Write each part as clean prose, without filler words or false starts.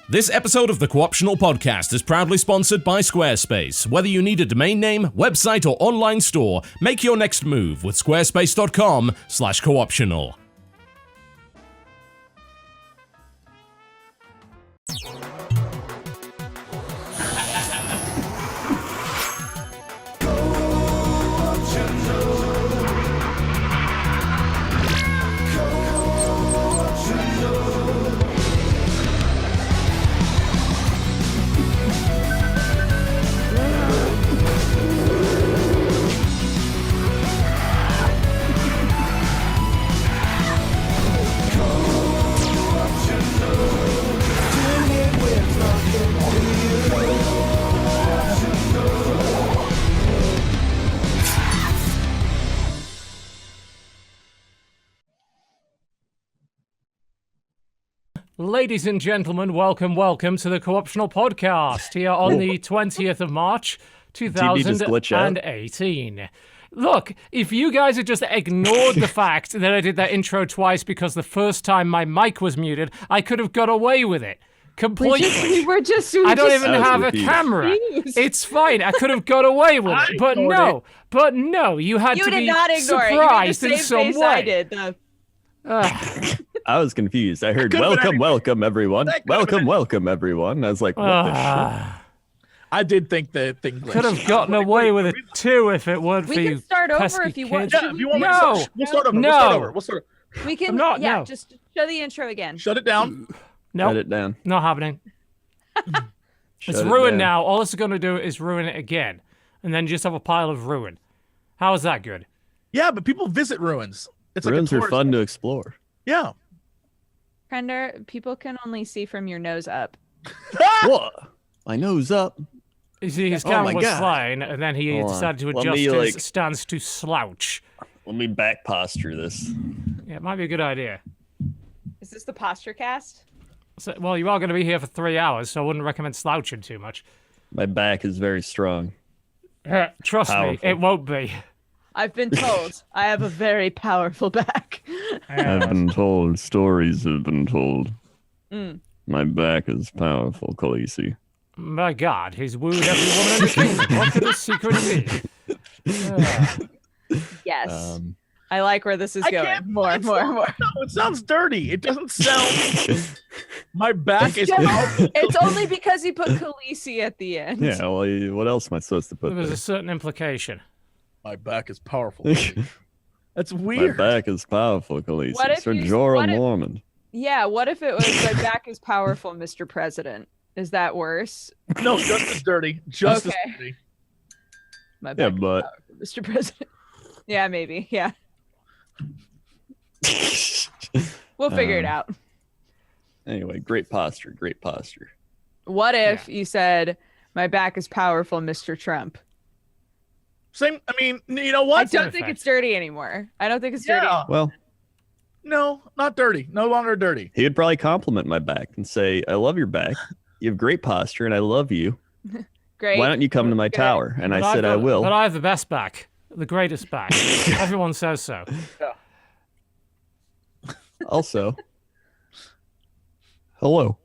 This episode of the Co-optional Podcast is proudly sponsored by Squarespace. Whether you need a domain name, website, or online store, make your next move with squarespace.com/cooptional. Ladies and gentlemen, welcome to the Co-optional Podcast here on the 20th of March, 2018. Look, if you guys had just ignored the fact that I did that intro twice because the first time my mic was muted, I could have got away with it. Completely. I don't even have a camera. It's fine. I could have got away with it. But no, you had to be surprised in some way. I did. I was confused. I heard, welcome, everyone. Welcome, everyone. I was like, what the shit? I did think the thing could have gotten away with it too if it weren't for you. We can start over if you want. Yeah, if you want me to we'll start over. We'll start over. We can. Just show the intro again. Shut it down. No, Shut it down. Not happening. It's ruined now. All it's going to do is ruin it again, and then just have a pile of ruin. How is that good? Yeah, but people visit ruins. Ruins are fun to explore. Yeah. Crendor, people can only see from your nose up. What? My nose up. You see, his camera was flying, and then he decided to adjust his stance to slouch. Let me back posture this. Yeah, it might be a good idea. Is this the posture cast? So, well, you are going to be here for 3 hours, so I wouldn't recommend slouching too much. My back is very strong. Trust me, it won't be. I've been told I have a very powerful back. I've been told. Stories have been told. My back is powerful, Khaleesi. My God, he's wooed every woman in the kingdom. What could the secret be? Yes. I like where this is going. More. No, it sounds dirty. It doesn't sound. My back is. It's only because he put Khaleesi at the end. Yeah, well, what else am I supposed to put There was there? a certain implication. My back is powerful. That's weird. My back is powerful, Khaleesi. What if Sir Jorah Mormont. Yeah, what if it was my back is powerful, Mr. President? Is that worse? No, just as dirty. Just as dirty. My back is but powerful, Mr. President. Yeah, maybe. Yeah. We'll figure it out. Anyway, great posture. What if you said, my back is powerful, Mr. Trump? Same. I mean, you know what? I don't think it's dirty anymore. I don't think it's dirty. Well, no, not dirty. No longer dirty. he would probably compliment my back and say, I love your back. You have great posture, and I love you. Great. Why don't you come to my tower? And I said, I will. But I have the best back. The greatest back. Everyone says so. Yeah. Also, hello.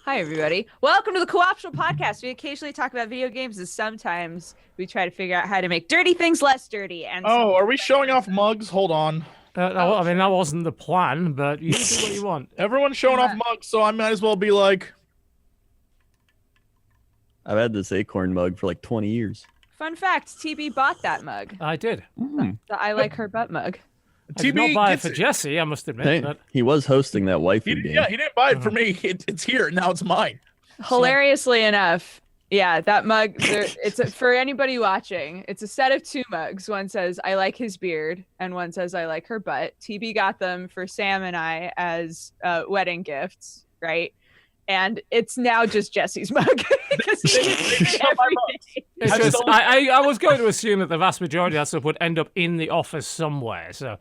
Hi, everybody. Welcome to the Co-optional Podcast. We occasionally talk about video games, and sometimes we try to figure out how to make dirty things less dirty. And are we showing off mugs? Hold on. I mean, that wasn't the plan, but you can do what you want. Everyone's showing off mugs, so I might as well be like... I've had this acorn mug for like 20 years. Fun fact, TB bought that mug. I did. The I like her butt mug. I did not buy it for Jesse, I must admit. Hey, but... he was hosting that waifu game. Yeah, he didn't buy it for me. It's here. Now it's mine. Hilariously enough, yeah, that mug, for anybody watching, it's a set of 2 mugs. One says, I like his beard, and one says, I like her butt. TB got them for Sam and I as wedding gifts, right? And it's now just Jesse's mug. I was going to assume that the vast majority of that stuff would end up in the office somewhere, so...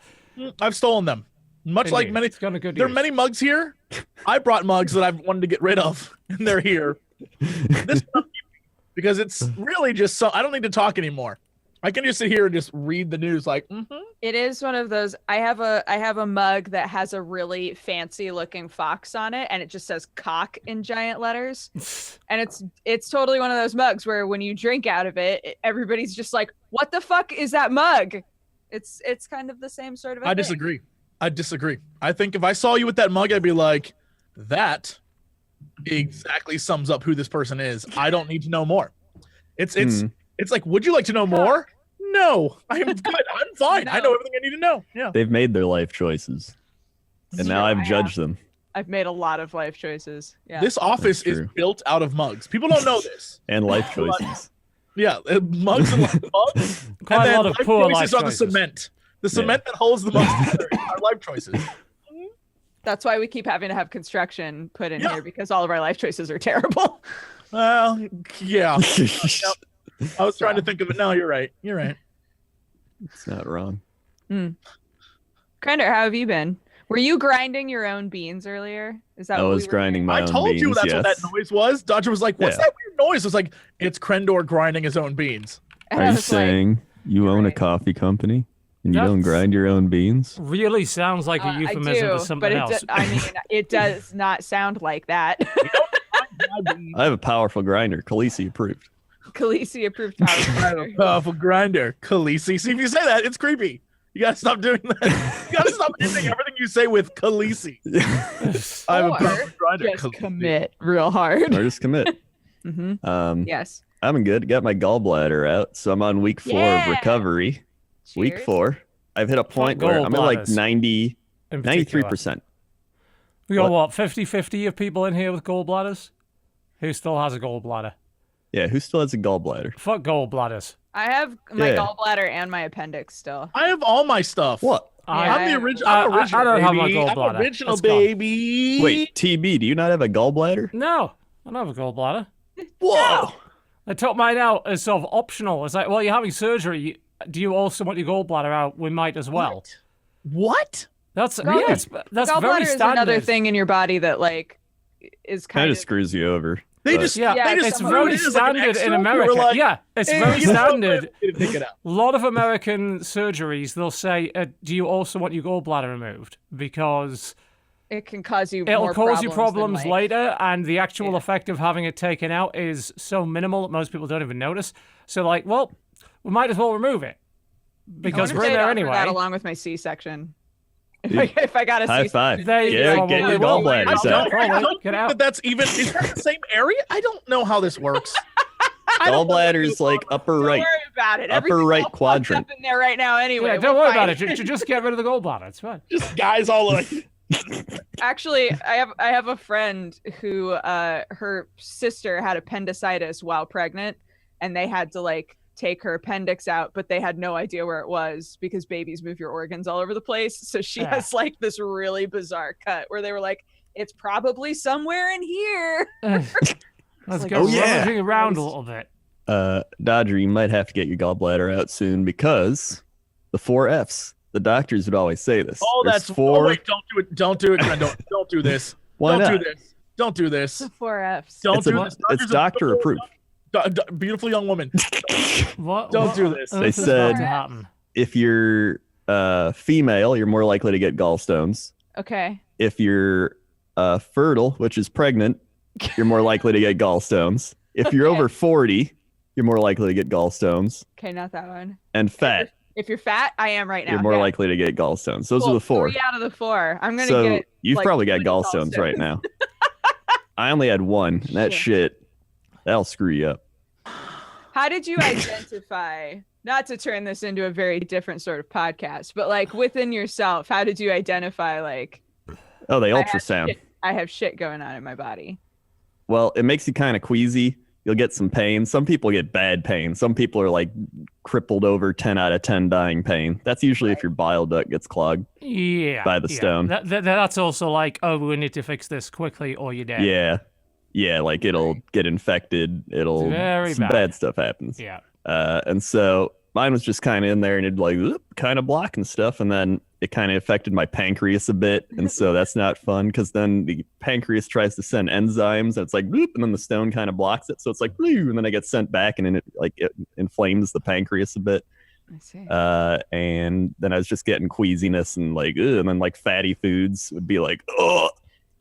I've stolen them. Much like many, there are many mugs here. I brought mugs that I've wanted to get rid of, and they're here. This because it's really just so. I don't need to talk anymore. I can just sit here and just read the news like, It is one of those. I have a mug that has a really fancy looking fox on it, and it just says "cock" in giant letters. And it's totally one of those mugs where when you drink out of it, everybody's just like, "What the fuck is that mug?" It's kind of the same sort of. I disagree. I think if I saw you with that mug, I'd be like, that exactly sums up who this person is. I don't need to know more. It's like, would you like to know more? No, I'm good. I'm fine. No. I know everything I need to know. Yeah. They've made their life choices, and now I've judged them. I've made a lot of life choices. Yeah. This office is built out of mugs. People don't know this. And life choices. Yeah, mugs and mugs. Quite and a lot of poor life choices on the cement. The cement that holds the mugs together are life choices. That's why we keep having to have construction put in here, because all of our life choices are terrible. Well, yeah. I was trying to think of it. No, you're right. It's not wrong. Crendor, how have you been? Were you grinding your own beans earlier? Is that I what was grinding my own beans? I told you that's what that noise was. Dodger was like, "What's that weird noise?" It's like, it's Crendor grinding his own beans. Are you saying you own a coffee company and you don't grind your own beans? Really sounds like a euphemism for something else. I mean, it does not sound like that. I have a powerful grinder, Khaleesi approved. Khaleesi approved powerful grinder. I have a powerful grinder, Khaleesi. See, if you say that, it's creepy. You gotta stop doing that. You gotta stop ending everything you say with Khaleesi. I have a powerful grinder. Just commit real hard. Or just commit. Yes. I'm good. Got my gallbladder out, so I'm on week 4 of recovery. Cheers. Week 4. I've hit a point where I'm at like 93%. We got what, 50-50 of people in here with gallbladders? Who still has a gallbladder? Yeah, who still has a gallbladder? Fuck gallbladders. I have my gallbladder and my appendix still. I have all my stuff. What? I'm the original. I'm original. I don't have baby. my gallbladder. I'm original, baby. Wait, TB, do you not have a gallbladder? No, I don't have a gallbladder. Whoa! No. I took mine out as sort of optional. It's like, well, you're having surgery. Do you also want your gallbladder out? We might as well. What? That's gallbladder very standard. is another thing in your body that like is kind of screws you over. It's very standard in America. Like, it's very standard. A lot of American surgeries, they'll say, do you also want your gallbladder removed? Because it can cause you it'll cause you problems later, and the actual effect of having it taken out is so minimal that most people don't even notice. So like, well, we might as well remove it because we're in there anyway. That along with my C-section. If I got a high five. Get your gallbladders out. Get out. That's even. Is that the same area? I don't know how this works. Gallbladder's like upper right. Don't worry about it. Upper right quadrant. Up in there right now anyway. Yeah, don't worry about it. Just get rid of the gallbladder. It's fine. Just guys all like. Actually, I have a friend who her sister had appendicitis while pregnant, and they had to like take her appendix out, but they had no idea where it was because babies move your organs all over the place. So she has like this really bizarre cut where they were like, it's probably somewhere in here. Let's go rummaging around a little bit. Dodger, you might have to get your gallbladder out soon because the 4 Fs. The doctors would always say this. Oh, There's that's 4. Oh, wait, don't do it. Don't do this. Why not? Don't do this. The 4 Fs. Don't do this. It's doctor approved. Beautiful young woman. Don't do this. They said if you're female, you're more likely to get gallstones. Okay. If you're fertile, which is pregnant, you're more likely to get gallstones. If you're over 40, you're more likely to get gallstones. Okay, not that one. And fat. If you're fat, I am right now. You're more likely to get gallstones. Those are the 4. 3 out of the 4. I'm gonna get. You've probably got gallstones right now. I only had 1, and that shit, that'll screw you up. How did you identify? Not to turn this into a very different sort of podcast, but like within yourself, how did you identify like? Oh, they ultrasound. I have shit going on in my body. Well, it makes you kind of queasy. You'll get some pain. Some people get bad pain. Some people are like crippled over 10 out of 10 dying pain. That's usually if your bile duct gets clogged by the stone. That's also like, oh, we need to fix this quickly or you're dead. Yeah, like it'll get infected. Some bad stuff happens. Yeah. And so mine was just kind of in there and it'd like kind of blocking stuff. And then it kind of affected my pancreas a bit, and so that's not fun because then the pancreas tries to send enzymes, and it's like bloop, and then the stone kind of blocks it, so it's like blue, and then I get sent back, and then it inflames the pancreas a bit. I see. And then I was just getting queasiness and like, ugh, and then like fatty foods would be like, oh.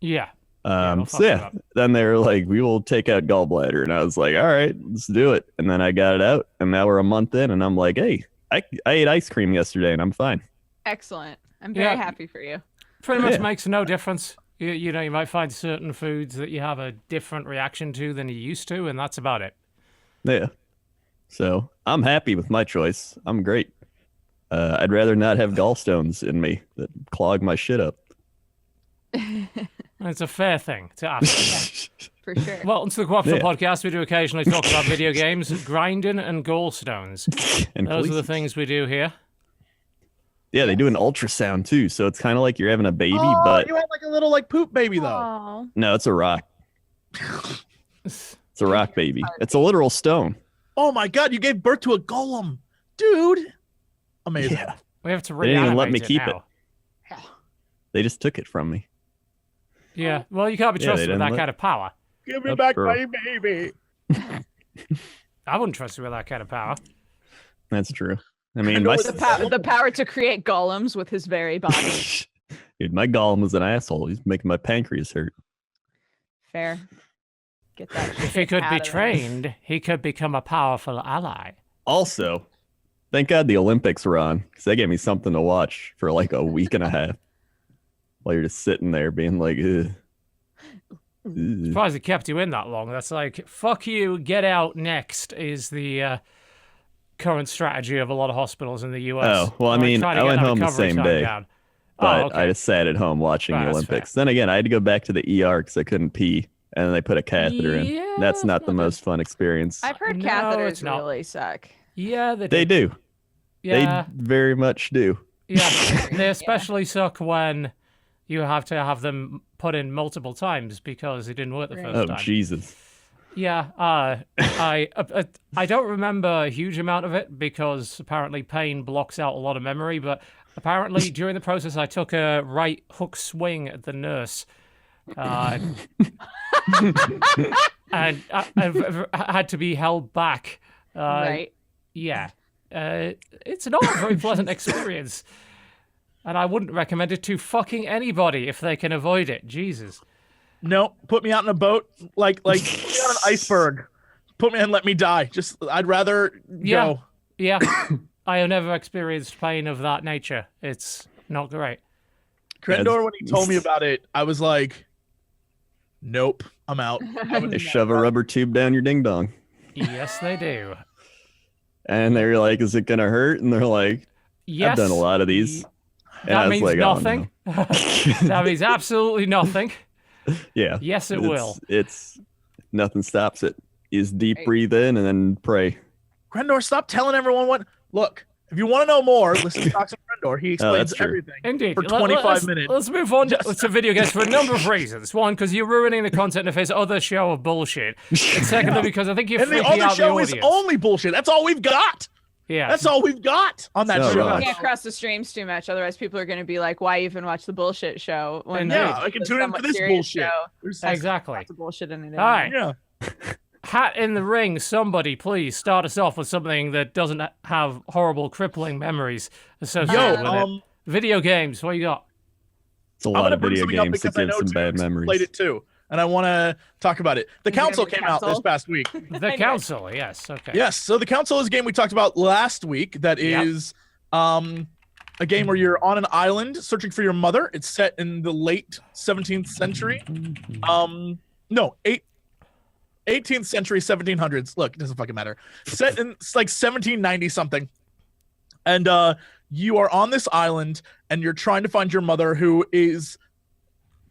Yeah. Then they were like, we will take out gallbladder, and I was like, all right, let's do it. And then I got it out, and now we're a month in, and I'm like, hey, I ate ice cream yesterday, and I'm fine. Excellent. I'm very happy for you. Pretty much makes no difference. You know, you might find certain foods that you have a different reaction to than you used to, and that's about it. Yeah. So I'm happy with my choice. I'm great. I'd rather not have gallstones in me that clog my shit up. It's a fair thing to ask. For sure. Well, on to the Quaffle podcast, we do occasionally talk about video games, grinding, and gallstones. And those are the things we do here. Yeah, they do an ultrasound too, so it's kind of like you're having a baby, but you have like a little like poop baby though. Aww. No, it's a rock. It's a rock baby. It's a literal stone. Oh my god, you gave birth to a golem, dude! Amazing. Yeah. We have to They didn't even let me keep now. it. They just took it from me. Yeah, well, you can't be trusted with that kind of power. Give me back my baby. I wouldn't trust you with that kind of power. That's true. I mean, the power to create golems with his very body. Dude, my golem was an asshole. He's making my pancreas hurt. Fair. Get that. If he could be trained, he could become a powerful ally. Also, thank God the Olympics were on, because they gave me something to watch for like a week and a half. While you're just sitting there being like, ugh. Surprised it kept you in that long. That's like, fuck you, get out next is the current strategy of a lot of hospitals in the US. Oh, well, I mean, I went home the same day, but I just sat at home watching the Olympics. Then again, I had to go back to the ER because I couldn't pee, and then they put a catheter in. That's not the most fun experience. I've heard catheters really suck. Yeah, they do. Yeah. They very much do. Yeah, they especially suck when you have to have them put in multiple times because it didn't work the first time. Oh, Jesus. Yeah, I don't remember a huge amount of it because apparently pain blocks out a lot of memory, but apparently during the process I took a right hook swing at the nurse. And I had to be held back. Right. Yeah. It's not a very pleasant experience. And I wouldn't recommend it to fucking anybody if they can avoid it. Jesus. No, put me out in a boat, like put me on an iceberg. Put me and let me die. I'd rather go. Yeah. I have never experienced pain of that nature. It's not great. Crendor, when he told me about it, I was like, nope, I'm out. They shove a rubber tube down your ding dong. Yes, they do. And they're like, is it going to hurt? And they're like, yes. I've done a lot of these. And that means like, nothing. Oh, no. That means absolutely nothing. Yeah. Yes, it will. It's nothing stops it. You just deep breathe in and then pray. Crendor, stop telling everyone what. Look, if you want to know more, listen to Talks of Crendor. He explains everything. Indeed. For 25 minutes. Let's move on to video games for a number of reasons. One, because you're ruining the content of his other show of bullshit. And secondly, because I think you're freaking out the audience. And the other show is only bullshit. That's all we've got. Yeah. That's all we've got on that show. You can't cross the streams too much, otherwise people are going to be like, why even watch the bullshit show? When I can tune in for this bullshit. Exactly. Lots of bullshit in it. All right. Yeah. Hat in the ring, somebody please start us off with something that doesn't have horrible, crippling memories associated with it. Video games, what you got? It's a lot of video games that give some bad memories. Played it too, and I want to talk about it. The Council came out this past week. The Council, yes, okay. Yes, so The Council is a game we talked about last week that is a game where you're on an island searching for your mother. It's set in the late 17th century. 18th century, 1700s. Look, it doesn't fucking matter. Set in like 1790 something. And you are on this island and you're trying to find your mother, who is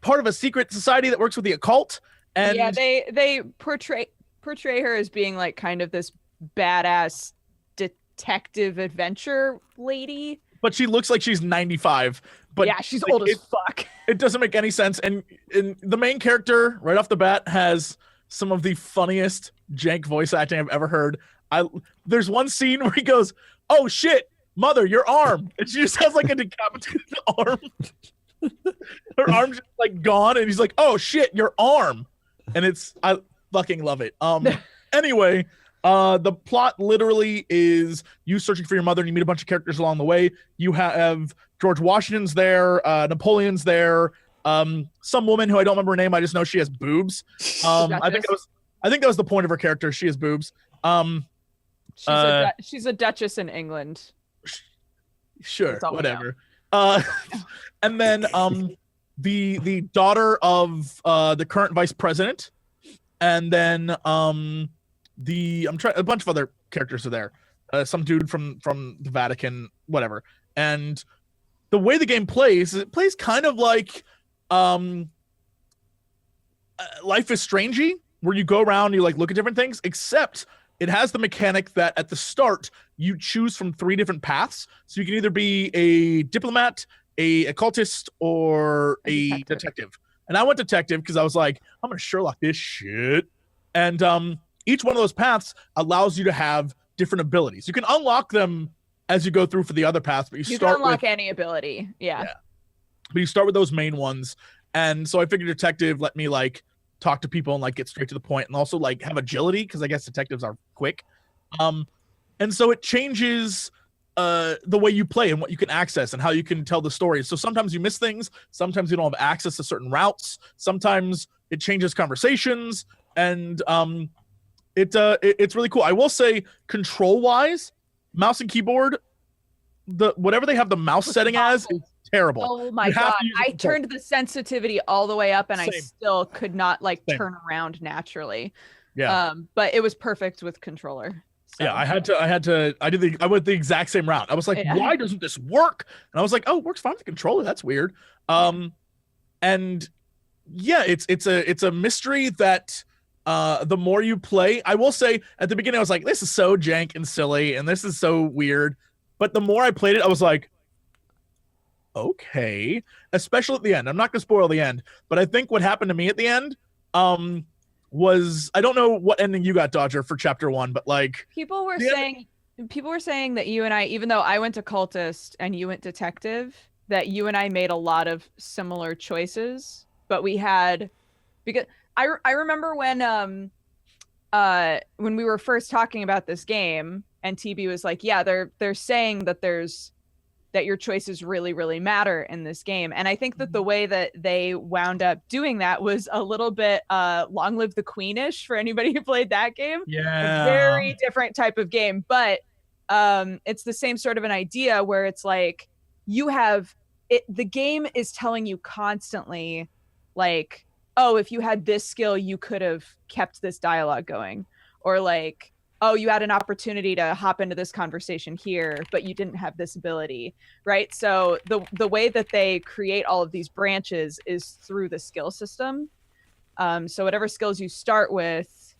part of a secret society that works with the occult. And yeah, they portray her as being like kind of this badass detective adventure lady. But she looks like she's 95. But yeah, she's old as fuck. It doesn't make any sense. And the main character, right off the bat, has some of the funniest jank voice acting I've ever heard. There's one scene where he goes, "Oh shit, "Mother, your arm," and she just has like a decapitated arm. Her arm's just like gone, and he's like, "Oh shit, your arm," and I fucking love it. Anyway, the plot literally is you searching for your mother, and you meet a bunch of characters along the way. You have George Washington's there, Napoleon's there, some woman who I don't remember her name. I just know she has boobs. I think that was the point of her character. She has boobs. She's a duchess in England. Sure, whatever. And then the daughter of the current vice president, and then a bunch of other characters are there. Some dude from the Vatican, whatever. And the way the game plays, it plays kind of like Life is Strangey, where you go around, you like look at different things, except it has the mechanic that at the start you choose from 3 different paths. So you can either be a diplomat, a occultist, or a detective. And I went detective because I was like, I'm gonna Sherlock this shit. And each one of those paths allows you to have different abilities. You can unlock them as you go through for the other paths, but you start can unlock any ability. Yeah. But you start with those main ones. And so I figured detective let me like talk to people and like get straight to the point, and also like have agility because I guess detectives are quick. And so it changes the way you play and what you can access and how you can tell the story. So sometimes you miss things, sometimes you don't have access to certain routes, sometimes it changes conversations, and it's really cool. I will say, control wise, mouse and keyboard, whatever they have the mouse setting as is terrible. Oh my god, I turned the sensitivity all the way up and I still could not turn around naturally. Yeah. But it was perfect with controller. So. Yeah, I went the exact same route. I was like, why doesn't this work? And I was like, oh, it works fine with the controller. That's weird. And yeah, it's a mystery that the more you play, I will say at the beginning I was like, this is so jank and silly and this is so weird. But the more I played it, I was like, okay, especially at the end. I'm not gonna spoil the end, but I think what happened to me at the end was, I don't know what ending you got, Dodger, for chapter 1, but like people were saying that you and I, even though I went to cultist and you went detective, that you and I made a lot of similar choices, but we had, because I remember when we were first talking about this game and TB was like, yeah, they're saying that that your choices really, really matter in this game. And I think that the way that they wound up doing that was a little bit Long Live the Queen-ish for anybody who played that game. Yeah. A very different type of game. But it's the same sort of an idea where it's like the game is telling you constantly like, oh, if you had this skill, you could have kept this dialogue going. Or like, oh, you had an opportunity to hop into this conversation here, but you didn't have this ability, right? So the way that they create all of these branches is through the skill system. So whatever skills you start with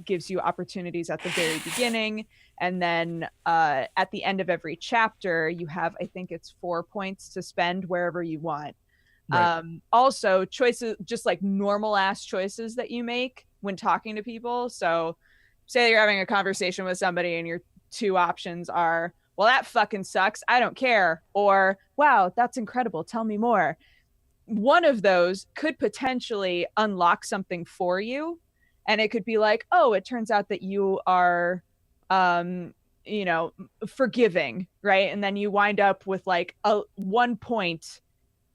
gives you opportunities at the very beginning. And then at the end of every chapter, you have, I think it's 4 points to spend wherever you want. Right. Also, choices, just like normal ass choices that you make when talking to people. So say you're having a conversation with somebody and your 2 options are, well, that fucking sucks, I don't care, or wow, that's incredible, tell me more. One of those could potentially unlock something for you, and it could be like, oh, it turns out that you are forgiving, right? And then you wind up with like 1 point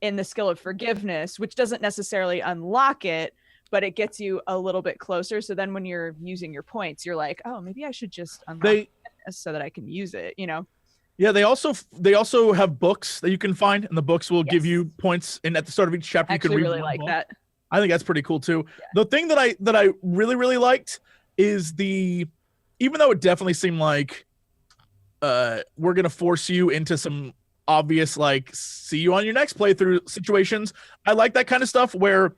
in the skill of forgiveness, which doesn't necessarily unlock it, but it gets you a little bit closer. So then when you're using your points, you're like, oh, maybe I should just unlock this so that I can use it, you know? Yeah, they also have books that you can find, and the books will give you points. And at the start of each chapter, you can read really like book. that. I think that's pretty cool too. Yeah. The thing that I really, really liked is even though it definitely seemed like we're gonna force you into some obvious like see you on your next playthrough situations, I like that kind of stuff where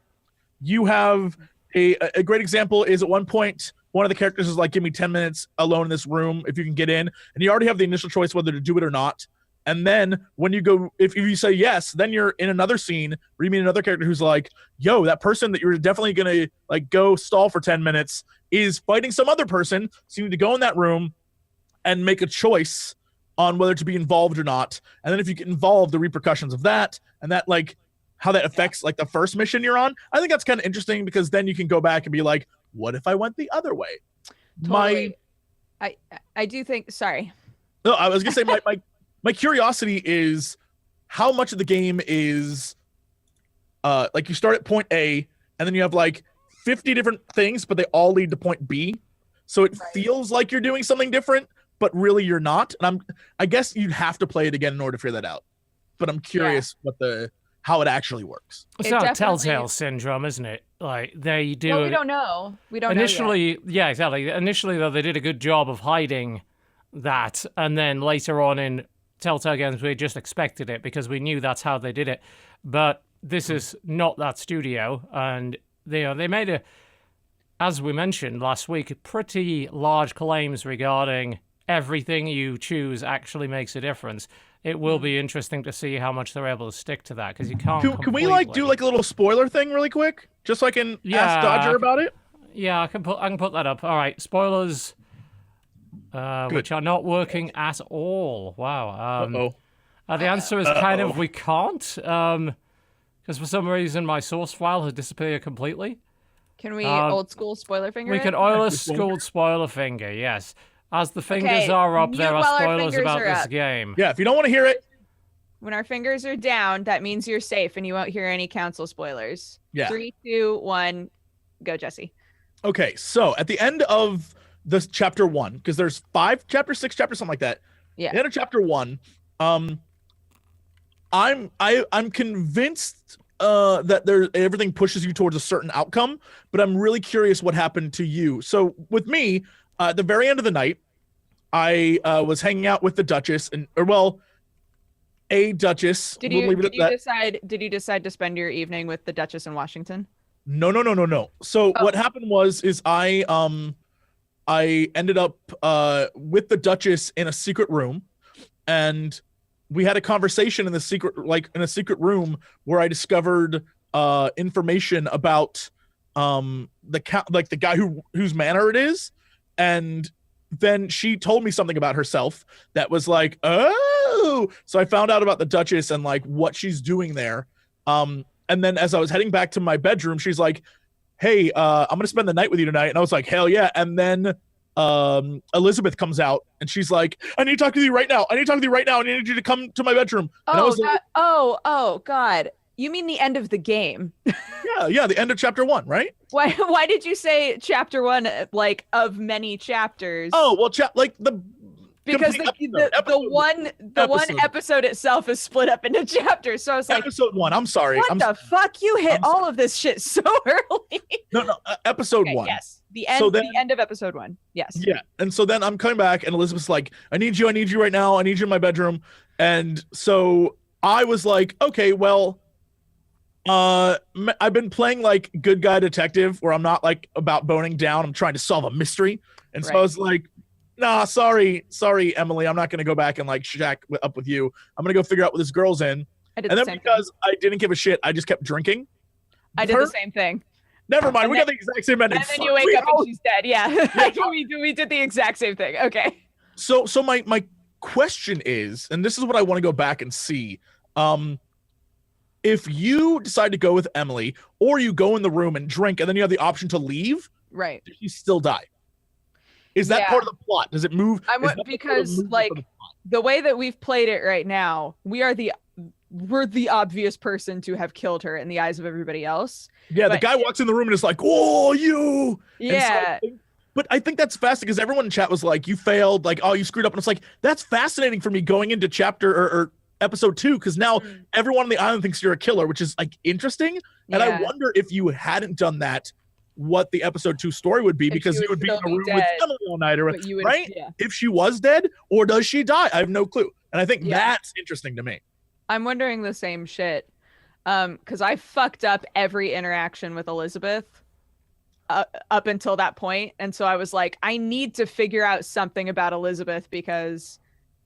you have a great example is at one point, one of the characters is like, give me 10 minutes alone in this room if you can get in. And you already have the initial choice whether to do it or not. And then when you go, if you say yes, then you're in another scene where you meet another character who's like, yo, that person that you're definitely going to like go stall for 10 minutes is fighting some other person. So you need to go in that room and make a choice on whether to be involved or not. And then if you get involved, the repercussions of that, and that like how that affects like the first mission you're on. I think that's kind of interesting because then you can go back and be like, what if I went the other way? Totally. I do think, sorry. No, I was gonna say my curiosity is how much of the game is like you start at point A and then you have like 50 different things, but they all lead to point B. So it feels like you're doing something different, but really you're not. And I guess you'd have to play it again in order to figure that out. But I'm curious how it actually works. It's not a Telltale syndrome, isn't it? Like they do. Well, we don't know. We don't initially, know yet. Yeah, exactly. Initially, though, they did a good job of hiding that, and then later on in Telltale games, we just expected it because we knew that's how they did it. But this is not that studio, and they made as we mentioned last week, pretty large claims regarding everything you choose actually makes a difference. It will be interesting to see how much they're able to stick to that because you can't. Can we like do like a little spoiler thing really quick, just so I can ask Dodger about it? Yeah, I can put that up. All right, spoilers, which are not working at all. Wow. The answer is kind of we can't, because for some reason my source file has disappeared completely. Can we old school spoiler finger? We can old school spoiler finger. Yes. As the fingers are up, there are spoilers about this game. Yeah, if you don't want to hear it. When our fingers are down, that means you're safe and you won't hear any council spoilers. Yeah. 3, 2, 1, go, Jesse. Okay, so at the end of this chapter 1, because there's 5 chapters, 6 chapters, something like that. Yeah. At the end of chapter 1, I'm convinced that everything pushes you towards a certain outcome, but I'm really curious what happened to you. So with me, at the very end of the night, I was hanging out with the Duchess, a Duchess. Did you decide to spend your evening with the Duchess in Washington? No. So what happened is I ended up with the Duchess in a secret room, and we had a conversation in a secret room where I discovered information about the guy whose manor it is. And then she told me something about herself that was like, oh, so I found out about the Duchess and like what she's doing there. And then as I was heading back to my bedroom, she's like, hey, I'm going to spend the night with you tonight. And I was like, hell yeah. And then Elizabeth comes out and she's like, I need to talk to you right now. I need you to come to my bedroom. And I was like, oh God. You mean the end of the game? Yeah, the end of chapter 1, right? Why did you say chapter 1 like of many chapters? Oh, well, because the one episode itself is split up into chapters. So I was like, episode 1. I'm sorry. What the fuck? You hit all of this shit so early. No, episode 1. Yes. The end of episode 1. Yes. Yeah. And so then I'm coming back and Elizabeth's like, I need you right now. I need you in my bedroom. And so I was like, okay, well, I've been playing like good guy detective where I'm not like about boning down. I'm trying to solve a mystery. And so I was like, nah, sorry, Emily. I'm not going to go back and like shack up with you. I'm going to go figure out what this girl's in. And then because I didn't give a shit, I just kept drinking. I did the same thing. Never mind. We got the exact same ending. And then you wake up and she's dead. Yeah. we did the exact same thing. Okay. So my question is, and this is what I want to go back and see. If you decide to go with Emily or you go in the room and drink and then you have the option to leave, right? Does she still die? Is that part of the plot? Does it move? Because like the way that we've played it right now, we're the obvious person to have killed her in the eyes of everybody else. Yeah, the guy walks in the room and is like, "Oh, you!" Yeah. But I think that's fascinating because everyone in chat was like, "You failed," like, "Oh, you screwed up," and it's like that's fascinating for me going into chapter or episode 2 because now everyone on the island thinks you're a killer, which is like interesting. And I wonder if you hadn't done that, what the episode 2 story would be, because you would be in a room with Emily all night, right? Yeah. If she was dead, or does she die? I have no clue. And I think that's interesting to me. I'm wondering the same shit. Because I fucked up every interaction with Elizabeth up until that point. And so I was like, I need to figure out something about Elizabeth because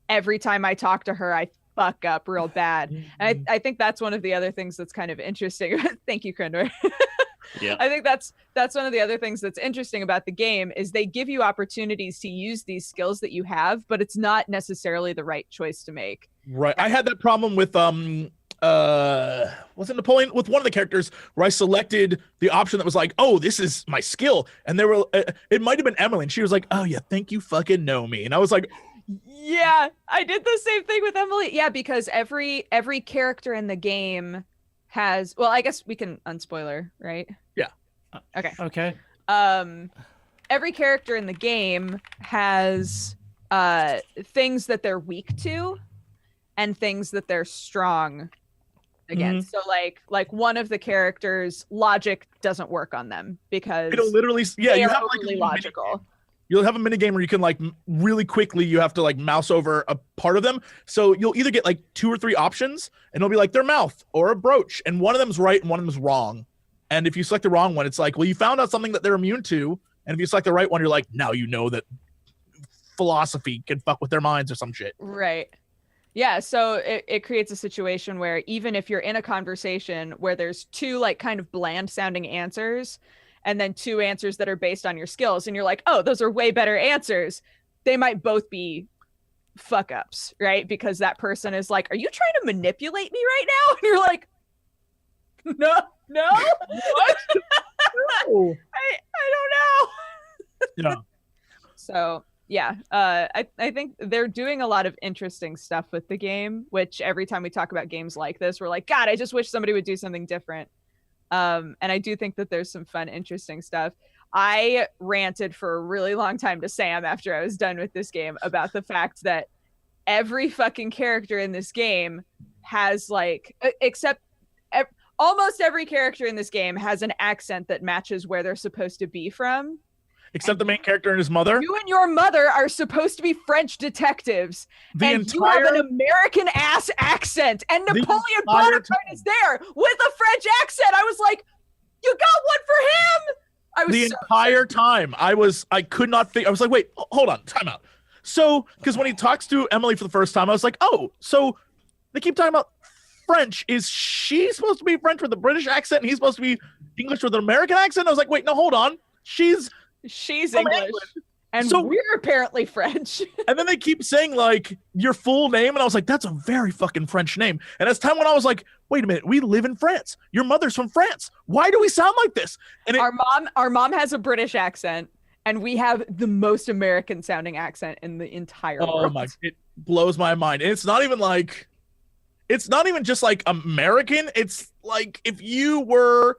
every time I talk to her, I fuck up real bad. And I think that's one of the other things that's kind of interesting. Thank you, Crendor. Yeah. I think that's one of the other things that's interesting about the game is they give you opportunities to use these skills that you have, but it's not necessarily the right choice to make. Right. I had that problem with was it Napoleon, with one of the characters where I selected the option that was like, oh, this is my skill, and there were it might have been Emily, and she was like, oh, you think you fucking know me, and I was like, yeah, I did the same thing with Emily. Yeah, because every character in the game has, well, I guess we can unspoiler, right? Yeah. Okay. Every character in the game has things that they're weak to and things that they're strong against. So like one of the characters, logic doesn't work on them because it'll literally, yeah, they you are have overly logical. You'll have a mini game where you can like really quickly, you have to like mouse over a part of them. So you'll either get like 2 or 3 options and it'll be like their mouth or a brooch. And one of them's right and one of them's wrong. And if you select the wrong one, it's like, well, you found out something that they're immune to. And if you select the right one, you're like, now you know that philosophy can fuck with their minds or some shit. Right. Yeah. So it creates a situation where even if you're in a conversation where there's 2 like kind of bland sounding answers, and then 2 answers that are based on your skills, and you're like, oh, those are way better answers, they might both be fuck ups, right? Because that person is like, are you trying to manipulate me right now? And you're like, no, what? No. I don't know. Yeah. So yeah, I think they're doing a lot of interesting stuff with the game, which every time we talk about games like this, we're like, God, I just wish somebody would do something different. And I do think that there's some fun, interesting stuff. I ranted for a really long time to Sam after I was done with this game about the fact that every fucking character in this game has like, almost every character in this game has an accent that matches where they're supposed to be from. Except the main character and his mother. You and your mother are supposed to be French detectives, and you have an American ass accent. And Napoleon Bonaparte is there with a French accent. I was like, "You got one for him." I was the entire time. I could not think. I was like, "Wait, hold on, time out." So, because when he talks to Emily for the first time, I was like, "Oh, so they keep talking about French. Is she supposed to be French with a British accent, and he's supposed to be English with an American accent?" I was like, "Wait, no, hold on. She's English, and so we're apparently French." And then they keep saying like your full name, and I was like, that's a very fucking French name. And as time went on, I was like, wait a minute, we live in France. Your mother's from France. Why do we sound like this? And our mom has a British accent, and we have the most American sounding accent in the entire world. Oh my, it blows my mind. And it's not even just like American. It's like if you were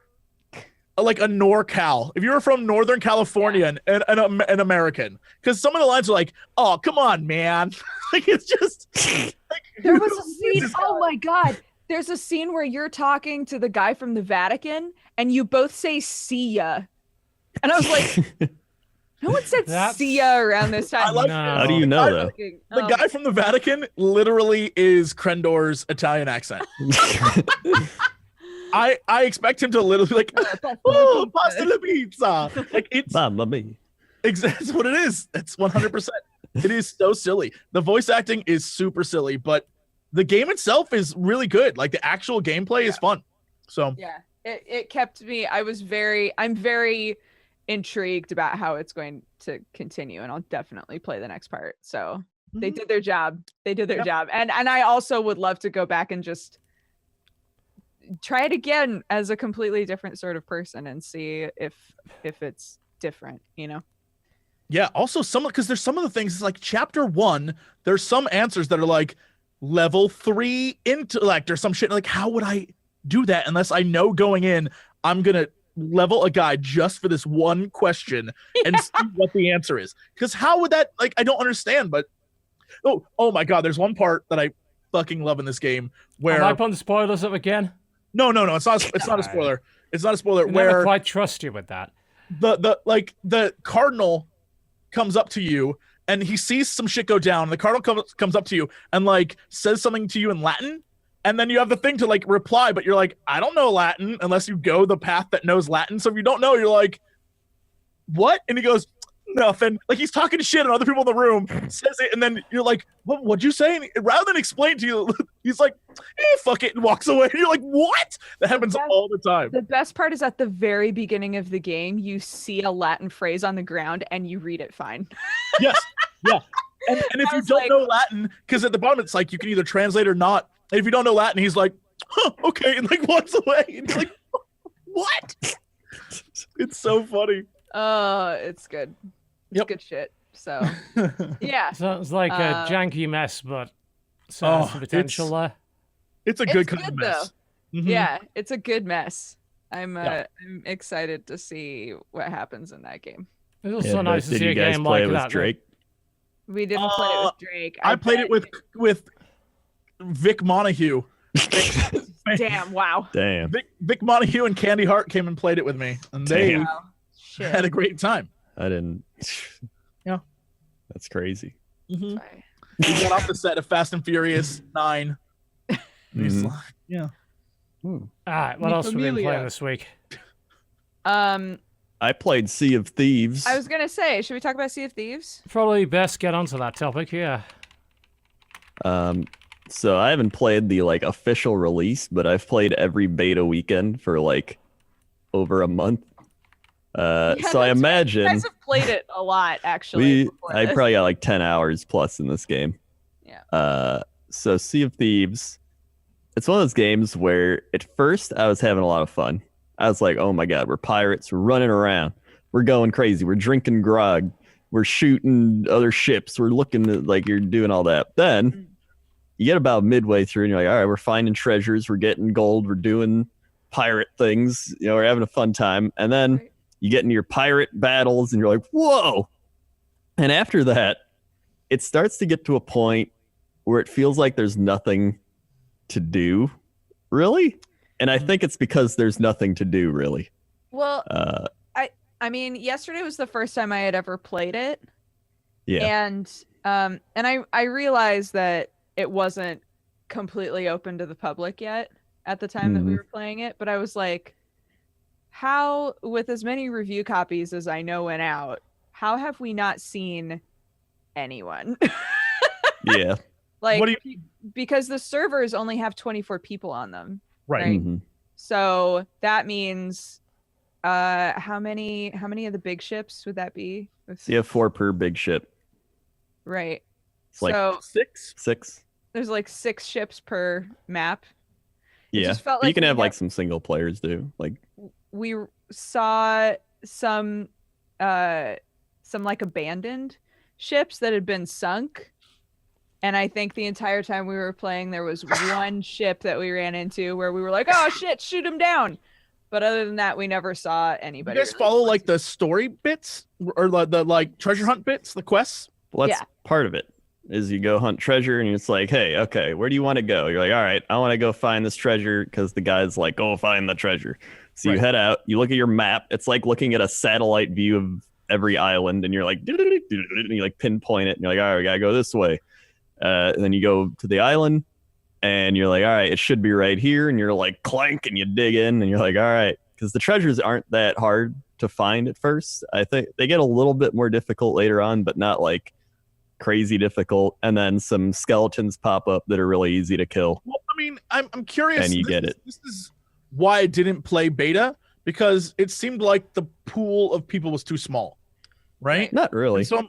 like a NorCal, if you were from Northern California and an American, because some of the lines are like, oh, come on, man. Like, it's just like, there was a scene. Oh my God. There's a scene where you're talking to the guy from the Vatican and you both say see ya. And I was like, no one said see ya around this time. How do you know though? The guy from the Vatican literally is Crendor's Italian accent. I expect him to literally like, oh, pasta la pizza. Like it's that's what it is. It's 100%. It is so silly. The voice acting is super silly, but the game itself is really good. Like the actual gameplay is fun. So yeah, it kept me. I'm very intrigued about how it's going to continue, and I'll definitely play the next part. So they did their job. Job, and I also would love to go back and just try it again as a completely different sort of person and see if it's different, you know? Yeah. Also because there's some of the things, it's like chapter 1, there's some answers that are like level 3 intellect or some shit. Like, how would I do that unless I know going in, I'm going to level a guy just for this one question and see what the answer is. Because how would that, like, I don't understand, but oh my God, there's one part that I fucking love in this game where... Am I putting spoilers up again? No, it's not a spoiler. It's not a spoiler. I where never quite trust you with that. The cardinal comes up to you and he sees some shit go down. And the cardinal comes up to you and like says something to you in Latin, and then you have the thing to like reply, but you're like, I don't know Latin unless you go the path that knows Latin. So if you don't know, you're like, what? And he goes, Nothing. Like he's talking shit and other people in the room says it, and then you're like, what'd you say? And rather than explain to you, he's like, fuck it, and walks away. And you're like, what? That happens all the time. The best part is at the very beginning of the game, you see a Latin phrase on the ground and you read it fine. Yes. Yeah. And if you don't know Latin, because at the bottom it's like you can either translate or not. And if you don't know Latin, he's like, okay, and like walks away. And you're like, what? It's so funny. It's good. It's good shit. So yeah. Sounds like a janky mess, but some potential there. It's a good kind of mess. Mm-hmm. Yeah, it's a good mess. I'm excited to see what happens in that game. It's also nice to see a game like that. Drake? We didn't play it with Drake. I played it with Vic Montague. Damn! Wow. Damn. Vic Montague and Candy Hart came and played it with me, and they had a great time. I didn't. Yeah. That's crazy. Mm-hmm. We got off the set of Fast and Furious 9. He's like, yeah. All right. What else have we been playing this week? I played Sea of Thieves. I was gonna say, should we talk about Sea of Thieves? Probably best get onto that topic. Yeah. So I haven't played the official release, but I've played every beta weekend for over a month. So I imagine you guys have played it a lot, actually. I probably got 10 hours plus in this game. Yeah. So Sea of Thieves, it's one of those games where at first I was having a lot of fun. I was like, oh my god, we're pirates, we're running around, we're going crazy, we're drinking grog, we're shooting other ships, we're looking at you're doing all that. Then you get about midway through and you're like, all right, we're finding treasures, we're getting gold, we're doing pirate things, we're having a fun time. And then you get into your pirate battles and you're like, whoa. And after that, it starts to get to a point where it feels like there's nothing to do, really. And I think it's because there's nothing to do, really. Well, I mean, yesterday was the first time I had ever played it. Yeah. And I realized that it wasn't completely open to the public yet at the time that we were playing it. But I was like, how, with as many review copies as I know went out, how have we not seen anyone? Yeah. What do you... Because the servers only have 24 people on them. Right. Mm-hmm. So that means how many of the big ships would that be? You have 4 per big ship. Right. It's so 6. There's 6 ships per map. Yeah. Felt you can have some single players too. We saw some abandoned ships that had been sunk. And I think the entire time we were playing, there was one ship that we ran into where we were like, oh shit, shoot him down. But other than that, we never saw anybody. You guys follow the story bits or the treasure hunt bits, the quests? Well, that's part of it. Is you go hunt treasure and it's like, hey, okay, where do you want to go? You're like, all right, I want to go find this treasure because the guy's like, go find the treasure. So you head out, you look at your map. It's like looking at a satellite view of every island, and you're like, and you pinpoint it, and you're like, all right, we gotta go this way. And then you go to the island and you're like, all right, it should be right here. And you're like, clank, and you dig in and you're like, all right, because the treasures aren't that hard to find at first. I think they get a little bit more difficult later on, but not crazy difficult. And then some skeletons pop up that are really easy to kill. Well, I mean, I'm curious. And you get it. This is why I didn't play beta, because it seemed like the pool of people was too small, right? Not really. And so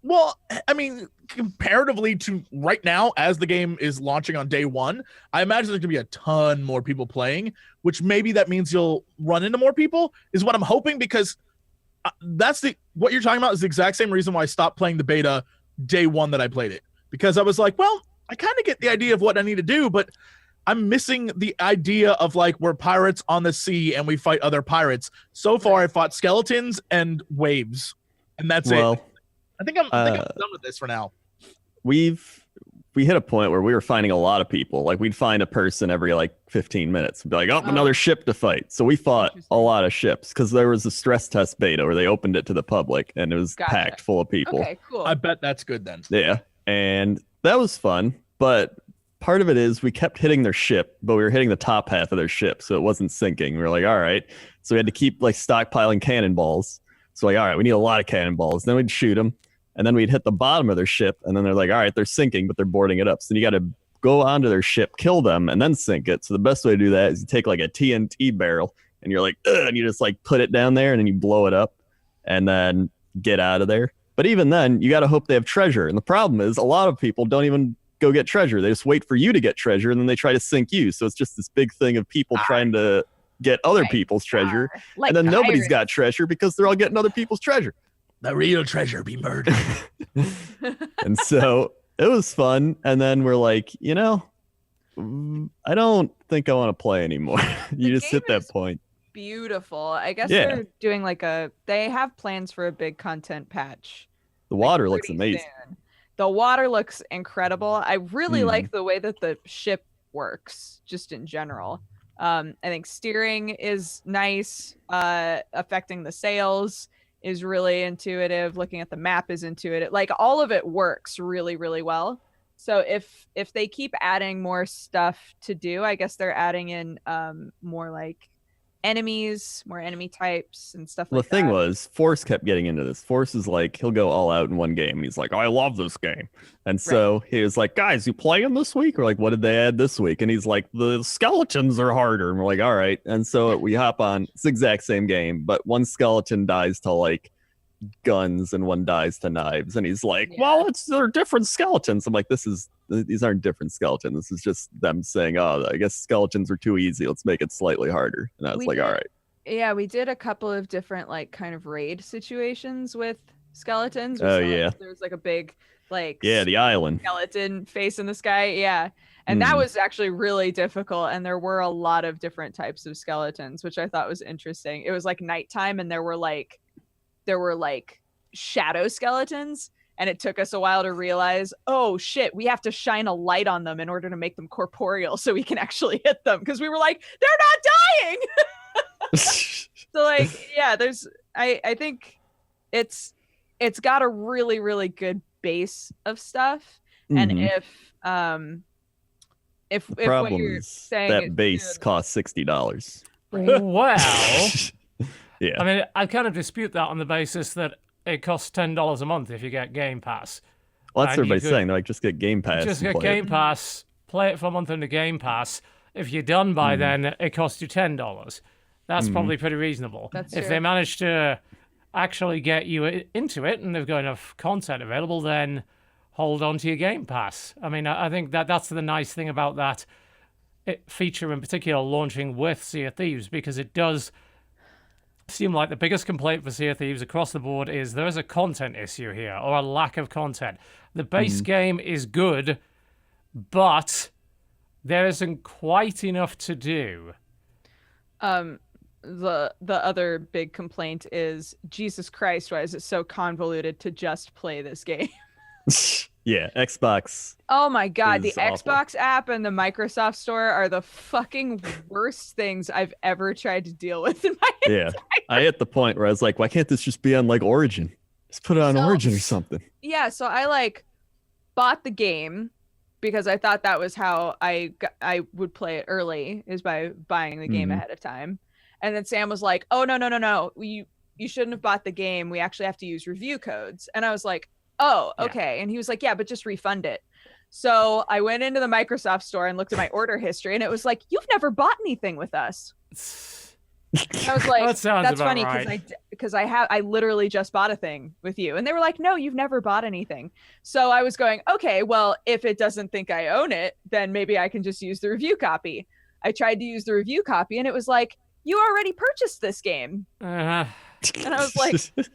well, I mean, comparatively to right now, as the game is launching on day 1, I imagine there's gonna be a ton more people playing, which maybe that means you'll run into more people, is what I'm hoping, because what you're talking about is the exact same reason why I stopped playing the beta day 1 that I played it, because I was like, well, I kind of get the idea of what I need to do, but I'm missing the idea of we're pirates on the sea and we fight other pirates. So far, I fought skeletons and waves, and that's it. I think I'm done with this for now. We hit a point where we were finding a lot of people. We'd find a person every 15 minutes. We'd be like, another ship to fight. So we fought a lot of ships because there was a stress test beta where they opened it to the public and it was packed full of people. Okay, cool. I bet that's good then. Yeah, and that was fun. But part of it is we kept hitting their ship, but we were hitting the top half of their ship, so it wasn't sinking. We were like, all right. So we had to keep stockpiling cannonballs. So like, all right, we need a lot of cannonballs. Then we'd shoot them, and then we'd hit the bottom of their ship, and then they're like, all right, they're sinking, but they're boarding it up. So then you got to go onto their ship, kill them, and then sink it. So the best way to do that is you take like a TNT barrel, and you're like, ugh, and you just like put it down there, and then you blow it up, and then get out of there. But even then, you got to hope they have treasure. And the problem is, a lot of people don't even go get treasure. They just wait for you to get treasure, and then they try to sink you. So it's just this big thing of people trying to get other people's treasure, and then nobody's got treasure because they're all getting other people's treasure. The real treasure be murdered. And so it was fun. And then we're like, I don't think I want to play anymore. You just hit that point. Beautiful. I guess they're doing they have plans for a big content patch. The water looks amazing. Soon. The water looks incredible. I really like the way that the ship works, just in general. I think steering is nice. Affecting the sails is really intuitive. Looking at the map is intuitive. Like, all of it works really, really well. So if they keep adding more stuff to do, I guess they're adding in more like enemies, more enemy types and stuff like that. The thing was, Force kept getting into this. Force is like, he'll go all out in one game, and he's like, I love this game. And so he was like, guys, you playing this week? Or like, what did they add this week? And he's like, the skeletons are harder. And we're like, all right. And so we hop on. It's the exact same game, but one skeleton dies to like guns and one dies to knives. And he's like, well, they're different skeletons. I'm like, these aren't different skeletons. This is just them saying, oh, I guess skeletons are too easy. Let's make it slightly harder. And I was all right. Yeah, we did a couple of different like kind of raid situations with skeletons. Oh yeah. There was like a big the island skeleton face in the sky. Yeah. And that was actually really difficult. And there were a lot of different types of skeletons, which I thought was interesting. It was like nighttime, and there were like shadow skeletons, and it took us a while to realize, oh shit, we have to shine a light on them in order to make them corporeal so we can actually hit them, because we were like, they're not dying. So like, yeah, I think it's got a really, really good base of stuff. And if what you're saying, that base costs $60. Well, yeah. I mean, I kind of dispute that on the basis that it costs $10 a month if you get Game Pass. Well, that's what everybody's saying. They're like, just get Game Pass. Just get Game Pass, play it for a month under Game Pass. If you're done by then, it costs you $10. That's probably pretty reasonable. That's if true. they manage to actually get you into it and they've got enough content available, then hold on to your Game Pass. I mean, I think that's the nice thing about that feature in particular, launching with Sea of Thieves, because it does seem like the biggest complaint for Sea of Thieves across the board is there is a content issue here, or a lack of content. The base game is good, but there isn't quite enough to do. The other big complaint is, Jesus Christ, why is it so convoluted to just play this game? Yeah, Xbox. Oh my God, the awful. Xbox app and the Microsoft Store are the fucking worst things I've ever tried to deal with in my Yeah, I hit the point where I was like, why can't this just be on like Origin? Just put it on Origin or something. Yeah, so I bought the game because I thought that was how I would play it early, is by buying the game ahead of time. And then Sam was like, oh, no. You shouldn't have bought the game. We actually have to use review codes. And I was like, oh, okay. Yeah. And he was like, yeah, but just refund it. So I went into the Microsoft Store and looked at my order history, and it was like, you've never bought anything with us. I was like, that's funny, because I literally just bought a thing with you. And they were like, no, you've never bought anything. So I was going, okay, well, if it doesn't think I own it, then maybe I can just use the review copy. I tried to use the review copy, and it was like, you already purchased this game. And I was like,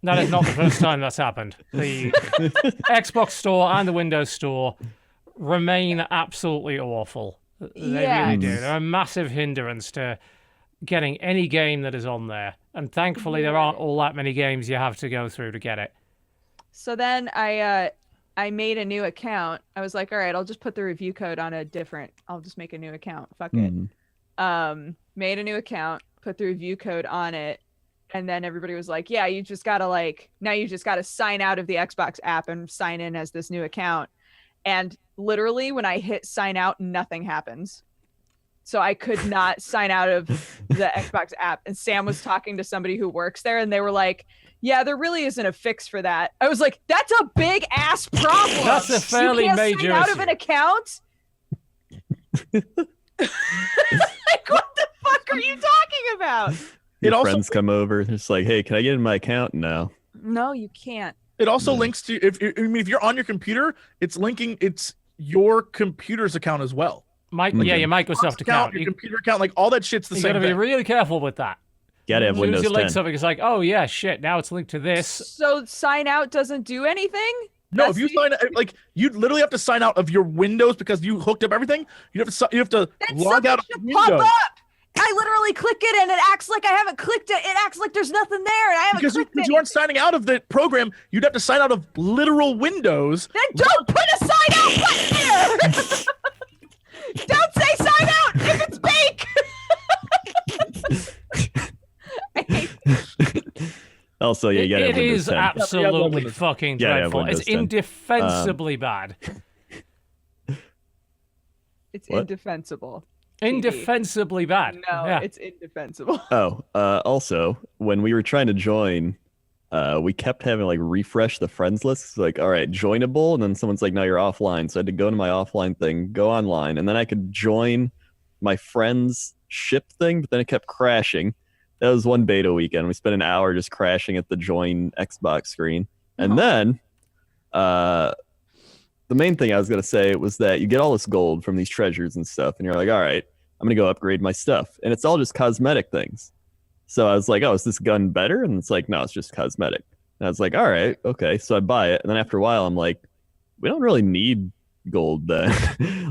that is not the first time that's happened. The Xbox Store and the Windows Store remain absolutely awful. They really do. They're a massive hindrance to getting any game that is on there. And thankfully, there aren't all that many games you have to go through to get it. So then I made a new account. I was like, all right, I'll just put the review code on I'll just make a new account. Fuck it. Made a new account, put the review code on it. And then everybody was like, yeah, you just gotta now you just gotta sign out of the Xbox app and sign in as this new account. And literally when I hit sign out, nothing happens. So I could not sign out of the Xbox app. And Sam was talking to somebody who works there, and they were like, yeah, there really isn't a fix for that. I was like, that's a big ass problem. That's a fairly you can't major sign out issue. of an account? Like, what the fuck are you talking about? Your friends come over. It's like, hey, can I get in my account? No, you can't. It also links to if you're on your computer, it's linking your computer's account as well. Your Microsoft account, your computer account, like all that shit's the same. You gotta be really careful with that. Gotta have Windows 10. You link something, it's like, oh yeah, shit. Now it's linked to this. So sign out doesn't do anything? No, if you sign like you literally have to sign out of your Windows because you hooked up everything. You have to log out of Windows. Pop up. I literally click it and it acts like I haven't clicked it. It acts like there's nothing there and I haven't clicked it. Because you aren't signing out of the program, you'd have to sign out of literal Windows. Then don't put a sign out button here. Don't say sign out if it's fake. I hate Also, yeah, you gotta have It Windows is 10. absolutely fucking dreadful. It's 10. indefensibly bad. It's What? indefensible. Indefensibly bad. No, Yeah. it's indefensible. Also, when we were trying to join, we kept having like refresh the friends list. It's like, all right, joinable, and then someone's like, no, you're offline. So I had to go to my offline thing, go online, and then I could join my friends ship thing, but then it kept crashing. That was one beta weekend. We spent an hour just crashing at the join Xbox screen. And then the main thing I was going to say was that you get all this gold from these treasures and stuff, and you're like, all right, I'm going to go upgrade my stuff. And it's all just cosmetic things. So I was like, oh, is this gun better? And it's like, no, it's just cosmetic. And I was like, all right, okay. So I buy it. And then after a while, I'm like, we don't really need gold then.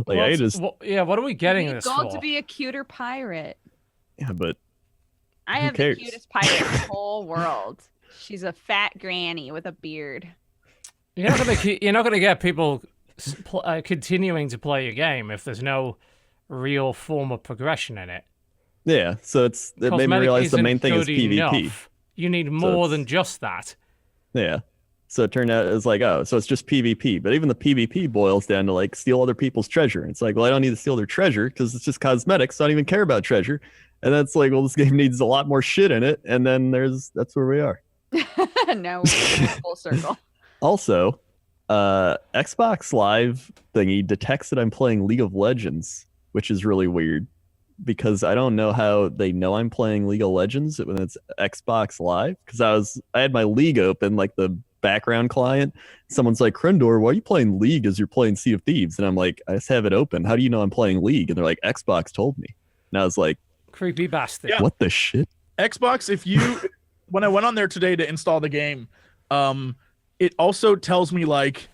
Like, Well, I just... what are we getting this gold for? to be a cuter pirate. Yeah, but I who have cares? the cutest pirate in the whole world. She's a fat granny with a beard. You're not gonna get people continuing to play your game if there's no real form of progression in it. Yeah, so it made me Cosmetic realize the isn't main thing is good PvP. enough. You need more than just that. Yeah. So it turned out it's like, oh, so it's just PvP. But even the PvP boils down to like steal other people's treasure. It's like, well, I don't need to steal their treasure because it's just cosmetics. So I don't even care about treasure. And that's like, well, this game needs a lot more shit in it. And then that's where we are. Now we're full circle. Also, Xbox Live thingy detects that I'm playing League of Legends, which is really weird because I don't know how they know I'm playing League of Legends when it's Xbox Live. Because I had my League open, like the background client. Someone's like, Crendor, why are you playing League as you're playing Sea of Thieves? And I'm like, I just have it open. How do you know I'm playing League? And they're like, Xbox told me. And I was like, creepy bastard. Yeah. What the shit? Xbox, when I went on there today to install the game, it also tells me like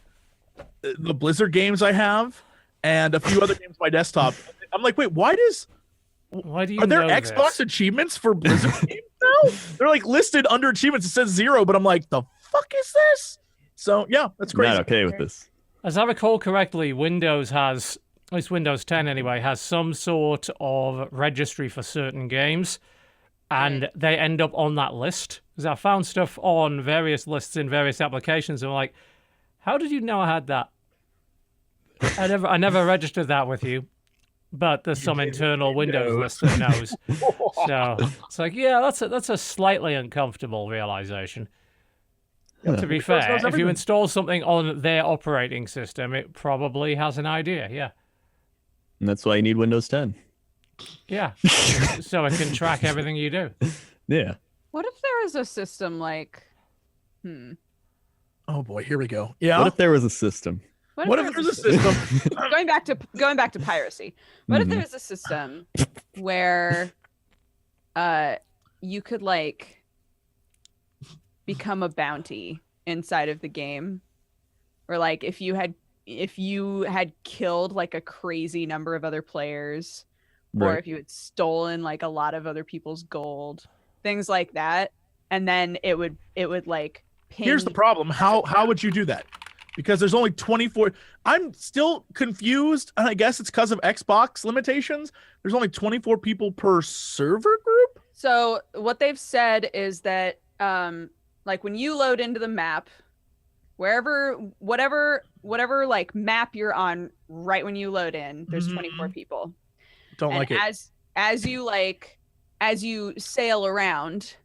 the Blizzard games I have and a few other games on my desktop. I'm like, wait, why do you are there know Xbox this? achievements for Blizzard games now? They're like listed under achievements. It says 0, but I'm like, the fuck is this? So yeah, that's crazy. Not okay with this. As I recall correctly, Windows has, at least Windows 10 anyway, has some sort of registry for certain games, and they end up on that list. Because I found stuff on various lists in various applications, and I'm like, how did you know I had that? I never registered that with you, but there's some internal Windows list that knows. So it's like, yeah, that's a slightly uncomfortable realization. Yeah. To be fair, if you install something on their operating system, it probably has an idea, yeah. And that's why you need Windows 10. Yeah, so it can track everything you do. Yeah. What if there was a system like, Oh boy, here we go. Yeah. What if there was a system? What if there's a system? going back to piracy. What if there was a system where you could like become a bounty inside of the game, or like if you had killed like a crazy number of other players, or Right. if you had stolen like a lot of other people's gold, things like that, and then it would like ping. Here's the problem. How would you do that? Because there's only 24. I'm still confused, and I guess it's because of Xbox limitations. There's only 24 people per server group. So what they've said is that like when you load into the map, whatever like map you're on right when you load in, there's 24 people. Don't and like it. As you sail around,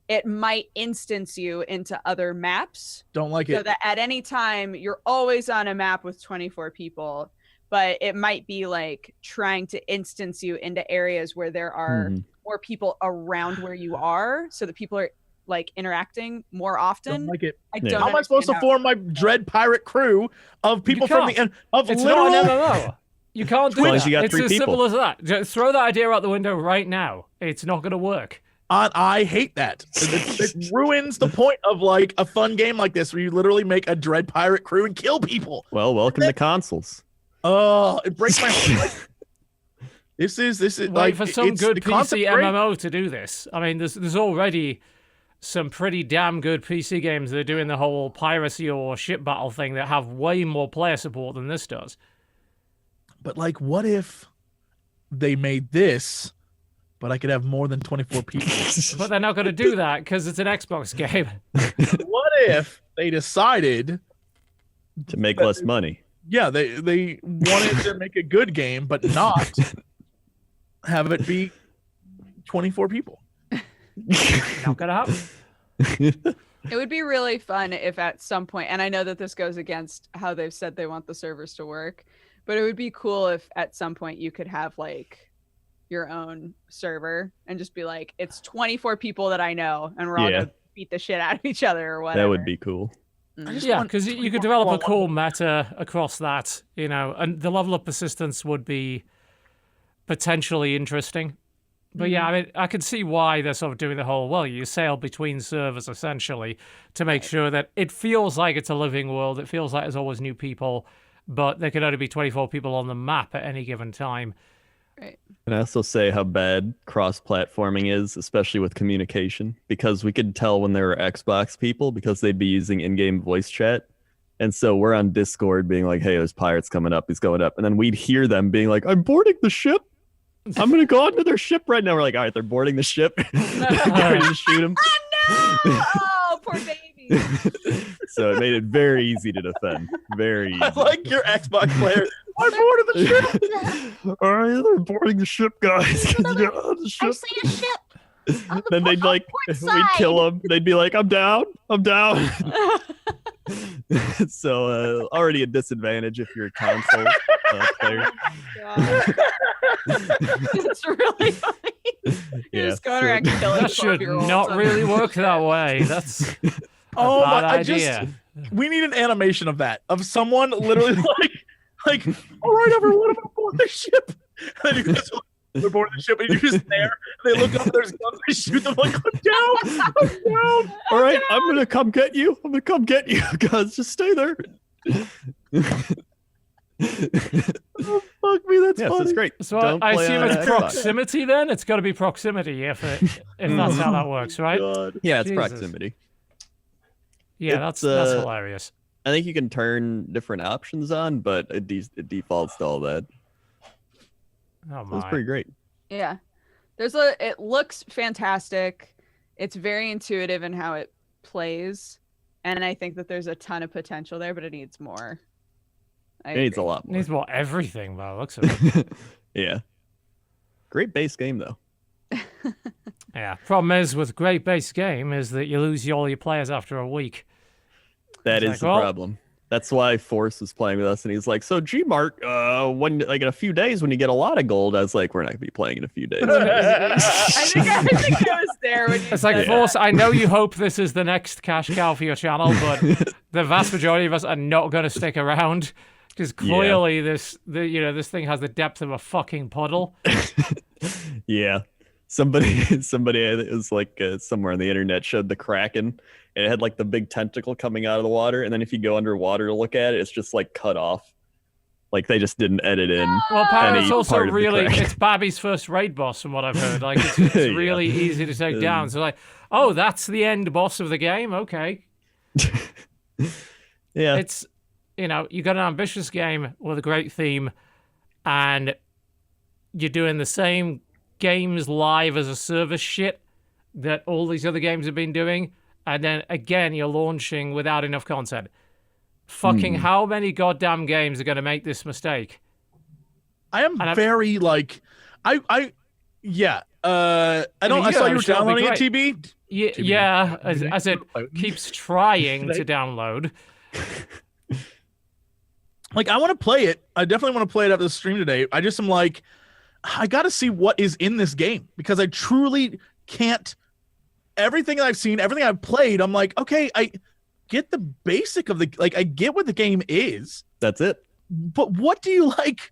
it might instance you into other maps. Don't like so it. that at any time you're always on a map with 24 people, but it might be like trying to instance you into areas where there are more people around where you are, so that people are like interacting more often. Don't like it. How am I supposed to form my dread pirate crew of people from the end of it's literal? not an MMO. You can't do that. It's as simple as that. Just throw that idea out the window right now. It's not going to work. I hate that. It ruins the point of like a fun game like this, where you literally make a dread pirate crew and kill people. Well, welcome to consoles. Oh, it breaks my heart. This is Wait like for some good the PC concept great. MMO to do this. I mean, there's already some pretty damn good PC games that are doing the whole piracy or ship battle thing that have way more player support than this does. But like, what if they made this, but I could have more than 24 people? But they're not going to do that because it's an Xbox game. What if they decided to make less money? Yeah, they wanted to make a good game, but not have it be 24 people. Not gonna happen. It would be really fun if at some point, and I know that this goes against how they've said they want the servers to work, but it would be cool if at some point you could have like your own server and just be like, it's 24 people that I know, and we're all gonna beat the shit out of each other or whatever. That would be cool. Yeah, because you could develop a cool meta across that, you know, and the level of persistence would be potentially interesting. But yeah, I mean, I can see why they're sort of doing the whole, well, you sail between servers essentially to make sure that it feels like it's a living world. It feels like there's always new people, but there can only be 24 people on the map at any given time. Right. And I also say how bad cross-platforming is, especially with communication, because we could tell when there were Xbox people because they'd be using in-game voice chat. And so we're on Discord being like, hey, there's pirates coming up. He's going up. And then we'd hear them being like, I'm boarding the ship. I'm going to go onto their ship right now. We're like, all right, they're boarding the ship. Ready to shoot them. Oh, no! Oh, poor baby. So it made it very easy to defend. Very easy. I like your Xbox player. I'm boarding the ship. All right, they're boarding the ship, guys. Get on the ship. I see a ship. Then they'd like, we'd kill them. They'd be like, I'm down. So already a disadvantage if you're a console player. It's really funny. You just go around and kill That should not really work that way. That's a bad idea. We need an animation of that, of someone literally like, all right, everyone, I'm gonna board the ship. And then you guys they're boarding the ship, and you're just there. And they look up, there's guns, they shoot them like, I'm down. All right, I'm gonna come get you. Guys, just stay there. Oh, fuck me, that's funny. That's great. So Don't I play assume on it's Xbox. proximity then? It's got to be proximity if that's how that works, right? God. Yeah, it's Jesus. proximity. Yeah, It's, that's hilarious. I think you can turn different options on, but it defaults to all that. Oh So it's my. pretty great. Yeah. It looks fantastic. It's very intuitive in how it plays. And I think that there's a ton of potential there, but it needs more. It needs a lot It more. needs more everything by the looks of it. Yeah. Great base game, though. Yeah. Problem is with great base game is that you lose all your players after a week. That It's is like, the well- problem. That's why Force was playing with us, and he's like, "So Gmark, when like in a few days, when you get a lot of gold," I was like, "We're not gonna be playing in a few days." I think I was there when you It's like, said Force, I know you hope this is the next cash cow for your channel, but the vast majority of us are not going to stick around because clearly this thing has the depth of a fucking puddle. Yeah. Somebody, it was like somewhere on the internet showed the Kraken, and it had like the big tentacle coming out of the water, and then if you go underwater to look at it, it's just like cut off. Like they just didn't edit in. Well, apparently it's any also part of the really, Kraken. it's Babby's first raid boss from what I've heard. Like, it's really easy to take down. So like, oh, that's the end boss of the game? Okay. Yeah. It's, you got an ambitious game with a great theme, and you're doing the same games live as a service shit that all these other games have been doing, and then again you're launching without enough content. Fucking how many goddamn games are going to make this mistake? I am very like, Yeah. I saw you were downloading it, TB. Yeah, as it keeps trying to download. Like, I want to play it. I definitely want to play it after the stream today. I just am like, I got to see what is in this game because I truly can't. Everything I've seen, everything I've played, I'm like, okay, I get the basic of the, like, I get what the game is. That's it. But what do you like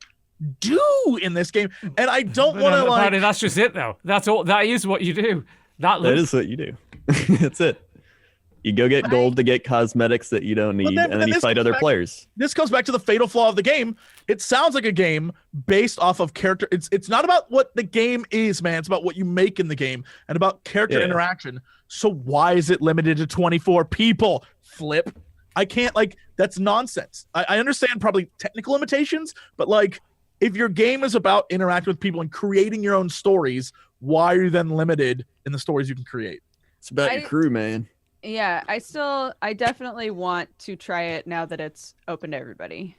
do in this game? And I don't want to like. That's just it, though. That's all. That is what you do. That is what you do. That's it. You go get gold to get cosmetics that you don't need, and then you fight other players. This goes back to the fatal flaw of the game. It sounds like a game based off of character. It's not about what the game is, man. It's about what you make in the game and about character interaction. So why is it limited to 24 people? Flip. I can't, like, that's nonsense. I understand probably technical limitations, but like, if your game is about interacting with people and creating your own stories, why are you then limited in the stories you can create? It's about your crew, man. Yeah, I definitely want to try it now that it's open to everybody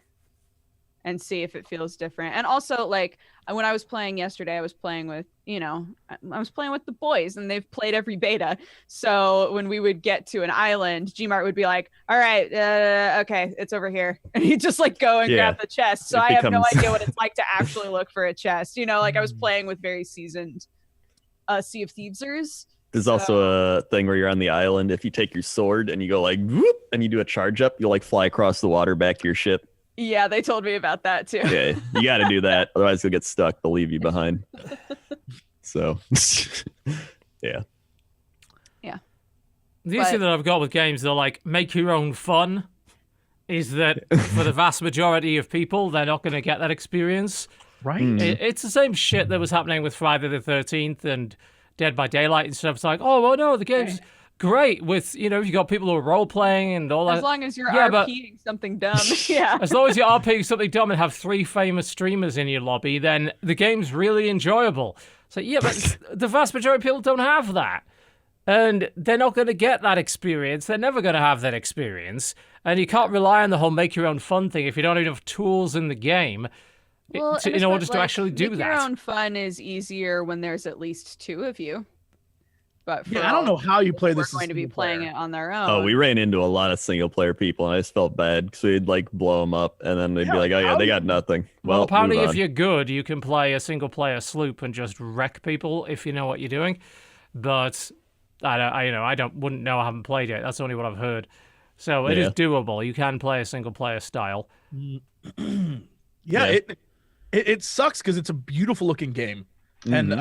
and see if it feels different. And also, like, when I was playing yesterday, I was playing with, I was playing with the boys and they've played every beta. So when we would get to an island, Gmart would be like, all right, okay, it's over here. And he'd just like go and grab the chest. So I have no idea what it's like to actually look for a chest. Like I was playing with very seasoned Sea of Thievesers. There's also a thing where you're on the island. If you take your sword and you go like, whoop, and you do a charge up, you'll like fly across the water back to your ship. Yeah, they told me about that too. Yeah, you got to do that. Otherwise you'll get stuck. They'll leave you behind. So, yeah. Yeah. The issue that I've got with games, they're like, make your own fun, is that for the vast majority of people, they're not going to get that experience. Right. It's the same shit that was happening with Friday the 13th and Dead by Daylight and stuff. It's like, oh, well, no, the game's great with, you've got people who are role-playing and all that. As long as you're RPing something dumb. Yeah. As long as you're RPing something dumb and have 3 famous streamers in your lobby, then the game's really enjoyable. So, yeah, but the vast majority of people don't have that. And they're not going to get that experience. They're never going to have that experience. And you can't rely on the whole make-your-own-fun thing if you don't have enough tools in the game. Well, in order to actually do that. Your own fun is easier when there's at least 2 of you. But I don't know how you play this. We're going to be playing it on their own. Oh, we ran into a lot of single player people, and I just felt bad because we'd like blow them up, and then they'd be like, "Oh yeah, they got nothing." Well, apparently, if you're good, you can play a single player sloop and just wreck people if you know what you're doing. But I wouldn't know. I haven't played it. That's only what I've heard. So it is doable. You can play a single player style. It sucks because it's a beautiful looking game, and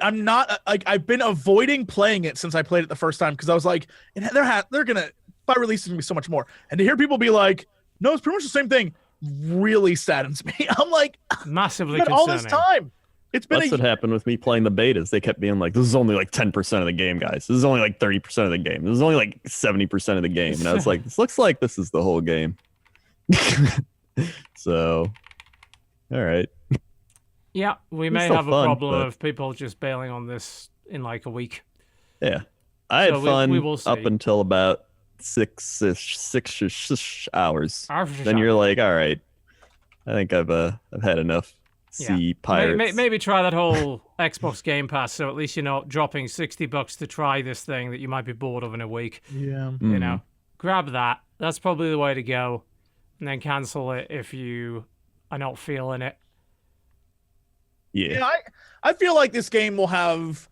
I'm not like, I've been avoiding playing it since I played it the first time because I was like, they're gonna by releasing me so much more, and to hear people be like, no, it's pretty much the same thing, really saddens me. I'm like, massively concerning. All this time, it's been. That's what happened with me playing the betas. They kept being like, this is only like 10% of the game, guys. This is only like 30% of the game. This is only like 70% of the game, and I was like, this looks like this is the whole game. So, all right. Yeah, we may have a problem of people just bailing on this in like a week. Yeah, I had fun up until about 6-ish hours. Then you're like, all right, I think I've had enough. Sea pirates. Maybe try that whole Xbox Game Pass, so at least you're not dropping $60 to try this thing that you might be bored of in a week. Yeah, grab that. That's probably the way to go, and then cancel it if you are not feeling it. Yeah, I feel like this game will have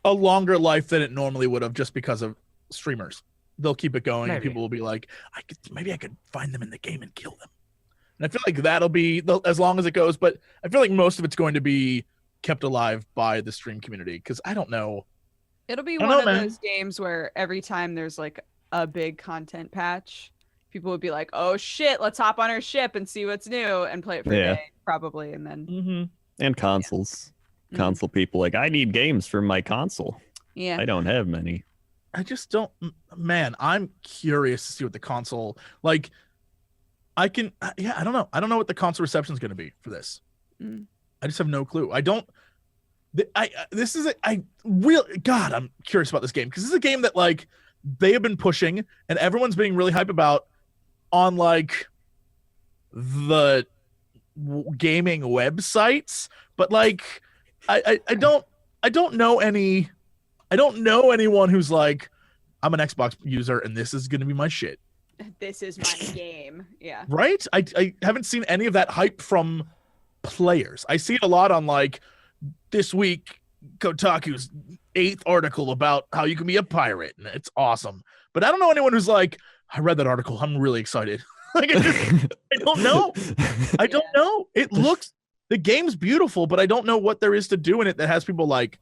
a longer life than it normally would have just because of streamers. They'll keep it going, and people will be like, maybe I could find them in the game and kill them. And I feel like that'll be as long as it goes, but I feel like most of it's going to be kept alive by the stream community because I don't know. It'll be one of those games where every time there's like a big content patch, people would be like, oh shit, let's hop on our ship and see what's new and play it for a day, probably. And then and consoles. Console people like, I need games for my console. Yeah. I don't have many. I just don't, man, I'm curious to see what the console, like, I don't know. I don't know what the console reception is going to be for this. I just have no clue. I'm curious about this game because this is a game that like they have been pushing and everyone's being really hype about on like the gaming websites, but like I don't know anyone who's like, I'm an Xbox user and this is gonna be my shit. This is my game. Yeah. Right? I haven't seen any of that hype from players. I see it a lot on like this week Kotaku's 8th article about how you can be a pirate, and it's awesome. But I don't know anyone who's like, I read that article, I'm really excited. Like I don't know. I don't know. The game's beautiful, but I don't know what there is to do in it that has people like,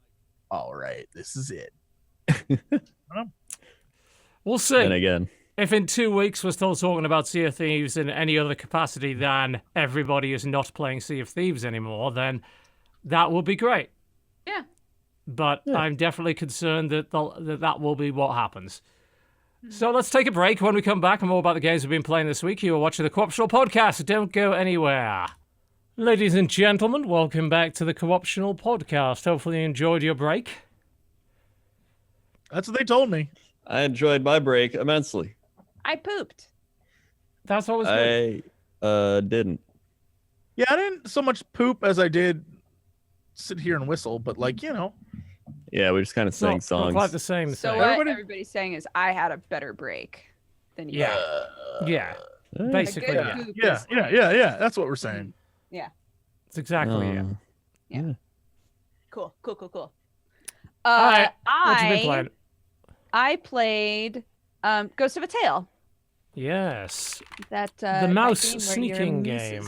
all right, this is it. We'll see. And again, if in 2 weeks we're still talking about Sea of Thieves in any other capacity than everybody is not playing Sea of Thieves anymore, then that will be great. Yeah. But I'm definitely concerned that that will be what happens. So let's take a break. When we come back, more about the games we've been playing this week. You are watching the Co-optional Podcast. Don't go anywhere. Ladies and gentlemen, welcome back to the Co-optional Podcast. Hopefully you enjoyed your break. That's what they told me. I enjoyed my break immensely. I pooped. That's always good. I didn't. Yeah, I didn't so much poop as I did sit here and whistle, but like, you know. Yeah, we just kind of sang songs. Not quite the same So thing. what everybody's saying is I had a better break than you. Yeah. Basically, yeah. That's what we're saying. Yeah. It's exactly Yeah. Cool. All right. What you been playing? I played Ghost of a Tale. Yes. That the mouse game sneaking game.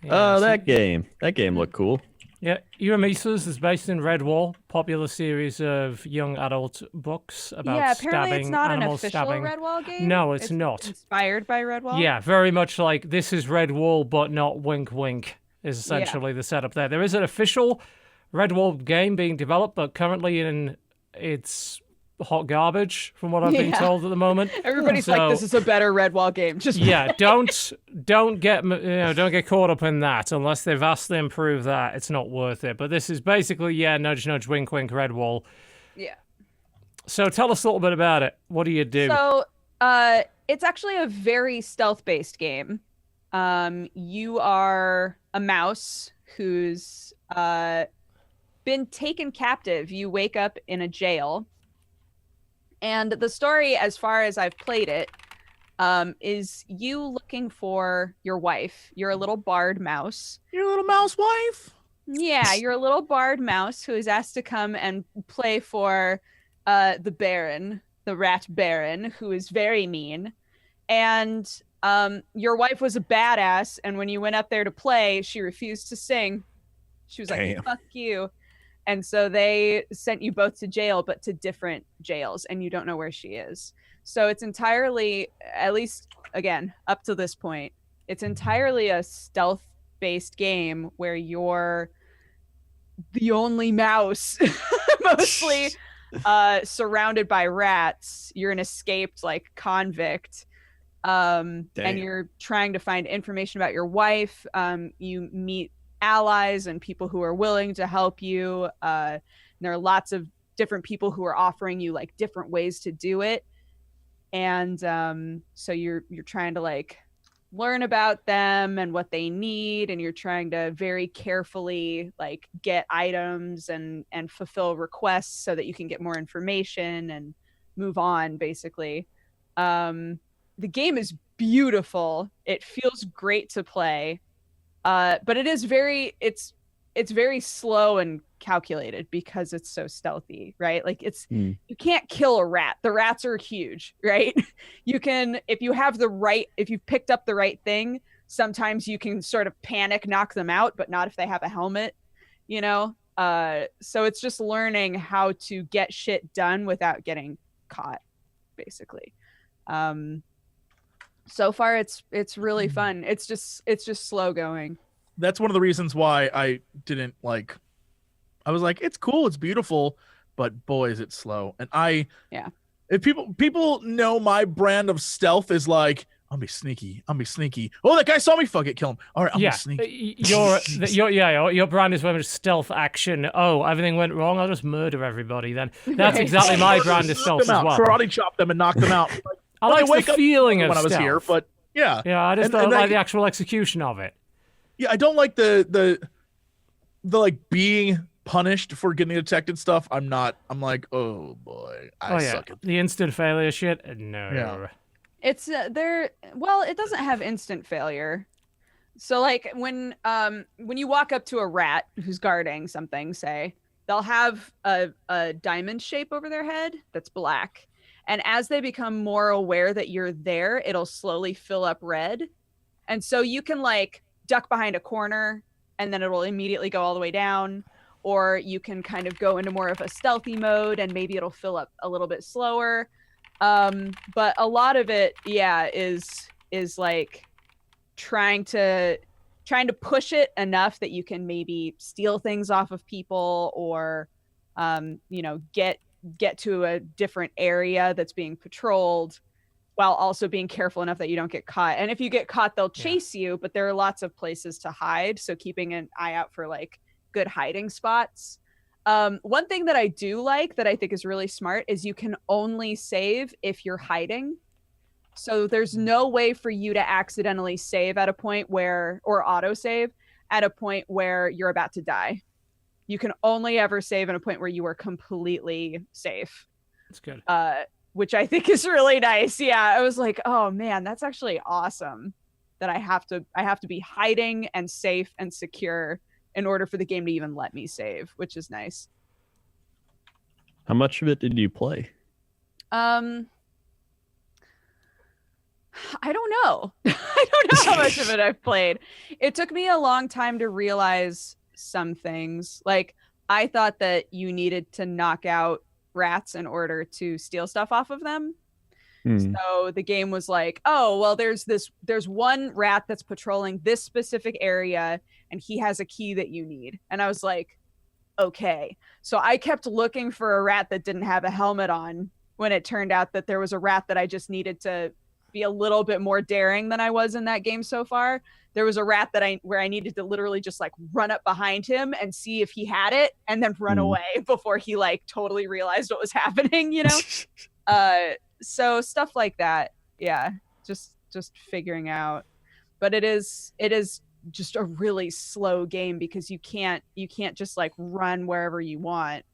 Oh, that game. That game looked cool. Yeah, Mises is based in Redwall, popular series of young adult books about apparently it's not an official stabbing. Redwall game. No, it's not. Inspired by Redwall. Yeah, very much like this is Redwall, but not wink wink is essentially the setup there. There is an official Redwall game being developed, but currently it's hot garbage from what I've been told at the moment. Everybody's like, this is a better Redwall game. Just don't get caught up in that unless they've vastly improved that. It's not worth it. But this is basically nudge nudge wink wink Redwall. Yeah. So tell us a little bit about it. What do you do? So it's actually a very stealth based game. You are a mouse who's been taken captive. You wake up in a jail. And the story, as far as I've played it, is you looking for your wife. You're a little barred mouse. Your little mouse wife? Yeah, you're a little barred mouse who is asked to come and play for the Baron, the Rat Baron, who is very mean. And your wife was a badass, and when you went up there to play, she refused to sing. She was like, fuck you. And so they sent you both to jail, but to different jails, and you don't know where she is. So it's entirely, at least, again, up to this point, it's entirely a stealth-based game where you're the only mouse, mostly surrounded by rats. You're an escaped, convict, and you're trying to find information about your wife. You meet allies and people who are willing to help you. And there are lots of different people who are offering you different ways to do it. And so you're trying to learn about them and what they need, and you're trying to very carefully get items and fulfill requests so that you can get more information and move on, basically. The game is beautiful. It feels great to play. But it is it's very slow and calculated because it's so stealthy, right? You can't kill a rat. The rats are huge, right? You can, if you've picked up the right thing, sometimes you can sort of panic, knock them out, but not if they have a helmet, so it's just learning how to get shit done without getting caught, basically. So far it's really fun. It's just slow going. That's one of the reasons why I didn't I was like, it's cool, it's beautiful, but boy is it slow. And if people know my brand of stealth is I'll be sneaky. Oh, that guy saw me, fuck it, kill him. All right, I'm be sneaky. Your brand is very much stealth action. Oh, everything went wrong, I'll just murder everybody then. That's exactly my brand of stealth as well. Karate chop them and knock them out. I like the feeling of when I was here, but yeah. Yeah, I just don't like the actual execution of it. I don't like the like being punished for getting detected stuff. I'm like, oh boy, I suck at the instant failure shit. No. Yeah. It's well, it doesn't have instant failure. So like when you walk up to a rat who's guarding something, say, they'll have a diamond shape over their head that's black. And as they become more aware that you're there, it'll slowly fill up red. And so you can like duck behind a corner and then it'll immediately go all the way down. Or you can kind of go into more of a stealthy mode and maybe it'll fill up a little bit slower. But a lot of it, is like trying to push it enough that you can maybe steal things off of people or, get to a different area that's being patrolled while also being careful enough that you don't get caught. And if you get caught, they'll chase you, but there are lots of places to hide. So keeping an eye out for like good hiding spots. One thing that I do like that I think is really smart is you can only save if you're hiding. So there's no way for you to accidentally save at a point or auto save at a point where you're about to die. You can only ever save in a point where you are completely safe. That's good. Which I think is really nice. Yeah, I was like, oh man, that's actually awesome that I have to be hiding and safe and secure in order for the game to even let me save, which is nice. How much of it did you play? I don't know. I don't know how much of it I've played. It took me a long time to realize some things. Like, I thought that you needed to knock out rats in order to steal stuff off of them. So the game was like, oh, well, there's one rat that's patrolling this specific area and he has a key that you need. And I was like, okay. So I kept looking for a rat that didn't have a helmet on when it turned out that there was a rat that I just needed to be a little bit more daring than I was in that game so far. There was a rat where I needed to literally just like run up behind him and see if he had it and then run away before he like totally realized what was happening, you know? So stuff like that. Yeah. Just figuring out. But it is just a really slow game because you can't just like run wherever you want.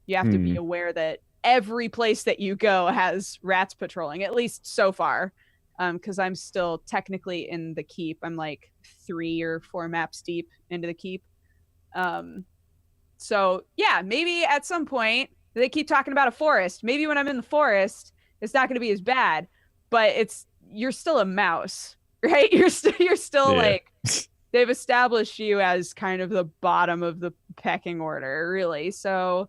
You have to be aware that every place that you go has rats patrolling, at least so far. Because I'm still technically in the keep. I'm like 3 or 4 maps deep into the keep. So yeah, maybe at some point they keep talking about a forest. Maybe when I'm in the forest, it's not going to be as bad. But you're still a mouse, right? You're still like, they've established you as kind of the bottom of the pecking order, really. So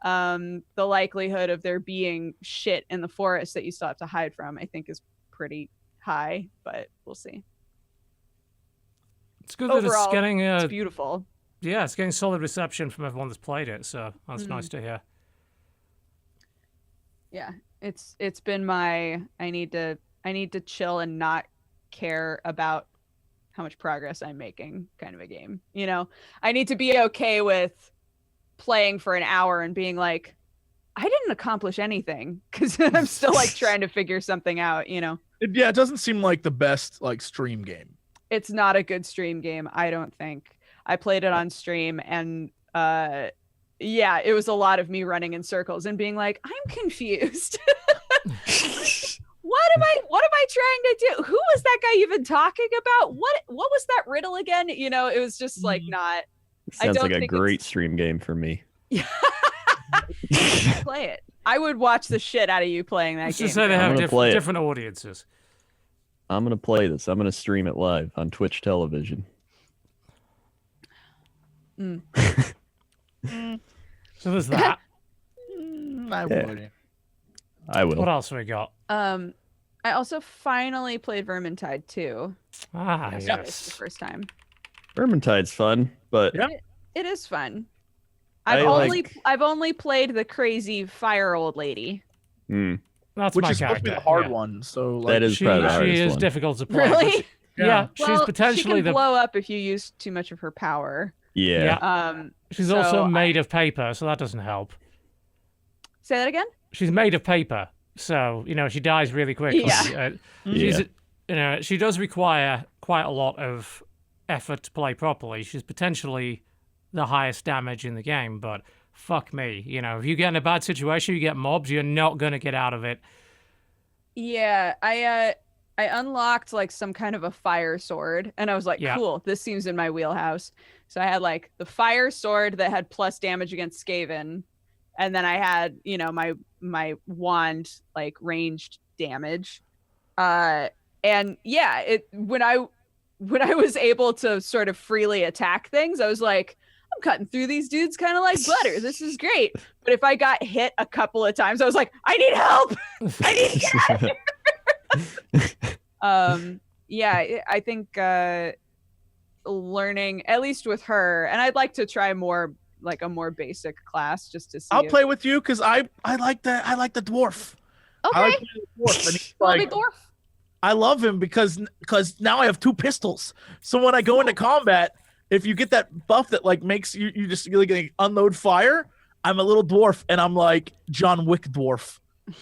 the likelihood of there being shit in the forest that you still have to hide from, I think, is pretty high, but we'll see. It's good Overall, that it's getting it's beautiful. Yeah, it's getting solid reception from everyone that's played it, so that's nice to hear. Yeah, it's been my I need to chill and not care about how much progress I'm making kind of a game. You know, I need to be okay with playing for an hour and being like, I didn't accomplish anything because I'm still like trying to figure something out, you know? It doesn't seem like the best like stream game. It's not a good stream game, I don't think. I played it on stream and it was a lot of me running in circles and being like, I'm confused. What am I trying to do? Who was that guy even talking about? What was that riddle again? You know, it was just like not. Sounds like a great stream game for me. Yeah. Play it. I would watch the shit out of you playing that game. Just say they have different audiences. I'm gonna play this. I'm gonna stream it live on Twitch television. So there's that. I will. What else have we got? I also finally played Vermintide 2. Yes. The first time. Vermintide's fun, but It is fun. I've only played the crazy fire old lady. That's which my is supposed to be the hard one. So like, that is probably the hardest she is one. difficult to play. Really? Yeah, Well, she's potentially she can blow up if you use too much of her power. Yeah. She's also made of paper, so that doesn't help. Say that again? She's made of paper, so she dies really quickly. Yeah. She does require quite a lot of effort to play properly, she's potentially the highest damage in the game, but fuck me. You know, if you get in a bad situation, you get mobbed, you're not going to get out of it. Yeah, I unlocked like some kind of a fire sword, and I was like, cool, this seems in my wheelhouse. So I had like the fire sword that had plus damage against Skaven, and then I had, you know, my wand like ranged damage. And yeah, when I was able to sort of freely attack things, I was like, I'm cutting through these dudes kind of like butter. This is great. But if I got hit a couple of times, I was like, I need help. I need to get out of here. Yeah, I think learning, at least with her, and I'd like to try more, like a more basic class just to see. I'll play with you because I like the dwarf. Okay. I like the dwarf. And he's like, dwarf. I love him because now I have 2 pistols. So when I go into combat, if you get that buff that like makes you just really gonna unload fire, I'm a little dwarf and I'm like John Wick dwarf,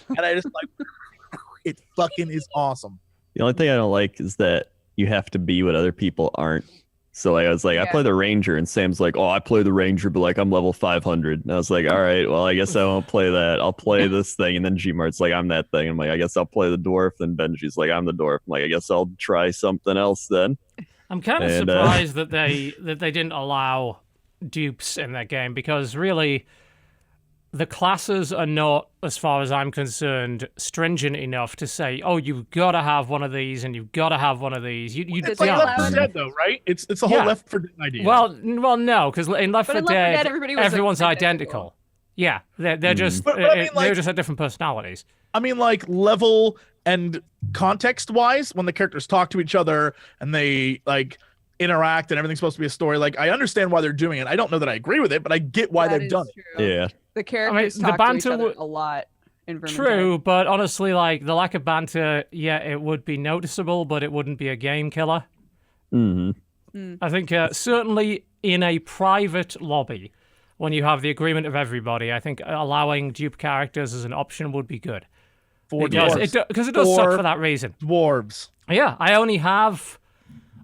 and I just like it fucking is awesome. The only thing I don't like is that you have to be what other people aren't. So like, I was like, I play the Ranger, and Sam's like, oh, I play the Ranger, but like I'm level 500. And I was like, all right, well, I guess I won't play that. I'll play this thing. And then Gmart's like, I'm that thing. I'm like, I guess I'll play the dwarf. And Benji's like, I'm the dwarf. I'm like, I guess I'll try something else then. I'm kind of surprised that they didn't allow dupes in that game, because really the classes are not, as far as I'm concerned, stringent enough to say, oh, you've got to have one of these and you've got to have one of these. It's like Left 4 Dead, though, right? It's a whole Left 4 Dead idea. Well, no, because in Left 4 Dead, everyone's identical. Yeah, they're just they're just have different personalities. I mean, like level and context-wise, when the characters talk to each other and they like interact and everything's supposed to be a story, like I understand why they're doing it. I don't know that I agree with it, but I get why they've done it. Yeah. The characters talk to each other a lot in Vermintide. True, but honestly, like the lack of banter, yeah, it would be noticeable, but it wouldn't be a game killer. I think certainly in a private lobby, when you have the agreement of everybody, I think allowing dupe characters as an option would be good. Because it does suck for that reason. Dwarves. Yeah, I only have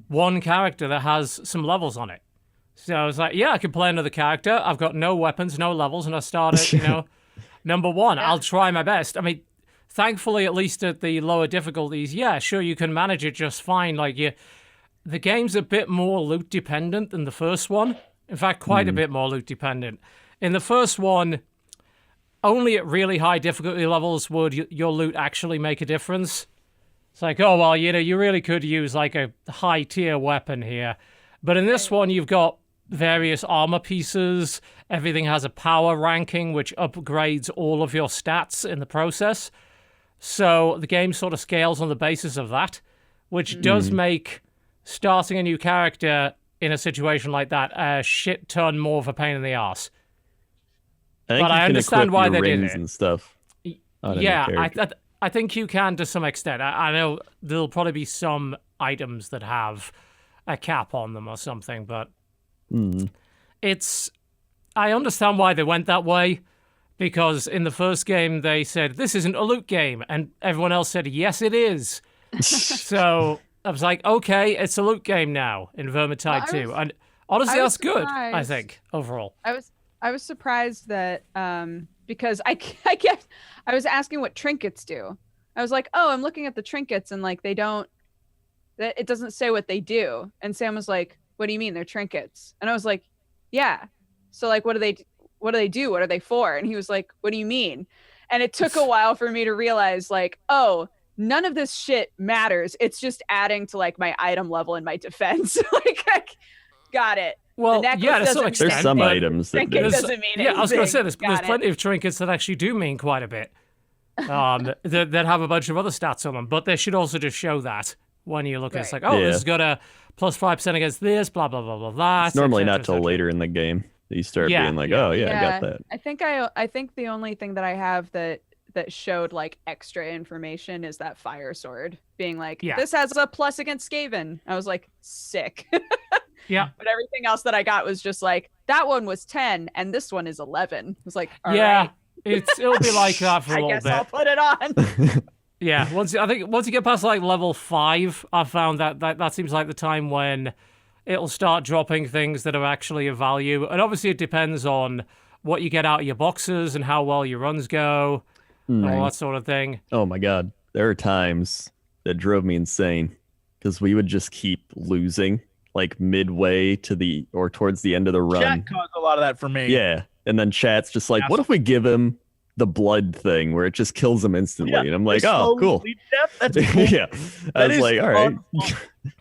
one character that has some levels on it. So I was like, yeah, I can play another character. I've got no weapons, no levels, and I start at, number 1. I'll try my best. I mean, thankfully, at least at the lower difficulties, yeah, sure, you can manage it just fine. Like, the game's a bit more loot dependent than the first one. In fact, quite a bit more loot dependent. In the first one, only at really high difficulty levels would your loot actually make a difference. It's like, oh, well, you really could use like a high tier weapon here. But in this one, you've got various armor pieces. Everything has a power ranking, which upgrades all of your stats in the process. So the game sort of scales on the basis of that, which does make starting a new character in a situation like that a shit ton more of a pain in the arse. But I understand why they did it. And stuff. Yeah, I think you can to some extent. I know there'll probably be some items that have a cap on them or something, but I understand why they went that way, because in the first game they said, this isn't a loot game, and everyone else said, yes, it is. So I was like, okay, it's a loot game now in Vermintide 2. And honestly, that's good, I think, overall. I was surprised that, because I was asking what trinkets do. I was like, oh, I'm looking at the trinkets, and like it doesn't say what they do. And Sam was like, what do you mean they're trinkets? And I was like, yeah. So like, what do they do? What are they for? And he was like, what do you mean? And it took a while for me to realize, like, oh, none of this shit matters. It's just adding to like my item level and my defense. Like, got it. Well, yeah, to some extent. There's some items that doesn't mean anything. Yeah, I was going to say, there's plenty of trinkets that actually do mean quite a bit. That have a bunch of other stats on them, but they should also just show that when you look at it. It's like, oh, this has got a plus 5% against this, blah, blah, blah, blah, blah. It's normally not till later in the game that you start being like, oh, yeah, I got that. I think the only thing that I have that showed like extra information is that fire sword being like, this has a plus against Skaven. I was like, sick. Yeah. But everything else that I got was just like, that one was 10 and this one is 11. I was like, all right. It'll be like that for a little bit. I guess I'll put it on. Yeah, once you get past like level 5, I found that seems like the time when it'll start dropping things that are actually of value. And obviously it depends on what you get out of your boxes and how well your runs go, and all that sort of thing. Oh my God. There are times that drove me insane because we would just keep losing like midway to or towards the end of the run. Chat caused a lot of that for me. Yeah. And then chat's just like, what if we give him the blood thing where it just kills him instantly? And I'm like, oh, cool. That's cool. Yeah. I was like, all right.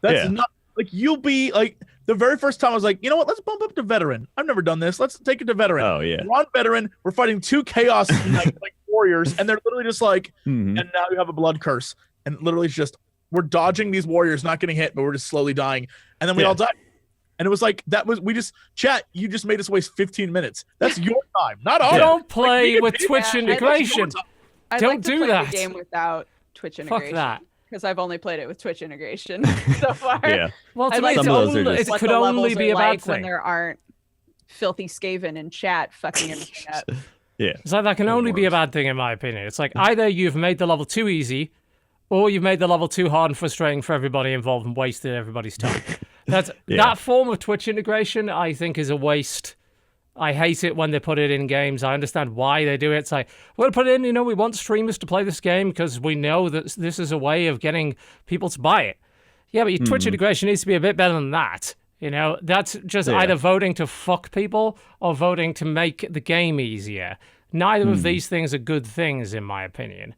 That's not like you'll be like the very first time I was like, you know what? Let's bump up to veteran. I've never done this. Let's take it to veteran. Oh yeah. We're on veteran. We're fighting 2 chaos like warriors, and they're literally just like, and now you have a blood curse, and literally it's just we're dodging these warriors, not getting hit, but we're just slowly dying, and then we all die. And it was like chat. You just made us waste 15 minutes. That's your time, not ours. Don't play with Twitch integration. Don't do that. The game without Twitch integration. Fuck that. Because I've only played it with Twitch integration so far. Yeah. Well, to I me, it could only be a bad thing. When there aren't filthy Skaven in chat fucking everything up. Yeah. It's like that can only be a bad thing in my opinion. It's like either you've made the level too easy, or you've made the level too hard and frustrating for everybody involved and wasted everybody's time. That form of Twitch integration, I think, is a waste. I hate it when they put it in games. I understand why they do it. It's like, we'll put it in, we want streamers to play this game because we know that this is a way of getting people to buy it. Yeah, but your Twitch integration needs to be a bit better than that. That's just either voting to fuck people or voting to make the game easier. Neither of these things are good things, in my opinion.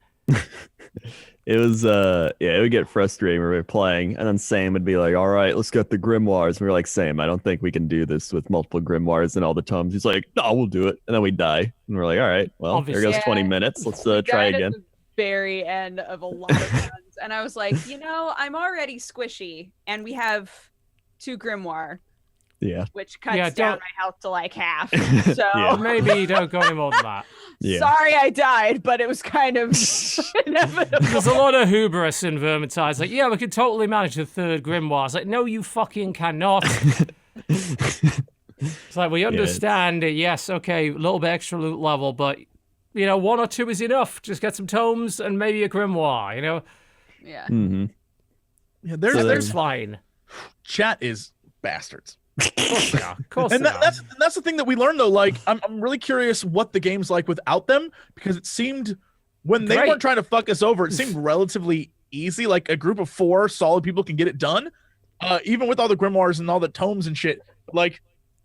It was it would get frustrating when we were playing, and then Sam would be like, all right, let's get the grimoires. And we were like, Sam, I don't think we can do this with multiple grimoires and all the tomes. He's like, no, we'll do it. And then we die. And we're like, all right, well, obviously. There goes 20 minutes. Let's try again. At the very end of a lot of runs. And I was like, I'm already squishy, and we have 2 grimoire. Yeah. Which cuts down my health to like half. So maybe you don't go any more than that. Yeah. Sorry I died, but it was kind of inevitable. There's a lot of hubris in Vermintide. It's like, we could totally manage the 3rd grimoire. It's like, no, you fucking cannot. It's like, we understand it. Yes, okay, a little bit extra loot level, but 1 or 2 is enough. Just get some tomes and maybe a grimoire, Yeah. Mm-hmm. Yeah, there's fine. Chat is bastards. Of course and that's the thing that we learned though. Like, I'm really curious what the game's like without them, because it seemed when they weren't trying to fuck us over, it seemed relatively easy. Like a group of 4 solid people can get it done, even with all the grimoires and all the tomes and shit. Like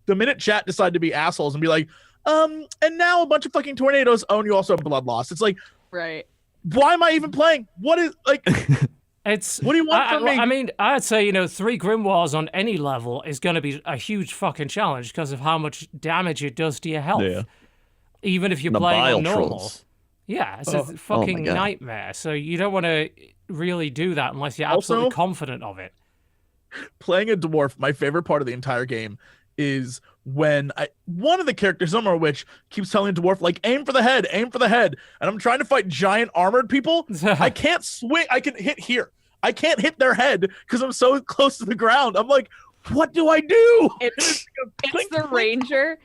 the minute chat decided to be assholes and be like, and now a bunch of fucking tornadoes. Oh, and you also have blood loss. It's like, right. Why am I even playing? What is like? What do you want from me? I mean, I'd say, 3 grimoires on any level is going to be a huge fucking challenge because of how much damage it does to your health. Yeah. Even if you're playing on normal. Trolls. Yeah, it's a fucking nightmare. So you don't want to really do that unless you're absolutely confident of it. Playing a dwarf, my favorite part of the entire game is when one of the characters, somewhere which keeps telling the dwarf, like, aim for the head, and I'm trying to fight giant armored people. I can't swing. I can hit here. I can't hit their head because I'm so close to the ground. I'm like, what do I do? It's the ranger.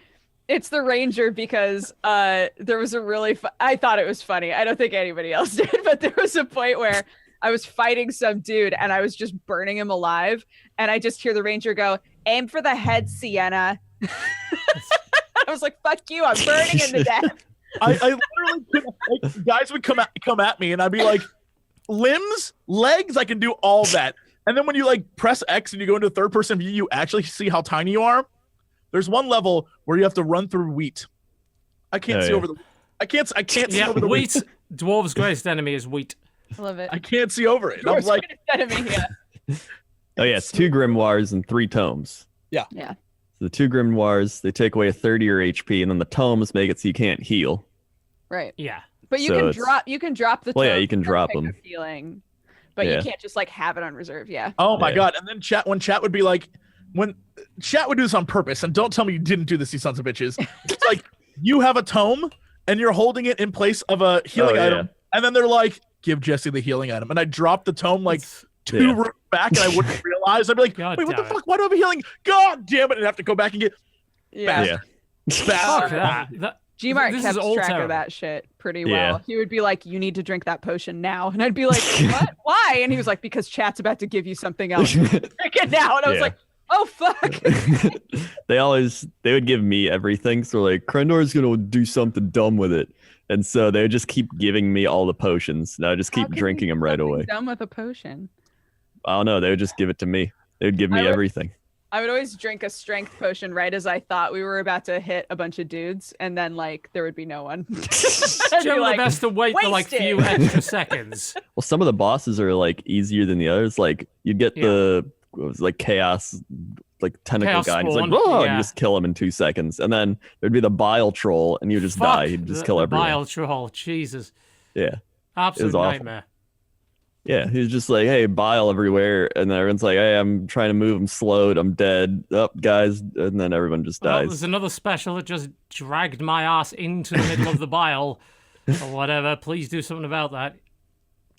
It's the ranger because there was a really I thought it was funny. I don't think anybody else did, but there was a point where I was fighting some dude and I was just burning him alive, and I just hear the ranger go, aim for the head, Sienna. I was like, fuck you, I'm burning him to death. I literally could, guys would come at me and I'd be like, limbs, legs, I can do all that. And then when you press X and you go into third person view, you actually see how tiny you are. There's one level where you have to run through wheat. I can't see over the I can't see over the wheat. Dwarves' greatest enemy is wheat. I love it. I can't see over it. I'm like, enemy, oh yeah, it's 2 grimoires and 3 tomes. Yeah. So the 2 grimoires, they take away a third of your HP, and then the tomes make it so you can't heal. Right. Yeah. But you can drop the. Well, yeah, you can drop them. Healing, but you can't just have it on reserve. Yeah. Oh my god! And then chat would be like, when chat would do this on purpose, and don't tell me you didn't do this, you sons of bitches. It's like you have a tome and you're holding it in place of a healing item, and then they're like, give Jesse the healing item, and I drop the tome 2 rooms back, and I wouldn't realize. I'd be like, wait, what the fuck? Why do I have a healing? God damn it! And I have to go back and get. Fuck that. G-Mark kept track of that shit pretty well. He would be like, you need to drink that potion now. And I'd be like, what? Why? And he was like, because chat's about to give you something else. Drink it now. And I was like, Oh fuck! They would give me everything. So like, Crendor's gonna do something dumb with it, and so they would just keep giving me all the potions, and I would just keep drinking them right away. Dumb with a potion. I don't know. They would just give it to me. They would give me everything. I would always drink a strength potion right as I thought we were about to hit a bunch of dudes, and then like there would be no one. Generally best to wait for like few extra seconds. Well, some of the bosses are like easier than the others. Like you get the chaos, like tentacle guy. And he's like, whoa, and you just kill him in 2 seconds, and then there'd be the bile troll, and you just die. You'd just kill everyone. Bile troll, Jesus. Yeah, absolute nightmare. Yeah, he's just like, hey, bile everywhere, and then everyone's like, hey, I'm trying to move, I'm slowed, I'm dead, up, guys, and then everyone just dies. There's another special that just dragged my ass into the middle of the bile, or whatever. Please do something about that.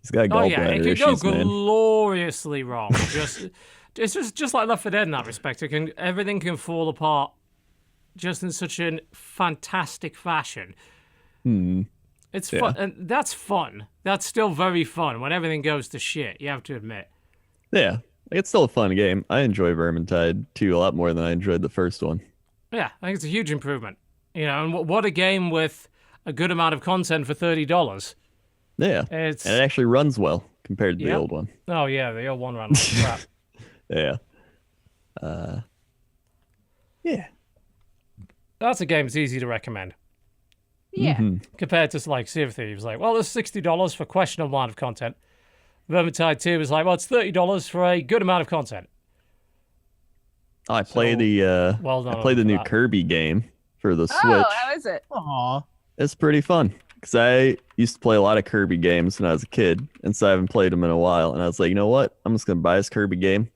He's got gallbladder it can issues, go gloriously wrong. It's just like Left 4 Dead in that respect. Everything can fall apart just in such a fantastic fashion. It's fun, and that's fun. That's still very fun when everything goes to shit, you have to admit. Yeah, it's still a fun game. I enjoy Vermintide 2 a lot more than I enjoyed the first one. Yeah, I think it's a huge improvement. You know, and what a game with a good amount of content for $30. Yeah, and it actually runs well compared to the old one. Oh yeah, the old one ran like crap. Yeah. Yeah. That's a game that's easy to recommend. Yeah. Compared to like Sea of Thieves, like, well, there's $60 for questionable amount of content. Vermintide 2 is like, well, it's $30 for a good amount of content. Oh, I play the new Kirby game for the Switch. Oh, how is it? Aw. It's pretty fun. Because I used to play a lot of Kirby games when I was a kid, and so I haven't played them in a while. And I was like, you know what? I'm just going to buy this Kirby game.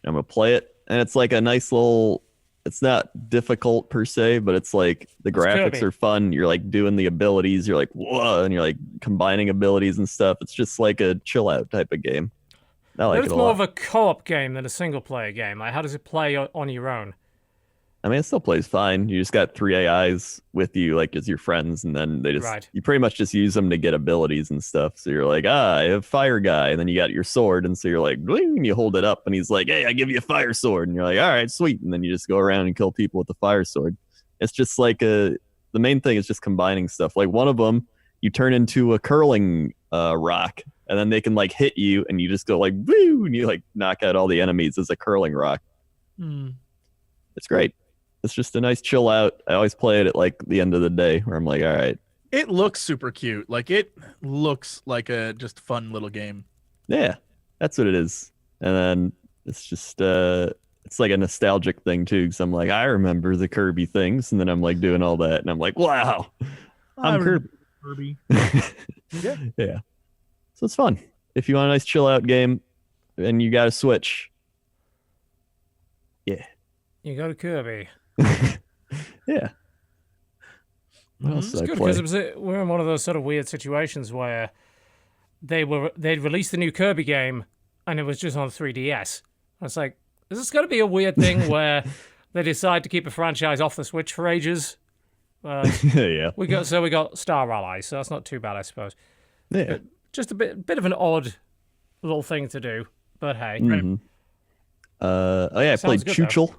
I'm going to play it. And it's like a nice little... It's not difficult per se, but it's like the graphics are fun. You're like doing the abilities. You're like, whoa, and you're like combining abilities and stuff. It's just like a chill out type of game. I like it a lot. It's more of a co-op game than a single player game. Like, how does it play on your own? I mean, it still plays fine. You just got 3 AIs with you, like as your friends, and then they just you pretty much just use them to get abilities and stuff. So you're like, I have fire guy, and then you got your sword, and so you're like, bling, and you hold it up, and he's like, hey, I give you a fire sword, and you're like, all right, sweet, and then you just go around and kill people with the fire sword. It's just like the main thing is just combining stuff. Like one of them, you turn into a curling rock, and then they can like hit you, and you just go like, woo, and you like knock out all the enemies as a curling rock. It's great. It's just a nice chill out. I always play it at like the end of the day where I'm like, all right. It looks super cute. Like it looks like a just fun little game. Yeah, that's what it is. And then it's just it's like a nostalgic thing too, because I'm like, I remember the Kirby things, and then I'm like doing all that, and I'm like, wow, I'm Kirby. Yeah. So it's fun. If you want a nice chill out game and you got a Switch, yeah. You go to Kirby. Yeah. What else it's did good I play? because we're in one of those sort of weird situations where they'd released the new Kirby game and it was just on 3DS. I was like, is this going to be a weird thing where they decide to keep a franchise off the Switch for ages? Yeah. We got Star Allies, so that's not too bad, I suppose. Yeah. But just a bit of an odd little thing to do, but hey. Mm-hmm. I played Chuchel.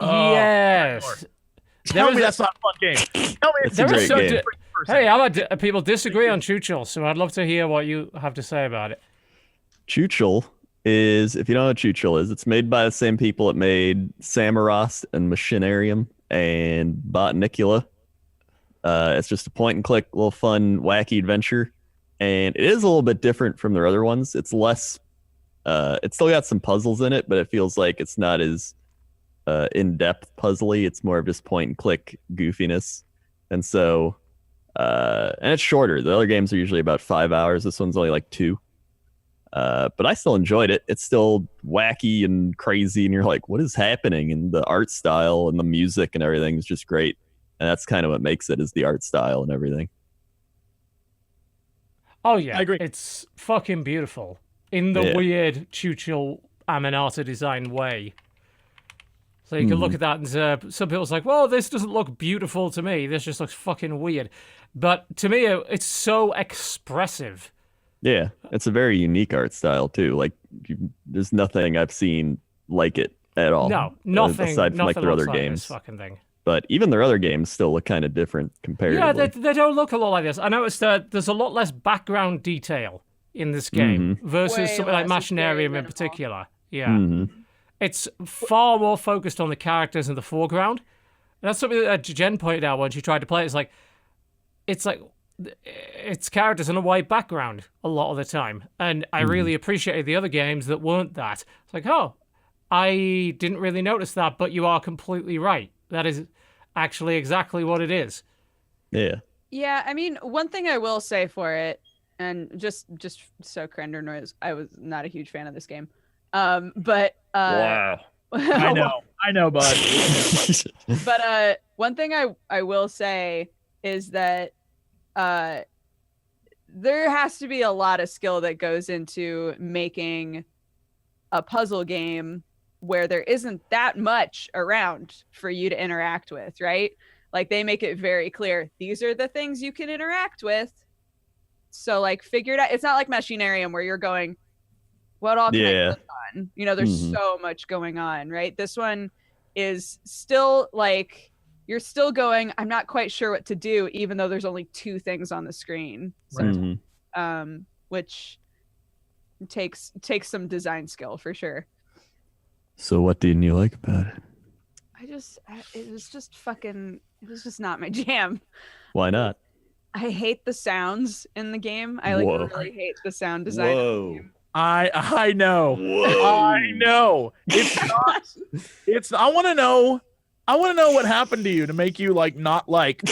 Yes. Tell me that's not a fun game. Tell me it's a great game. Hey, people disagree on Chuchel, so I'd love to hear what you have to say about it. Chuchel is, if you don't know what Chuchel is, it's made by the same people that made Samorost and Machinarium and Botanicula. It's just a point-and-click, little fun, wacky adventure. And it is a little bit different from their other ones. It's less... it's still got some puzzles in it, but it feels like it's not as... in-depth puzzly. It's more of just point-and-click goofiness. And so... and it's shorter. The other games are usually about 5 hours. This one's only like 2. But I still enjoyed it. It's still wacky and crazy, and you're like, what is happening? And the art style and the music and everything is just great. And that's kind of what makes it, is the art style and everything. Oh, yeah. I agree. It's fucking beautiful. In the weird Chuchel Aminata design way. So you can look at that and some people's like, well, this doesn't look beautiful to me. This just looks fucking weird. But to me, it's so expressive. Yeah, it's a very unique art style, too. Like, there's nothing I've seen like it. at all. No, nothing. Aside from like nothing their other looks like games. this fucking thing. But even their other games still look kind of different comparatively. Yeah, they don't look a lot like this. I noticed that there's a lot less background detail in this game versus Way something like less. It's very Machinarium in minimal. particular. Yeah. It's far more focused on the characters in the foreground. And that's something that Jen pointed out when she tried to play it. It's like it's characters on a white background a lot of the time. And I really appreciated the other games that weren't that. It's like, oh, I didn't really notice that, but you are completely right. That is actually exactly what it is. Yeah. Yeah, I mean, one thing I will say for it, and just so Crendor knows, I was not a huge fan of this game. But Wow. I know, bud. But one thing I will say is that there has to be a lot of skill that goes into making a puzzle game where there isn't that much around for you to interact with, right? Like they make it very clear, these are the things you can interact with. So like figure it out. It's not like Machinarium where you're going, what all can I click on? You know, there's so much going on, right? This one is still like, you're still going, I'm not quite sure what to do, even though there's only 2 things on the screen. So, which takes some design skill for sure. So what didn't you like about it? It was just not my jam. Why not? I hate the sounds in the game. I really hate the sound design. Whoa. I know. Whoa. I know. It's not. It's. I want to know what happened to you to make you like not like.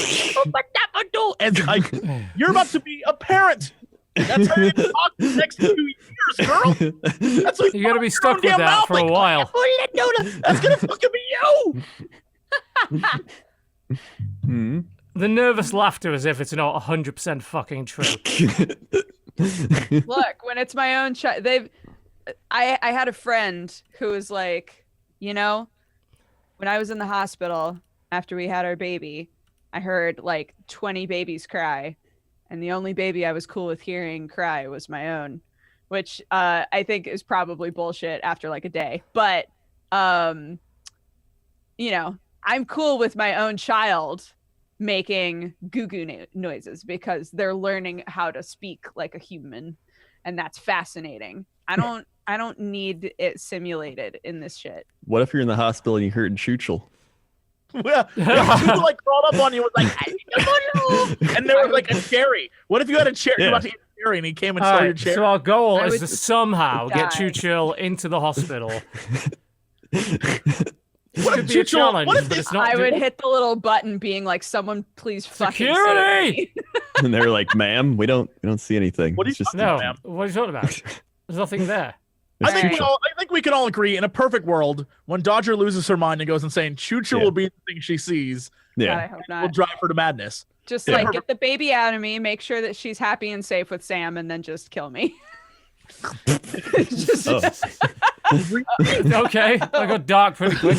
And like you're about to be a parent. That's how you talk the next 2 years, girl. That's what You gotta be stuck with that for a while. That's gonna fucking be you. The nervous laughter as if it's not 100% fucking true. Look, when it's my own child, I had a friend who was like, you know, when I was in the hospital after we had our baby, I heard like 20 babies cry. And the only baby I was cool with hearing cry was my own, which I think is probably bullshit after like a day. But, you know, I'm cool with my own child making goo-goo noises because they're learning how to speak like a human. And that's fascinating. I don't need it simulated in this shit. What if you're in the hospital and you heard Chuchel? Well, people like crawled up on you and was like, and there was like a cherry. What if you had a cherry? You're about to eat a cherry and he came and stole your cherry. So our goal is to somehow get Chuchel into the hospital. What if Chuchel? What if this? I would hit the little button, being like, "Someone, please, fucking security!" And they're like, "Ma'am, we don't see anything." What are you just talking about? What are you talking about? There's nothing there. I think we can all agree in a perfect world, when Dodger loses her mind and goes insane, Chuchel will be the thing she sees. God, I hope not. Will drive her to madness. Just like get the baby out of me, make sure that she's happy and safe with Sam, and then just kill me. Okay, I got dark pretty quick.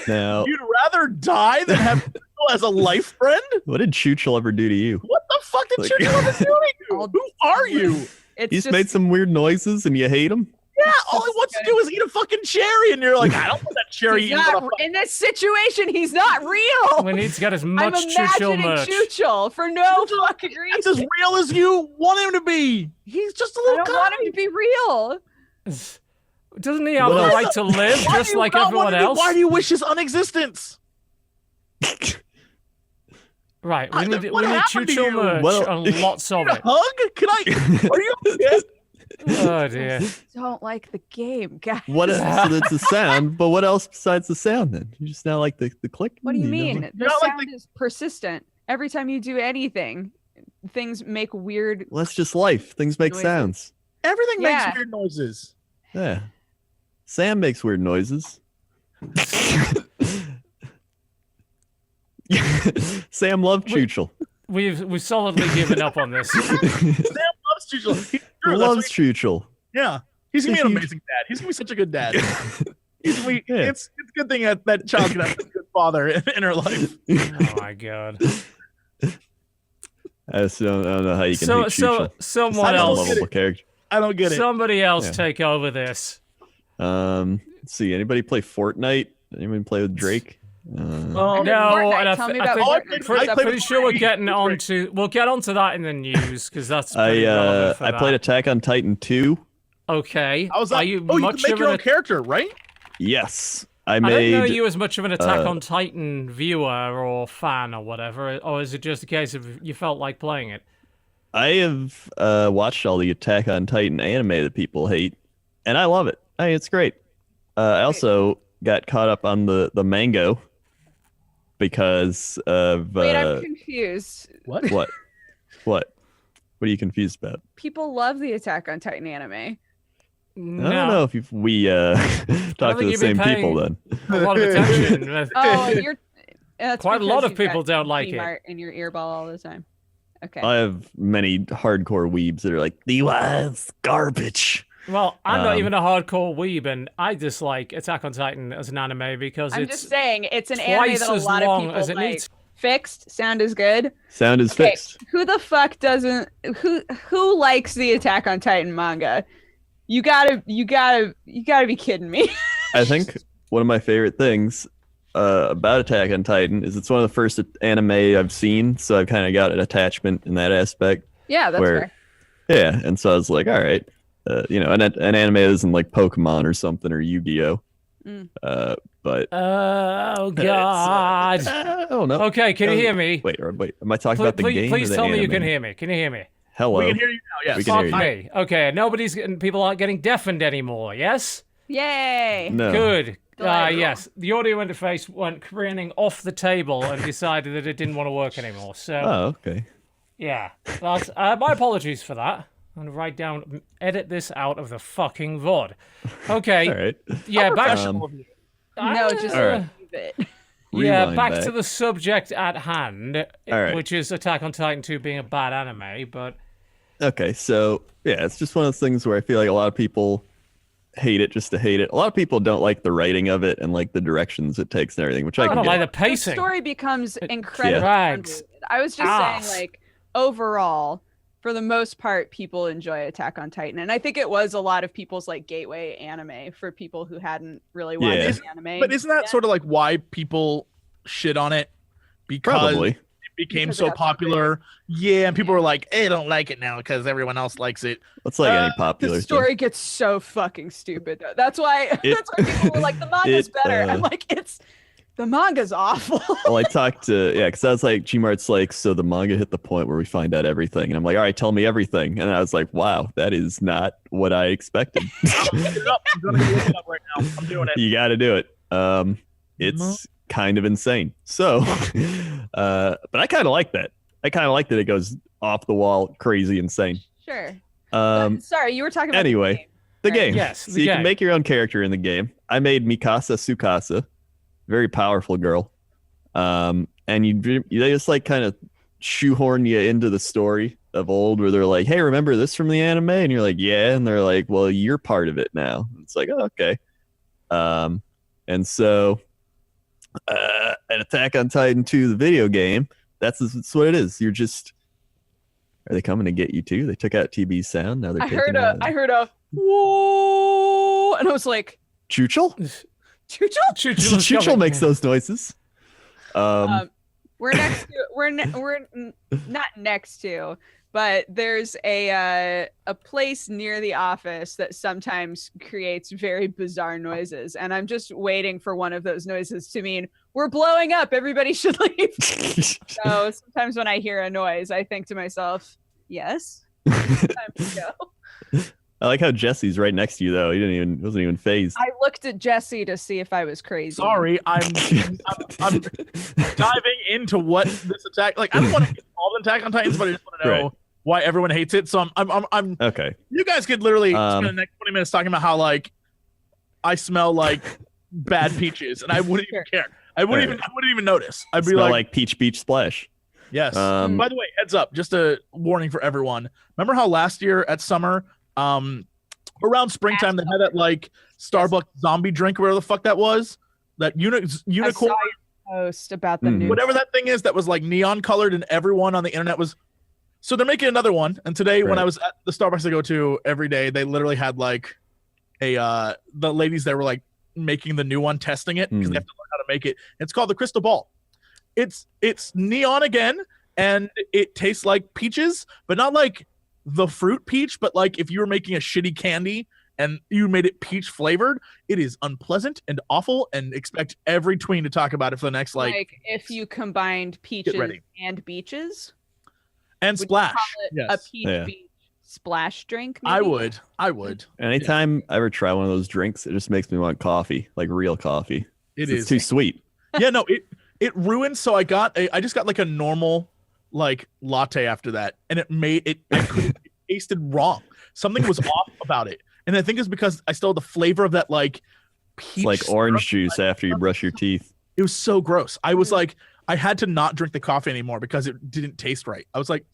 Now, you'd rather die than have Chuchel as a life friend? What did Chuchel ever do to you? What the fuck did Chuchel ever do to you? Who are you? He's made some weird noises and you hate him? Yeah, all he wants to do is eat a fucking cherry, and you're like, I don't want that cherry. In this situation, he's not real. We need to get as much Chuchel merch. Chuchel for no fucking reason. It's as real as you want him to be. He's just a little. I don't want him to be real. Doesn't he have the right to live just like everyone else? Why do you wish his unexistence? Right, we need Chuchel merch and lots of it. Hug? Can I? Are you okay? Oh dear. I don't like the game, guys. What else? So it's the sound, but what else besides the sound then? You just now like the click? What do you mean? The sound is persistent. Every time you do anything, things make weird. Well, that's just life. Things make sounds. Everything makes weird noises. Yeah. Sam makes weird noises. Sam loved Chuchel. We've solidly given up on this. Sam loves Chuchel. He loves Chuchel. Yeah. He's gonna be an amazing dad. He's gonna be such a good dad. It's a good thing that child can have a good father in her life. Oh my god. I don't know how you can hate Chuchel. Someone else. Character. I don't get it. Somebody else take over this. Let's see. Anybody play Fortnite? Anybody play with Drake? No, Tell me about Fortnite. I'm pretty sure we'll get onto that in the news because that's pretty relevant for I played Attack on Titan 2. Okay. How's that? Are you you can much make of your own an character, right? Yes. I don't know you as much of an Attack on Titan viewer or fan or whatever, or is it just a case of you felt like playing it? I have watched all the Attack on Titan anime that people hate, and I love it. It's great. I also got caught up on the mango because of... Wait, I'm confused. What? What? What are you confused about? People love the Attack on Titan anime. No. I don't know if we talk to the same people then. A lot of attention. Quite a lot of people don't like it. In your earball all the time. Okay. I have many hardcore weebs that are like, the was garbage. Well, I'm not even a hardcore weeb, and I dislike Attack on Titan as an anime because I'm it's just saying it's an anime that a lot of people like. Fixed sound is good. Sound is fixed. Who the fuck doesn't? Who likes the Attack on Titan manga? You gotta be kidding me. I think one of my favorite things about Attack on Titan is it's one of the first anime I've seen, so I've kind of got an attachment in that aspect. Yeah, that's fair. Yeah, and so I was like, all right, an anime isn't like Pokemon or something or Yu-Gi-Oh. But oh god, oh no. Okay, can you hear me? Wait, am I talking about the game? Please tell me you can hear me. Can you hear me? Hello. We can hear you now. Yes. We can hear you. Me. Okay, people aren't getting deafened anymore. Yes. Yay. No. Good. Yes, the audio interface went craning off the table and decided that it didn't want to work anymore. So. Oh, okay. Yeah, that's my apologies for that. I'm gonna edit this out of the fucking VOD. Okay. All right. Yeah, back. No, just right. leave it. Yeah, Rewind back to the subject at hand, right. which is Attack on Titan 2 being a bad anime, but... Okay, so, yeah, it's just one of those things where I feel like a lot of people hate it just to hate it. A lot of people don't like the writing of it and like the directions it takes and everything, which I can don't get. like the pacing. The story becomes incredibly drags. I was just saying, like, overall, for the most part, people enjoy Attack on Titan. And I think it was a lot of people's like gateway anime for people who hadn't really watched anime. But isn't that sort of like why people shit on it? Because Probably. it became so popular. Yeah, and people were like, I don't like it now because everyone else likes it. It's like any popular The story thing. gets so fucking stupid. That's why people were like, the manga's better. I'm like, the manga's awful. Well, I talked to, because I was like, Gmart's like, so the manga hit the point where we find out everything. And I'm like, all right, tell me everything. And I was like, wow, that is not what I expected. I'm looking it up. I'm going to look it up right now. I'm doing it. You got to do it. It's kind of insane. So, but I kind of like that. I kind of like that it goes off the wall, crazy, insane. Sure. Sorry, you were talking about anyway, the game. Yes. So you can make your own character in the game. I made Mikasa Tsukasa. Very powerful girl. And they just like kind of shoehorn you into the story of old where they're like, hey, remember this from the anime? And you're like, yeah. And they're like, well, you're part of it now. It's like, oh, okay. And so an Attack on Titan 2, the video game, that's what it is. You're just, are they coming to get you too? They took out TB's sound. Now they're I heard a whoa, and I was like, Chuchel? Chuchel makes those noises. We're next to we're not next to, but there's a place near the office that sometimes creates very bizarre noises, and I'm just waiting for one of those noises to mean we're blowing up, everybody should leave. So sometimes when I hear a noise, I think to myself, yes, time to go. I like how Jesse's right next to you, though. He wasn't even phased. I looked at Jesse to see if I was crazy. Sorry, I'm diving into what this attack. Like, I don't want to get involved in Attack on Titans, but I just want to know why everyone hates it. So I'm okay. You guys could literally spend the next 20 minutes talking about how like I smell like bad peaches, and I wouldn't even care. I wouldn't even notice. I'd be like peach beach splash. Yes. By the way, heads up, just a warning for everyone. Remember how last year at summer, around springtime, they had that like Starbucks zombie drink, whatever the fuck that was, that unicorn I saw your post about the new whatever that thing is that was like neon colored, and everyone on the internet was. So they're making another one, and today when I was at the Starbucks I go to every day, they literally had like the ladies there were like making the new one, testing it because they have to learn how to make it. It's called the Crystal Ball. It's neon again, and it tastes like peaches, but not like the fruit peach, but like if you were making a shitty candy and you made it peach flavored, it is unpleasant and awful, and expect every tween to talk about it for the next like if you combined peaches and beaches and Splash. A peach beach splash drink, maybe? I would. Anytime I ever try one of those drinks, it just makes me want coffee, like real coffee. It's too sweet. Yeah, no, it ruined. So I just got like a normal like latte after that, and it tasted wrong. Something was off about it, and I think it's because I still had the flavor of that like peach. It's like orange juice after you brush your teeth. It was so gross. I was like, I had to not drink the coffee anymore because it didn't taste right. I was like,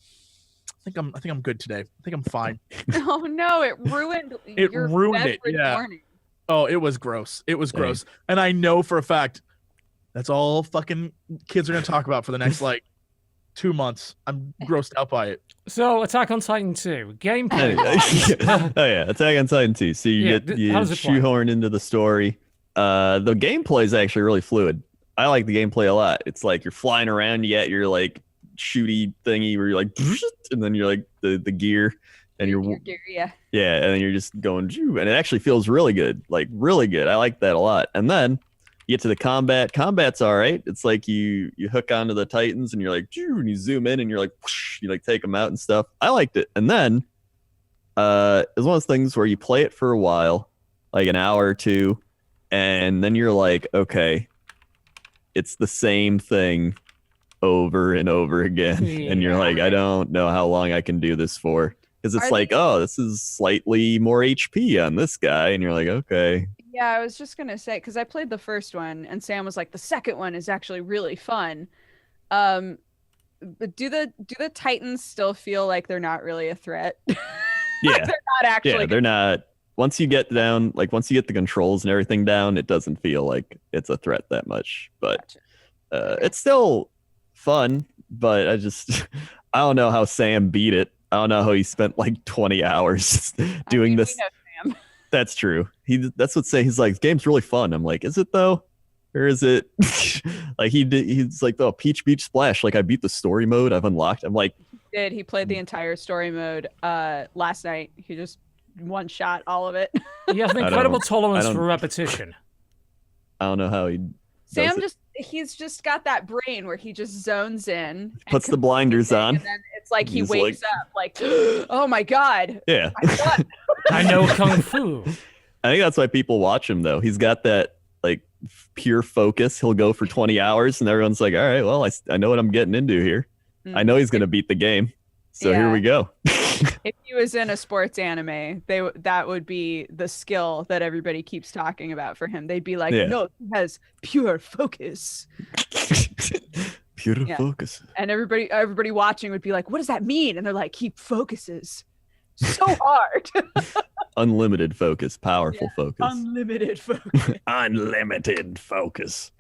I think I'm good today. I think I'm fine. Oh no, it ruined your it. Yeah. Morning. Oh, it was gross. It was gross. And I know for a fact that's all fucking kids are gonna talk about for the next like 2 months. I'm grossed out by it. So, Attack on Titan 2 gameplay. Oh yeah, Attack on Titan 2. So you get shoehorned into the story. The gameplay is actually really fluid. I like the gameplay a lot. It's like you're flying around, you get your like shooty thingy where you're like, and then you're like the gear, and your gear, and then you're just going, and it actually feels really good, like really good. I like that a lot. And then you get to the combat. Combat's all right. It's like you hook onto the Titans, and you're like, and you zoom in, and you're like, you like take them out and stuff. I liked it. And then it's one of those things where you play it for a while, like an hour or two, and then you're like, okay, it's the same thing over and over again. And you're like, I don't know how long I can do this for. Because it's like, oh, this is slightly more HP on this guy. And you're like, okay. Yeah, I was just going to say, because I played the first one, and Sam was like, the second one is actually really fun. But do the Titans still feel like they're not really a threat? Yeah. They're not actually. Yeah, they're not. Once you get down, like once you get the controls and everything down, it doesn't feel like it's a threat that much. But it's still fun. But I don't know how Sam beat it. I don't know how he spent like 20 hours doing this. We know Sam. That's true. That's what he's like, the game's really fun. I'm like, is it though? Or is it like he's like, oh, Peach Beach Splash, like I beat the story mode, I've unlocked. I'm like, he played the entire story mode last night. He just one shot all of it. He has an incredible tolerance for repetition. I don't know how he's just got that brain where he just zones in, puts the blinders on, and then it's like he wakes up like, oh my god, yeah, I know kung fu. I think that's why people watch him though. He's got that like pure focus. He'll go for 20 hours and everyone's like, all right, well, I know what I'm getting into here. I know he's gonna beat the game, so here we go. If he was in a sports anime, that would be the skill that everybody keeps talking about for him. They'd be like, no, he has pure focus. Pure focus. And everybody watching would be like, what does that mean? And they're like, he focuses so hard. Unlimited focus, powerful focus. Unlimited focus. Unlimited focus.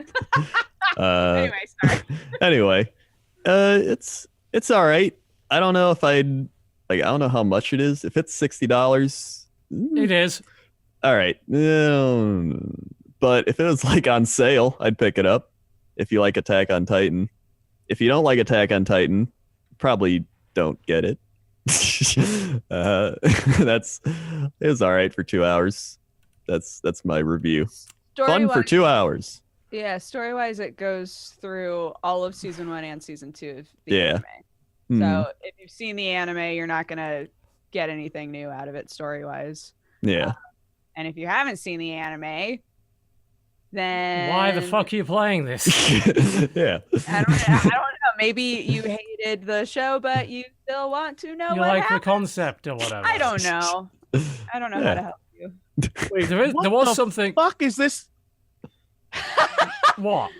Anyway, sorry. Anyway, it's all right. I don't know if I don't know how much it is. If it's $60, it is. All right. But if it was like on sale, I'd pick it up. If you like Attack on Titan. If you don't like Attack on Titan, probably don't get it. It was all right for 2 hours. That's my review. Fun for 2 hours. Yeah, story-wise, it goes through all of season 1 and season 2 of the anime. So if you've seen the anime, you're not gonna get anything new out of it story-wise. Yeah. And if you haven't seen the anime, then why the fuck are you playing this? Yeah. I don't know. Maybe you hated the show, but you still want to know you what like happened. the concept or whatever. I don't know. I don't know how to help you. Wait, there was something. Fuck is this? What?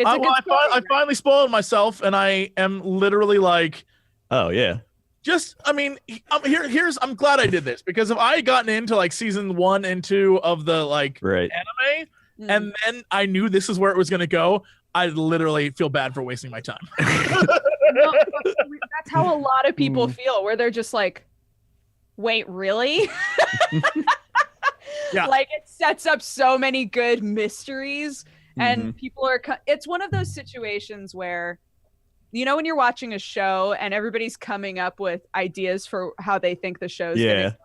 I finally spoiled myself, and I am literally like, oh yeah. I'm glad I did this, because if I had gotten into like season 1 and 2 of the anime, and then I knew this is where it was gonna go, I'd literally feel bad for wasting my time. No, that's how a lot of people feel, where they're just like, wait, really? Yeah. Like it sets up so many good mysteries, and people are. It's one of those situations where, you know, when you're watching a show and everybody's coming up with ideas for how they think the show's gonna go,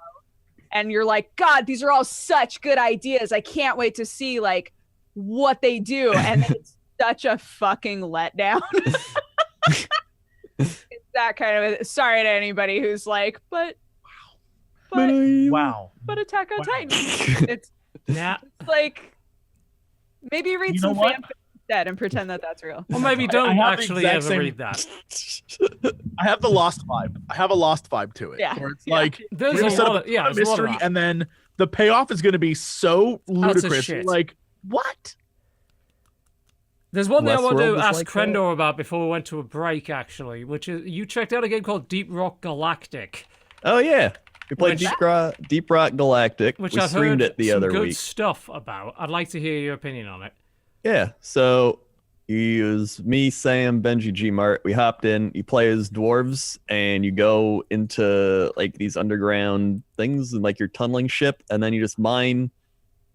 and you're like, God, these are all such good ideas. I can't wait to see like what they do, and it's such a fucking letdown. It's that kind of. Sorry to anybody who's like, but Attack on Titan. It's like I maybe read some fanfic instead and pretend that that's real. Or maybe don't actually ever read that. I have the Lost vibe. I have a Lost vibe to it. Yeah. Where it's like there's a lot of mystery, and then the payoff is going to be so ludicrous. Like, what? There's one thing I want to ask Crendor about before we went to a break, actually, which is you checked out a game called Deep Rock Galactic. Oh, yeah. We played Deep Rock Galactic. Which we I've streamed heard it the other good week. Stuff about. I'd like to hear your opinion on it. Yeah, so you use me, Sam, Benji, G-Mart. We hopped in. You play as dwarves, and you go into like these underground things and like your tunneling ship, and then you just mine.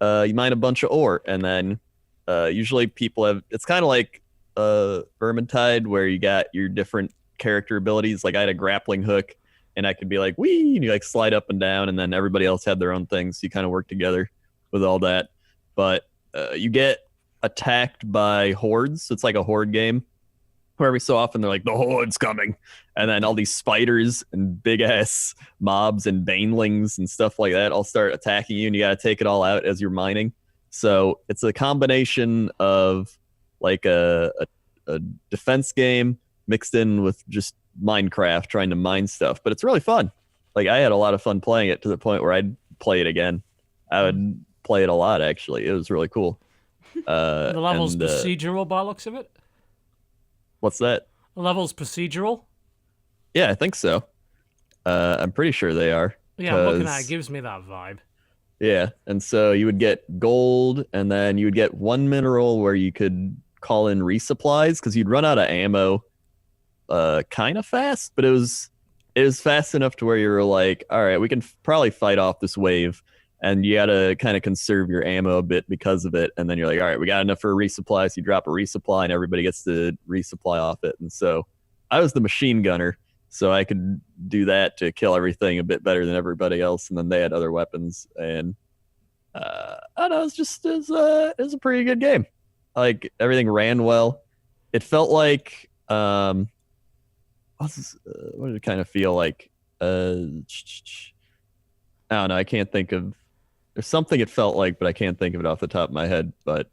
You mine a bunch of ore, and then usually people have. It's kind of like Vermintide, where you got your different character abilities. Like I had a grappling hook, and I could be like wee, and you like slide up and down, and then everybody else had their own things. So you kind of work together with all that, but you get attacked by hordes. So it's like a horde game where every so often they're like, the horde's coming, and then all these spiders and big ass mobs and banelings and stuff like that all start attacking you, and you got to take it all out as you're mining. So it's a combination of like a defense game mixed in with just Minecraft, trying to mine stuff, but it's really fun. Like I had a lot of fun playing it, to the point where I'd play it again. I would play it a lot, actually. It was really cool. The level's procedural by the looks of it? What's that? The level's procedural? Yeah, I think so. I'm pretty sure they are. Yeah, I'm looking at it. It gives me that vibe. Yeah, and so you would get gold, and then you would get one mineral where you could call in resupplies, because you'd run out of ammo kind of fast, but it was fast enough to where you were like, all right, we can probably fight off this wave. And you gotta kind of conserve your ammo a bit because of it. And then you're like, all right, we got enough for a resupply. So you drop a resupply and everybody gets to resupply off it. And so I was the machine gunner, so I could do that to kill everything a bit better than everybody else. And then they had other weapons. And I don't know, it was a pretty good game. Like everything ran well. It felt like, what did it kind of feel like? I don't know. I can't think of. There's something it felt like, but I can't think of it off the top of my head. But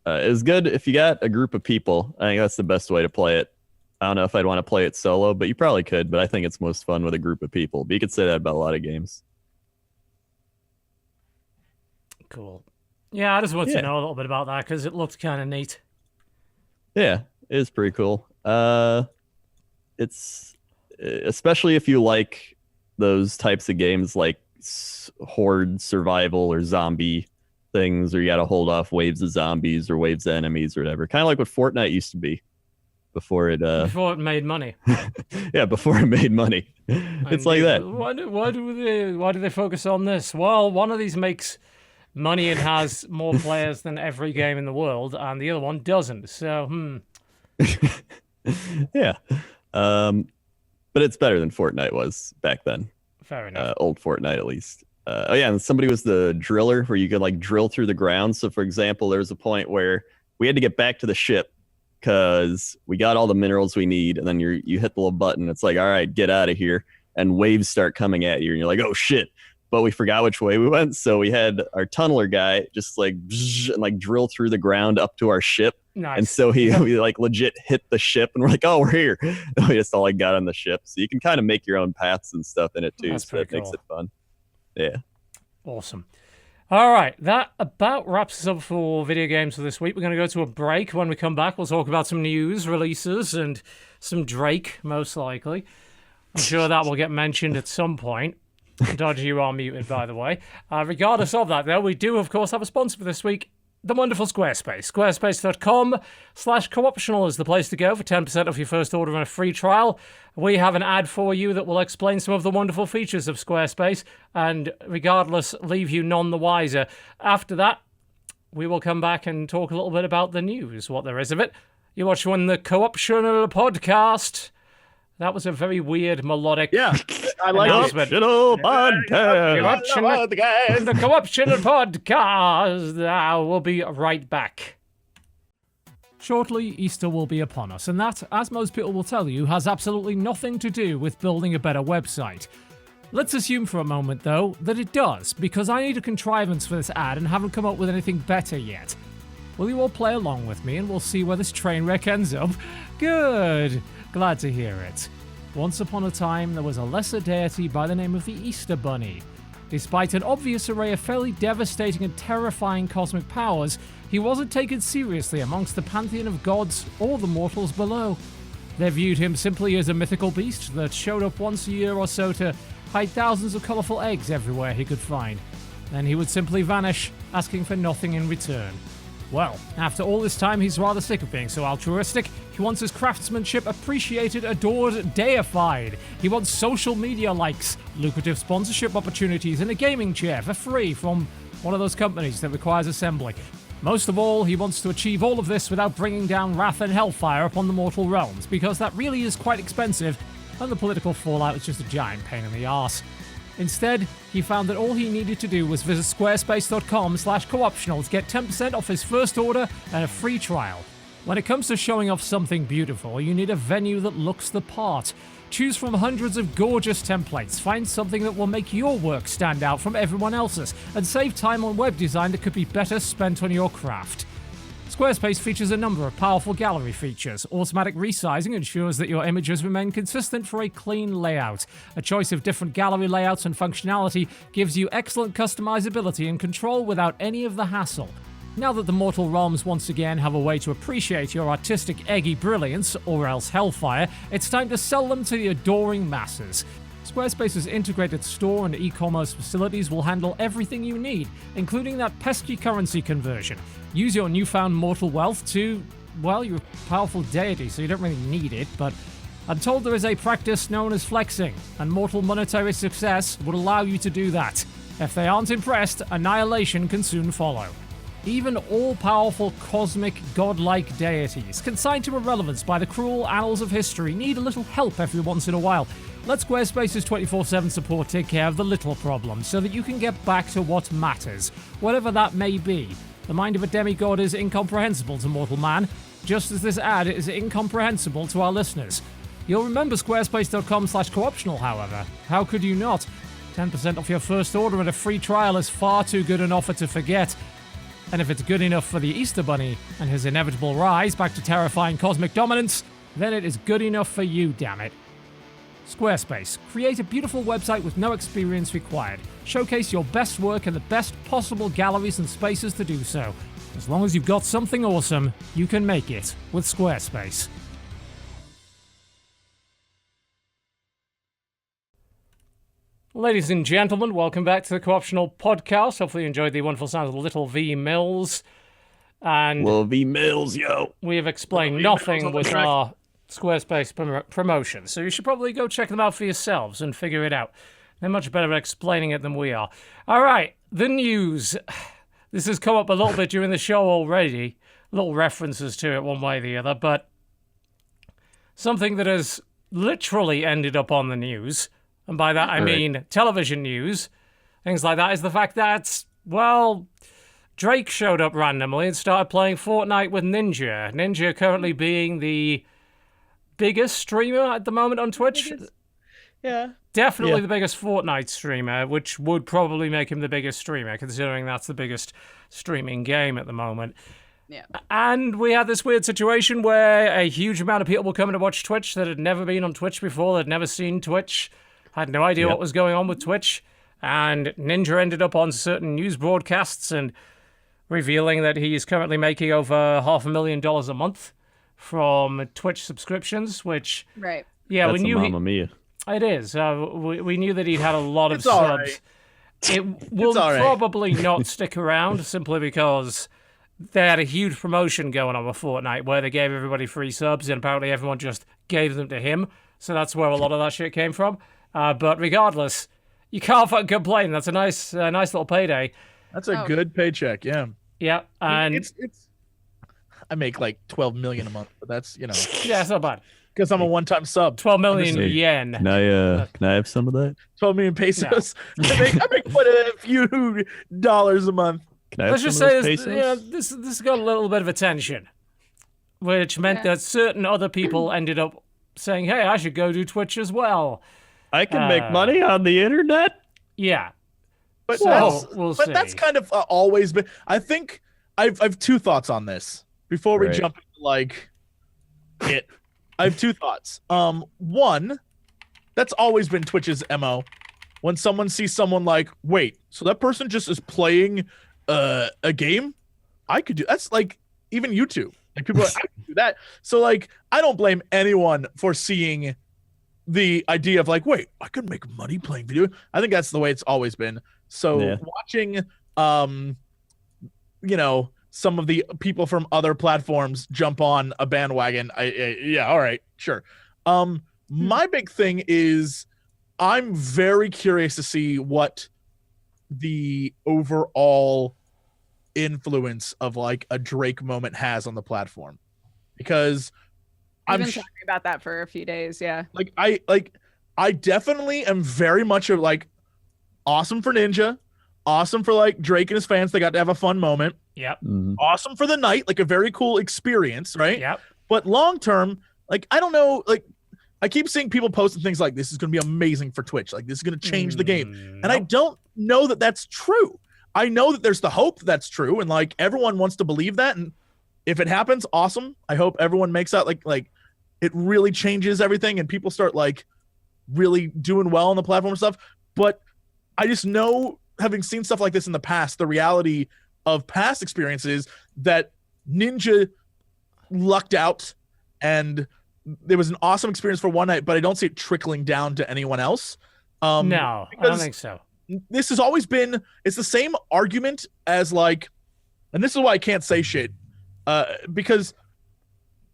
it was good if you got a group of people. I think that's the best way to play it. I don't know if I'd want to play it solo, but you probably could. But I think it's most fun with a group of people. But you could say that about a lot of games. Cool. Yeah, I just wanted to know a little bit about that because it looked kind of neat. Yeah, it is pretty cool. It's especially if you like those types of games like horde survival or zombie things, or you got to hold off waves of zombies or waves of enemies or whatever. Kind of like what Fortnite used to be before it made money. Yeah, before it made money. It's like that. Why do they focus on this? Well, one of these makes money and has more players than every game in the world, and the other one doesn't. So, Yeah. But it's better than Fortnite was back then. Fair enough. Old Fortnite, at least. Oh yeah, and somebody was the driller, where you could like drill through the ground. So for example, there was a point where we had to get back to the ship because we got all the minerals we need, and then you hit the little button. It's like, all right, get out of here, and waves start coming at you, and you're like, oh shit. But we forgot which way we went, so we had our tunneler guy just like and like drill through the ground up to our ship. Nice. And so we like legit hit the ship, and we're like, oh, we're here. And we just all like got on the ship. So you can kind of make your own paths and stuff in it too. That's so that cool. makes it fun. Yeah. Awesome. All right, that about wraps us up for video games for this week. We're going to go to a break. When we come back, we'll talk about some news, releases, and some Drake, most likely. I'm sure that will get mentioned at some point. Dodgy, you are muted, by the way. Regardless of that, though, we do, of course, have a sponsor for this week, the wonderful Squarespace. Squarespace.com/cooptional is the place to go for 10% off your first order and a free trial. We have an ad for you that will explain some of the wonderful features of Squarespace and, regardless, leave you none the wiser. After that, we will come back and talk a little bit about the news, what there is of it. You're watching the Co-optional podcast. That was a very weird melodic I like announcement. Co-optional podcast. The Co-optional podcast. We'll be right back. Shortly, Easter will be upon us, and that, as most people will tell you, has absolutely nothing to do with building a better website. Let's assume for a moment, though, that it does, because I need a contrivance for this ad and haven't come up with anything better yet. Will you all play along with me and we'll see where this train wreck ends up? Good! Glad to hear it. Once upon a time, there was a lesser deity by the name of the Easter Bunny. Despite an obvious array of fairly devastating and terrifying cosmic powers, he wasn't taken seriously amongst the pantheon of gods or the mortals below. They viewed him simply as a mythical beast that showed up once a year or so to hide thousands of colourful eggs everywhere he could find. Then he would simply vanish, asking for nothing in return. Well, after all this time, he's rather sick of being so altruistic. He wants his craftsmanship appreciated, adored, deified. He wants social media likes, lucrative sponsorship opportunities, and a gaming chair for free from one of those companies that requires assembly. Most of all, he wants to achieve all of this without bringing down wrath and hellfire upon the mortal realms, because that really is quite expensive, and the political fallout is just a giant pain in the arse. Instead, he found that all he needed to do was visit squarespace.com/cooptional to get 10% off his first order and a free trial. When it comes to showing off something beautiful, you need a venue that looks the part. Choose from hundreds of gorgeous templates, find something that will make your work stand out from everyone else's, and save time on web design that could be better spent on your craft. Squarespace features a number of powerful gallery features. Automatic resizing ensures that your images remain consistent for a clean layout. A choice of different gallery layouts and functionality gives you excellent customizability and control without any of the hassle. Now that the mortal realms once again have a way to appreciate your artistic eggy brilliance, or else hellfire, it's time to sell them to the adoring masses. Squarespace's integrated store and e-commerce facilities will handle everything you need, including that pesky currency conversion. Use your newfound mortal wealth to, well, you're a powerful deity, so you don't really need it, but I'm told there is a practice known as flexing, and mortal monetary success would allow you to do that. If they aren't impressed, annihilation can soon follow. Even all-powerful cosmic godlike deities, consigned to irrelevance by the cruel annals of history, need a little help every once in a while. Let Squarespace's 24/7 support take care of the little problems so that you can get back to what matters, whatever that may be. The mind of a demigod is incomprehensible to mortal man, just as this ad is incomprehensible to our listeners. You'll remember squarespace.com/cooptional, however. How could you not? 10% off your first order and a free trial is far too good an offer to forget. And if it's good enough for the Easter Bunny and his inevitable rise back to terrifying cosmic dominance, then it is good enough for you, damn it. Squarespace. Create a beautiful website with no experience required. Showcase your best work in the best possible galleries and spaces to do so. As long as you've got something awesome, you can make it with Squarespace. Ladies and gentlemen, welcome back to the Co-optional podcast. Hopefully you enjoyed the wonderful sound of Little V Mills. And Little V Mills, yo. We have explained nothing with our Squarespace promotion, so you should probably go check them out for yourselves and figure it out. They're much better at explaining it than we are. All right, the news. This has come up a little bit during the show already, little references to it one way or the other, but something that has literally ended up on the news, and by that I mean television news, things like that, is the fact that, well, Drake showed up randomly and started playing Fortnite with Ninja. Ninja currently being the biggest streamer at the moment on Twitch. Yeah. Definitely the biggest Fortnite streamer, which would probably make him the biggest streamer, considering that's the biggest streaming game at the moment. Yeah. And we had this weird situation where a huge amount of people were coming to watch Twitch that had never been on Twitch before, that had never seen Twitch, had no idea what was going on with Twitch. And Ninja ended up on certain news broadcasts and revealing that he's currently making over $500,000 a month from Twitch subscriptions, which, right, yeah, That's we knew Mamma Mia. It is. We knew that he'd had a lot of It's all subs. right. It will probably not stick around simply because they had a huge promotion going on with Fortnite where they gave everybody free subs, and apparently everyone just gave them to him. So that's where a lot of that shit came from. But regardless, you can't fucking complain. That's a nice little payday. That's a good paycheck, yeah. Yeah, and it's I make like 12 million a month, but that's yeah, it's not bad. Because I'm a one-time sub. 12 million yen. Can I have some of that? 12 million pesos. No. I make quite a few dollars a month. Let's just say this got a little bit of attention, which meant that certain other people ended up saying, "Hey, I should go do Twitch as well." I can make money on the internet. Yeah, but so, that's kind of always been. I think I've two thoughts on this before we jump into like it. I have two thoughts. One, that's always been Twitch's MO. When someone sees someone like, wait, so that person just is playing a game? I could do that's like even YouTube. Like people are like, I could do that. So like I don't blame anyone for seeing the idea of like, wait, I could make money playing video. I think that's the way it's always been. So watching some of the people from other platforms jump on a bandwagon. All right, sure. My big thing is I'm very curious to see what the overall influence of like a Drake moment has on the platform, because I've been talking about that for a few days. Yeah. I definitely am very much of like awesome for Ninja, awesome for like Drake and his fans. They got to have a fun moment. Yep. Mm-hmm. Awesome for the night, like a very cool experience, right? Yep. But long term, like I don't know, like I keep seeing people posting things like this is going to be amazing for Twitch, like this is going to change the game, and I don't know that that's true. I know that there's the hope that's true, and like everyone wants to believe that, and if it happens, awesome. I hope everyone makes out like it really changes everything, and people start like really doing well on the platform and stuff. But I just know, having seen stuff like this in the past, the reality of past experiences that Ninja lucked out and there was an awesome experience for one night, but I don't see it trickling down to anyone else. No, I don't think so. This has always been, it's the same argument as like, and this is why I can't say shit, because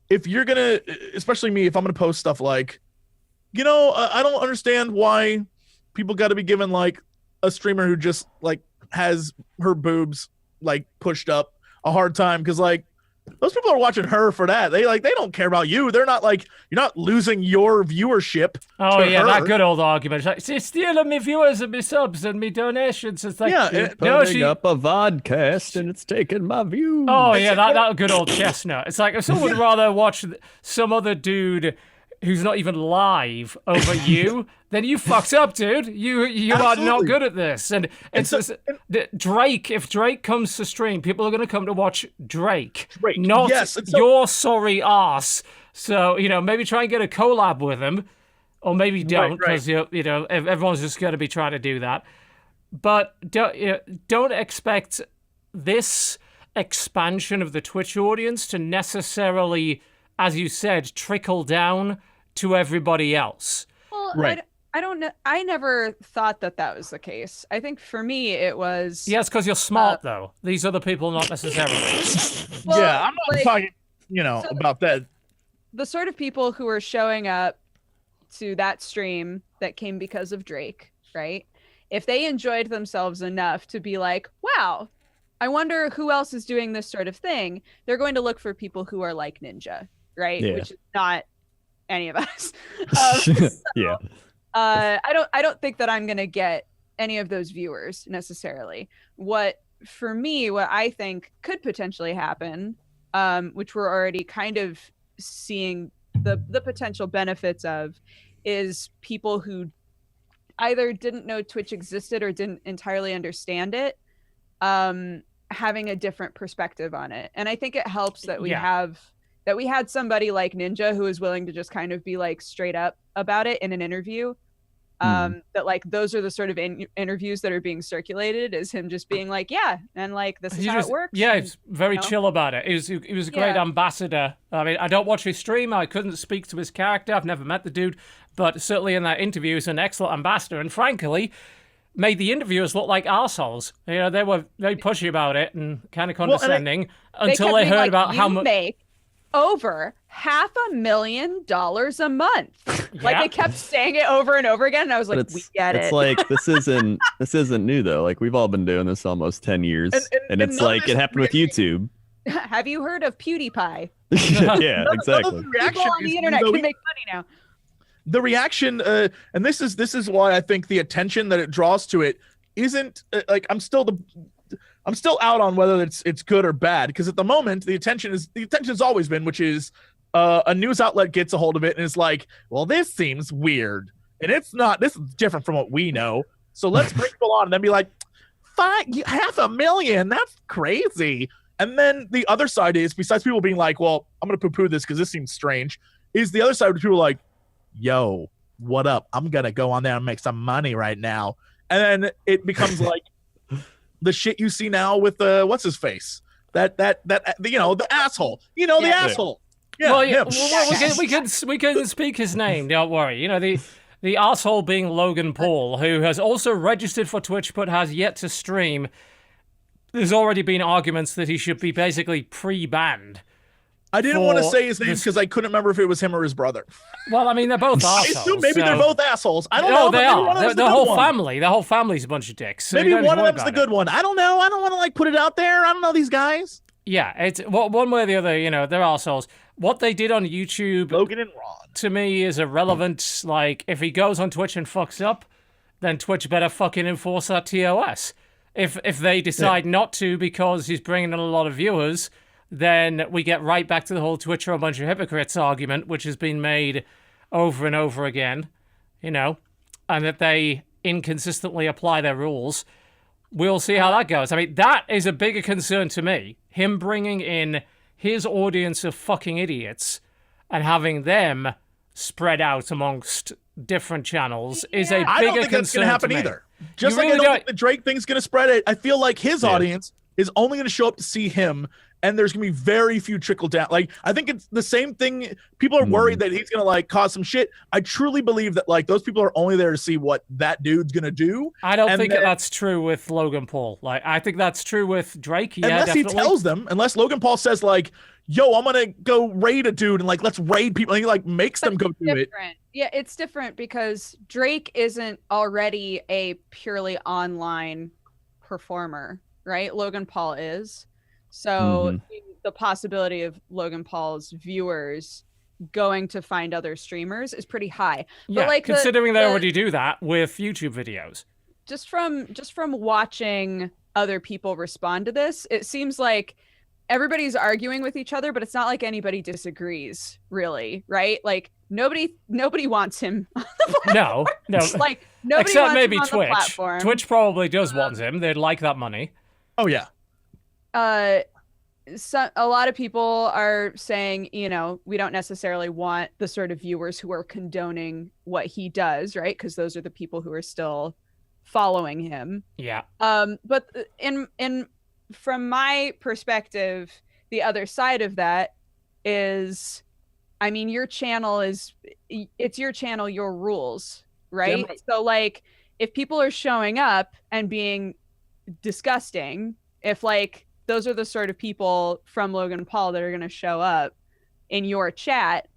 if you're gonna, especially me, if I'm gonna post stuff like, I don't understand why people got to be given like a streamer who just like has her boobs like pushed up a hard time, because like those people are watching her for that. They don't care about you. They're not like, you're not losing your viewership. Oh yeah, her. that good old argument. It's like, she's stealing me viewers and me subs and me donations. It's like, putting up a vodcast and it's taking my views. Oh yeah, that good old chestnut. It's like if someone would rather watch some other dude who's not even live over you, then you fucked up, dude. You are not good at this. And Drake, if Drake comes to stream, people are going to come to watch Drake. Not your sorry ass. So, maybe try and get a collab with him, or maybe don't, because, everyone's just going to be trying to do that. But don't expect this expansion of the Twitch audience to necessarily, as you said, trickle down to everybody else. Well, I don't know. I never thought that was the case. I think for me it was. Yeah, it's because you're smart though. These other people not necessarily. Well, yeah, I'm not talking, about that. The sort of people who are showing up to that stream that came because of Drake, right? If they enjoyed themselves enough to be like, wow, I wonder who else is doing this sort of thing, they're going to look for people who are like Ninja, right? Yeah. Which is not any of us. Yeah. I don't think that I'm gonna get any of those viewers necessarily. What I think could potentially happen, which we're already kind of seeing the potential benefits of, is people who either didn't know Twitch existed or didn't entirely understand it, having a different perspective on it. And I think it helps that we had somebody like Ninja who is willing to just kind of be like straight up about it in an interview. That like those are the sort of interviews that are being circulated, is him just being like, yeah, and like this is how it works. Yeah, he's very chill about it. He was a great ambassador. I mean, I don't watch his stream. I couldn't speak to his character. I've never met the dude, but certainly in that interview, he's an excellent ambassador. And frankly, made the interviewers look like arseholes. You know, they were very pushy about it and kind of condescending until they heard about how much. Make over $500,000 a month. Like they kept saying it over and over again, and I was like, "We get it." It's like this isn't new though. Like we've all been doing this almost 10 years, and it's like it happened with YouTube. Have you heard of PewDiePie? Yeah, exactly. People on the internet can make money now. The reaction, and this is why I think the attention that it draws to it isn't like I'm still out on whether it's good or bad, because at the moment the attention's always been, which is a news outlet gets a hold of it and is like, well, this seems weird and it's not. This is different from what we know, so let's bring people on and then be like, $500,000, that's crazy. And then the other side is, besides people being like, well, I'm gonna poo-poo this because this seems strange, is the other side where people are like, yo, what up? I'm gonna go on there and make some money right now. And then it becomes like the shit you see now with what's his face? That you know, the asshole. You know, the asshole. Yeah. Well, we can speak his name. Don't worry. You know, the asshole being Logan Paul, who has also registered for Twitch but has yet to stream. There's already been arguments that he should be basically pre-banned. I didn't want to say his name because I couldn't remember if it was him or his brother. Well, I mean, they're both assholes. I assume maybe they're both assholes. I don't know. They are. The whole family. The whole family's a bunch of dicks. So maybe one of them's the good one. I don't know. I don't want to like put it out there. I don't know these guys. Yeah, it's one way or the other. You know, they're assholes. What they did on YouTube, Logan and Ron, to me is irrelevant. Like, if he goes on Twitch and fucks up, then Twitch better fucking enforce that TOS. If they decide not to because he's bringing in a lot of viewers, then we get right back to the whole Twitch are a bunch of hypocrites argument, which has been made over and over again, you know, and that they inconsistently apply their rules. We'll see how that goes. I mean, that is a bigger concern to me. Him bringing in his audience of fucking idiots and having them spread out amongst different channels is a bigger concern. I don't think that's going to happen either. Just like I don't think the Drake thing's going to spread it. I feel like his audience is only going to show up to see him, and there's going to be very few trickle down. Like, I think it's the same thing. People are worried that he's going to like cause some shit. I truly believe that like those people are only there to see what that dude's going to do. I don't think that's true with Logan Paul. Like, I think that's true with Drake. Yeah, unless definitely. He tells them, unless Logan Paul says like, yo, I'm going to go raid a dude and like, let's raid people. And he like makes them go do it. Yeah, it's different because Drake isn't already a purely online performer, right? Logan Paul is. So the possibility of Logan Paul's viewers going to find other streamers is pretty high. Yeah, but like considering they already do that with YouTube videos. Just from watching other people respond to this, it seems like everybody's arguing with each other, but it's not like anybody disagrees, really, right? Like nobody wants him on the platform. No. Like nobody except wants maybe him on Twitch. the platform. Twitch probably does want him. They'd like that money. Oh yeah. So a lot of people are saying, you know, we don't necessarily want the sort of viewers who are condoning what he does, right? Because those are the people who are still following him. Yeah. But from my perspective, the other side of that is, I mean, your channel it's your channel, your rules, right? So like, if people are showing up and being disgusting, if like those are the sort of people from Logan Paul that are going to show up in your chat,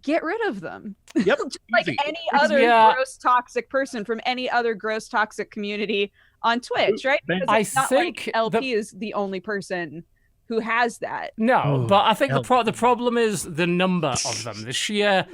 get rid of them. Yep. Like any other gross toxic person from any other gross toxic community on Twitch, right? Because it's not like LP is the only person who has that. No, but I think the problem is the number of them. The sheer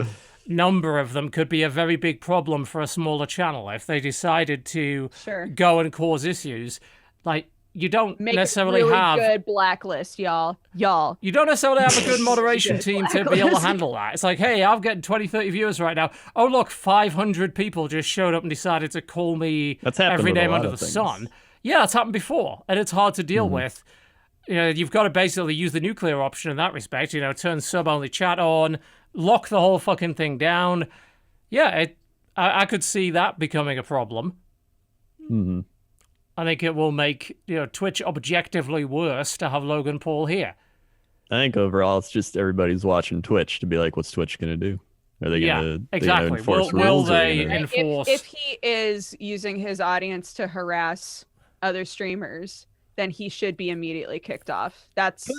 number of them could be a very big problem for a smaller channel if they decided to go and cause issues. Like, you don't necessarily have good blacklist, y'all. You don't necessarily have a good moderation team to be able to handle that. It's like, hey, I'm getting 20, 30 viewers right now. Oh, look, 500 people just showed up and decided to call me every name under the sun. Yeah, it's happened before, and it's hard to deal with. You know, you've got to basically use the nuclear option in that respect. You know, turn sub-only chat on, lock the whole fucking thing down. Yeah, I could see that becoming a problem. Mm-hmm. I think it will make, you know, Twitch objectively worse to have Logan Paul here. I think overall it's just everybody's watching Twitch to be like, what's Twitch going to do? Are they gonna exactly? Enforce Will rules? they enforce? If he is using his audience to harass other streamers, then he should be immediately kicked off. That's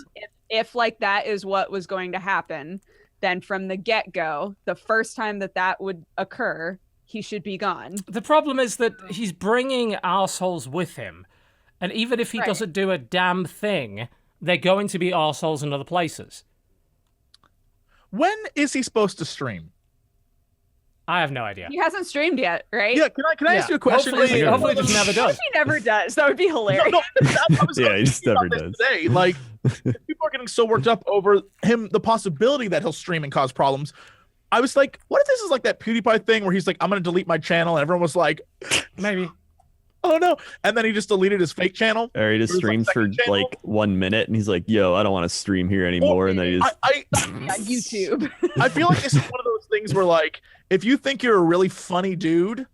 if like that is what was going to happen, then from the get-go, the first time that would occur, he should be gone. The problem is that he's bringing assholes with him, and even if he doesn't do a damn thing, they're going to be assholes in other places. When is he supposed to stream? I have no idea. He hasn't streamed yet, right? Yeah, can I ask you a question? Hopefully just never does. He never does. That would be hilarious. Yeah, he just never does. Today, like, people are getting so worked up over the possibility that he'll stream and cause problems. I was like, what if this is like that PewDiePie thing where he's like, I'm going to delete my channel, and everyone was like, maybe. Oh no! And then he just deleted his fake channel. Or he just streams for like 1 minute, and he's like, "Yo, I don't want to stream here anymore." And then he just YouTube. I feel like this is one of those things where, like, if you think you're a really funny dude,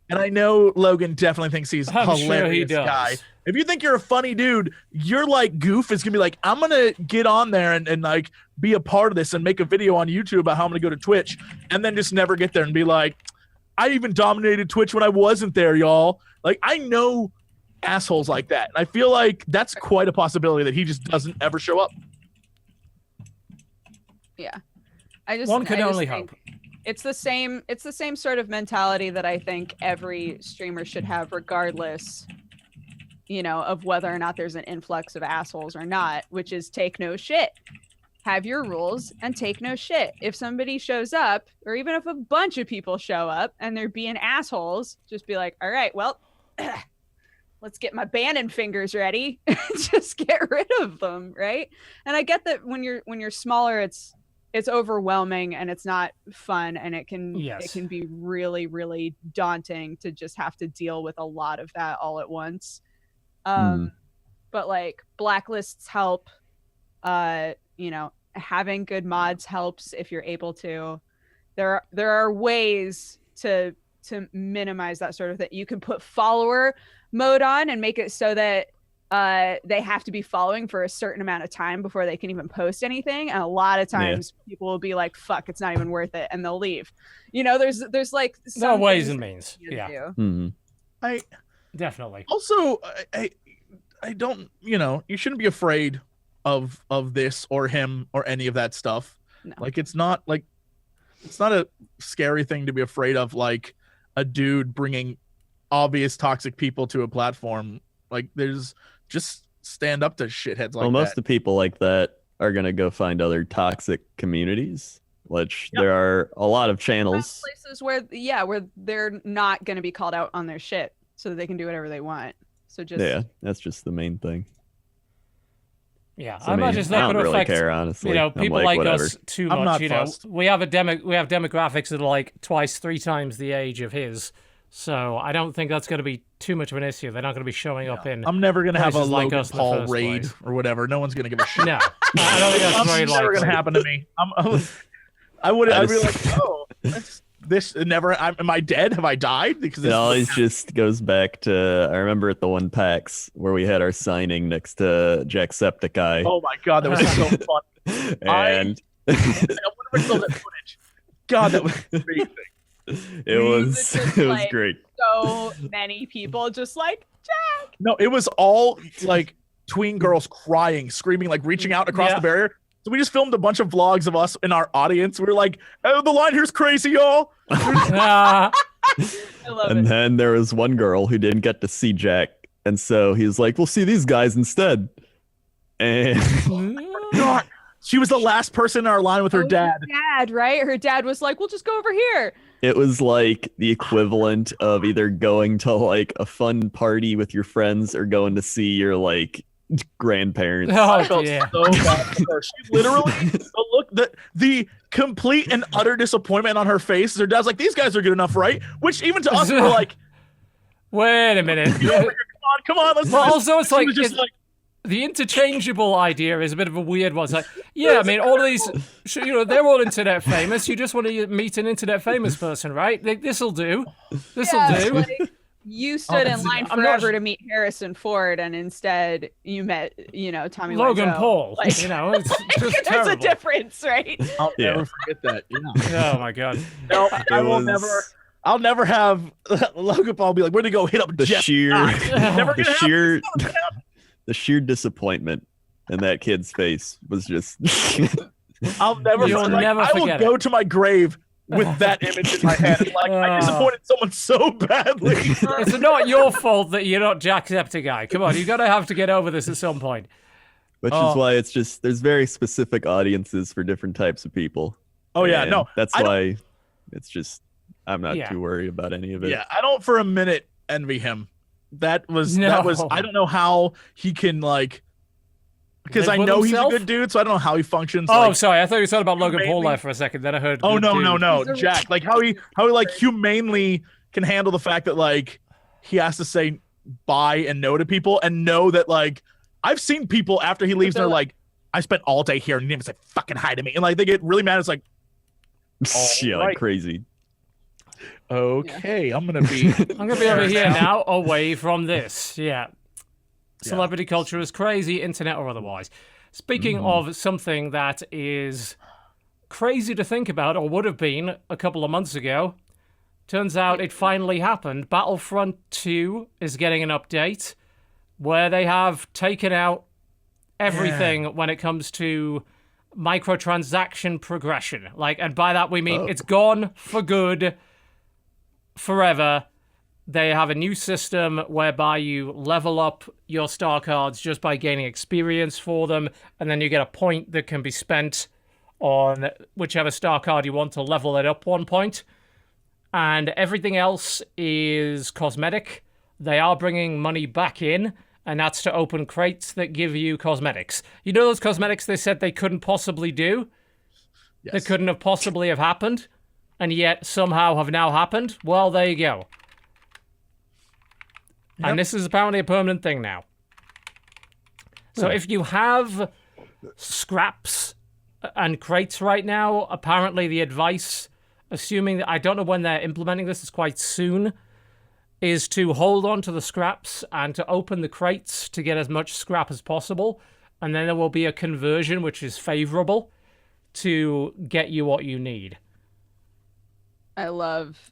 and I know Logan definitely thinks he's a hilarious guy. If you think you're a funny dude, your like goof is gonna be like, I'm gonna get on there and like be a part of this and make a video on YouTube about how I'm gonna go to Twitch, and then just never get there and be like, I even dominated Twitch when I wasn't there, y'all. Like, I know assholes like that. And I feel like that's quite a possibility that he just doesn't ever show up. Yeah. One could only hope. It's the same sort of mentality that I think every streamer should have, regardless, of whether or not there's an influx of assholes or not, which is take no shit. Have your rules and take no shit. If somebody shows up, or even if a bunch of people show up and they're being assholes, just be like, all right, well, let's get my banning fingers ready. Just get rid of them, right? And I get that when you're smaller, it's overwhelming and it's not fun, and it can be really, really daunting to just have to deal with a lot of that all at once. But like blacklists help. Having good mods helps if you're able to. There are ways to minimize that sort of thing. You can put follower mode on and make it so that they have to be following for a certain amount of time before they can even post anything. And a lot of times people will be like, fuck, it's not even worth it, and they'll leave. There's like there are ways and means. Yeah. Mm-hmm. I definitely. Also, I don't, you shouldn't be afraid of this or him or any of that stuff. No. Like, it's not a scary thing to be afraid of, like a dude bringing obvious toxic people to a platform. Like, there's just stand up to shitheads like that. Most of the people like that are gonna go find other toxic communities, which there are a lot of channels. Places where they're not gonna be called out on their shit, so that they can do whatever they want. So just that's just the main thing. Yeah, So, I imagine it's not going to really affect care, honestly. people like whatever. us too I'm much. not fussed. We have demographics that are like twice, 3 times the age of his. So I don't think that's going to be too much of an issue. They're not going to be showing up in. I'm never going to have a places like Logan us in the Paul first raid place. or whatever. No one's going to give a shit. No, I don't think that's very It's never likely. going to happen to me. I'd be like, oh, this never. Am I dead? Have I died? Because It always just goes back to, I remember at the one PAX where we had our signing next to Jacksepticeye. Oh my god, that was so fun. And I wonder if I still that footage. God, that was amazing. it was like, great. So many people just like, Jack. No, it was all like tween girls crying, screaming, like reaching out across the barrier. So we just filmed a bunch of vlogs of us in our audience. We were like, oh, the line here's crazy, y'all. I love And it. then there was one girl who didn't get to see Jack. And so he was like, we'll see these guys instead. And God, she was the last person in our line with her dad. Dad, right? Her dad was like, we'll just go over here. it was like the equivalent of either going to like a fun party with your friends or going to see your like grandparents. I Oh, felt yeah. so bad for her. She literally, the complete and utter disappointment on her face. Her dad's like, these guys are good enough, right? Which even to us, we're like, Wait a minute. come on, let's. Well, also, it's She like, was just like, the interchangeable idea is a bit of a weird one. It's like, yeah, I mean, all of these, they're all internet famous. You just want to meet an internet famous person, right? This'll do. This'll do. Like, You stood in line forever to meet Harrison Ford, and instead you met, Tommy Logan Wiseau. Paul. Like, it's just there's terrible. a difference, right? I'll never forget that. Yeah. Oh my god. No, I will never. I'll never have Logan Paul be like, "We're gonna go hit up the Jeff." sheer, Never the gonna sheer, happen. the sheer disappointment in that kid's face was just. I'll never. You'll never I will forget go to my grave with that image in my head. Like, I disappointed someone so badly. It's not your fault that you're not Jacksepticeye. Come on, you're gonna have to get over this at some point. Which is why it's just there's very specific audiences for different types of people. Oh yeah, and no, that's why it's just I'm not too worried about any of it. Yeah, I don't for a minute envy him. That was I don't know how he can because I know he's a good dude, so I don't know how he functions. Oh, sorry, I thought you were talking about Logan Paul there for a second. Then I heard. Oh no, Jack. Like how he humanely can handle the fact that he has to say bye and no to people, and know that I've seen people after he leaves, and they're like, I spent all day here, and he didn't even say fucking hi to me, and they get really mad. It's like, like crazy. Okay, I'm gonna be over here now, away from this. Yeah. Celebrity culture is crazy, internet or otherwise. Speaking of something that is crazy to think about, or would have been a couple of months ago, turns out it finally happened. Battlefront 2 is getting an update where they have taken out everything when it comes to microtransaction progression. And by that we mean it's gone for good, forever. They have a new system whereby you level up your star cards just by gaining experience for them, and then you get a point that can be spent on whichever star card you want to level it up 1 point. And everything else is cosmetic. They are bringing money back in, and that's to open crates that give you cosmetics. You know those cosmetics they said they couldn't possibly do? Yes. That couldn't have possibly have happened, and yet somehow have now happened? Well, there you go. Yep. And this is apparently a permanent thing now. So if you have scraps and crates right now, apparently the advice, assuming that I don't know when they're implementing this, is quite soon, is to hold on to the scraps and to open the crates to get as much scrap as possible. And then there will be a conversion which is favorable to get you what you need. I love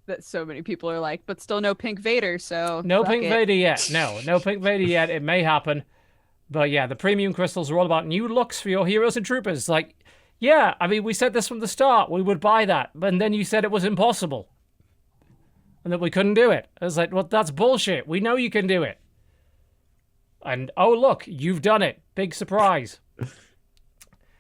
that so many people are like, but still no Pink Vader, so no Pink Vader yet. No Pink Vader yet. It may happen. But yeah, the premium crystals are all about new looks for your heroes and troopers. Yeah, I mean, we said this from the start. We would buy that. But then you said it was impossible. And that we couldn't do it. I was like, well, that's bullshit. We know you can do it. And, oh, look, you've done it. Big surprise.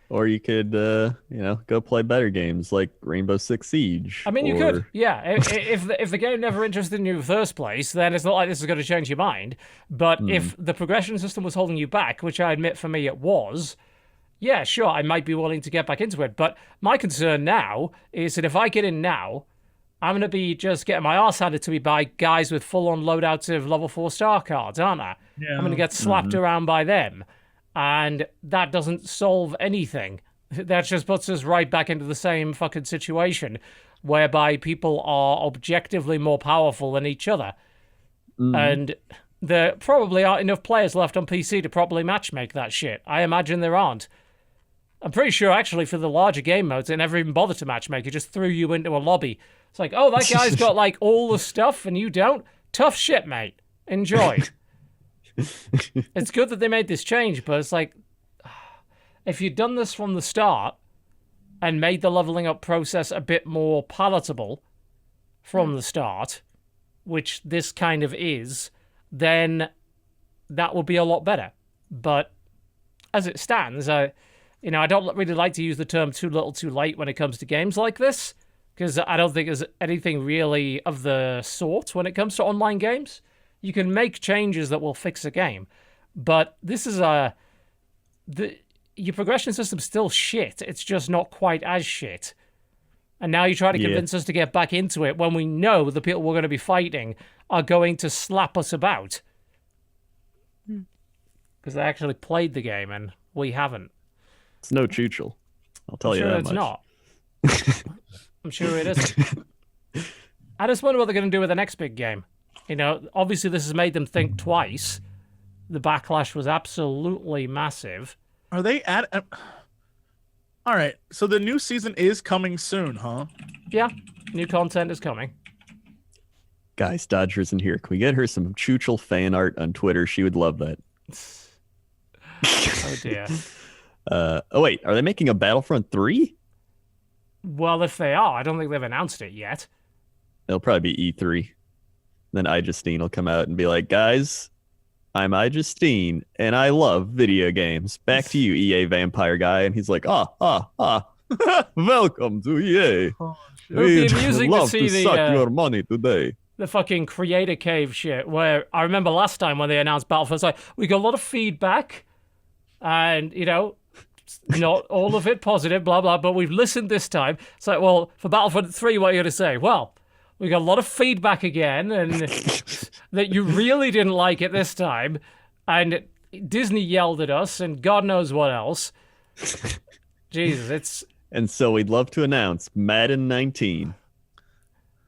Or you could, go play better games like Rainbow Six Siege. I mean, you could, yeah. If the game never interested in you in the first place, then it's not like this is going to change your mind. But if the progression system was holding you back, which I admit for me it was, yeah, sure, I might be willing to get back into it. But my concern now is that if I get in now, I'm going to be just getting my arse handed to me by guys with full-on loadouts of level 4 star cards, aren't I? Yeah. I'm going to get slapped around by them. And that doesn't solve anything. That just puts us right back into the same fucking situation whereby people are objectively more powerful than each other. And there probably aren't enough players left on PC to properly matchmake that shit. I imagine there aren't. I'm pretty sure, actually, for the larger game modes, they never even bothered to matchmake. It just threw you into a lobby. It's like, oh, that guy's got, all the stuff and you don't? Tough shit, mate. Enjoy. It's good that they made this change, but it's like, if you'd done this from the start and made the leveling up process a bit more palatable from the start, which this kind of is, then that would be a lot better. But as it stands, I don't really like to use the term too little too late when it comes to games like this, because I don't think there's anything really of the sort when it comes to online games. You can make changes that will fix a game, but this is your progression system's still shit. It's just not quite as shit. And now you try to convince us to get back into it when we know the people we're going to be fighting are going to slap us about. Because they actually played the game and we haven't. It's no Chuchel. I'll tell you that much. I'm sure it's not. I'm sure it isn't. I just wonder what they're going to do with the next big game. You know, obviously this has made them think twice. The backlash was absolutely massive. Are they at... All right, so the new season is coming soon, huh? Yeah, new content is coming. Guys, Dodger's in here. Can we get her some Chuchel fan art on Twitter? She would love that. Oh, dear. Oh, wait. Are they making a Battlefront 3? Well, if they are, I don't think they've announced it yet. It'll probably be E3. Then iJustine will come out and be like, guys, I'm iJustine, and I love video games. Back to you, EA vampire guy. And he's like, welcome to EA. Oh, it would be amusing love to see suck your money today. The fucking creator cave shit, where I remember last time when they announced Battlefront, it's like, we got a lot of feedback, and, you know, not all of it positive, blah, blah, but we've listened this time. It's like, well, for Battlefront 3, what are you going to say? Well, we got a lot of feedback again, and that you really didn't like it this time, and Disney yelled at us, and God knows what else. Jesus, it's... And so we'd love to announce Madden 19.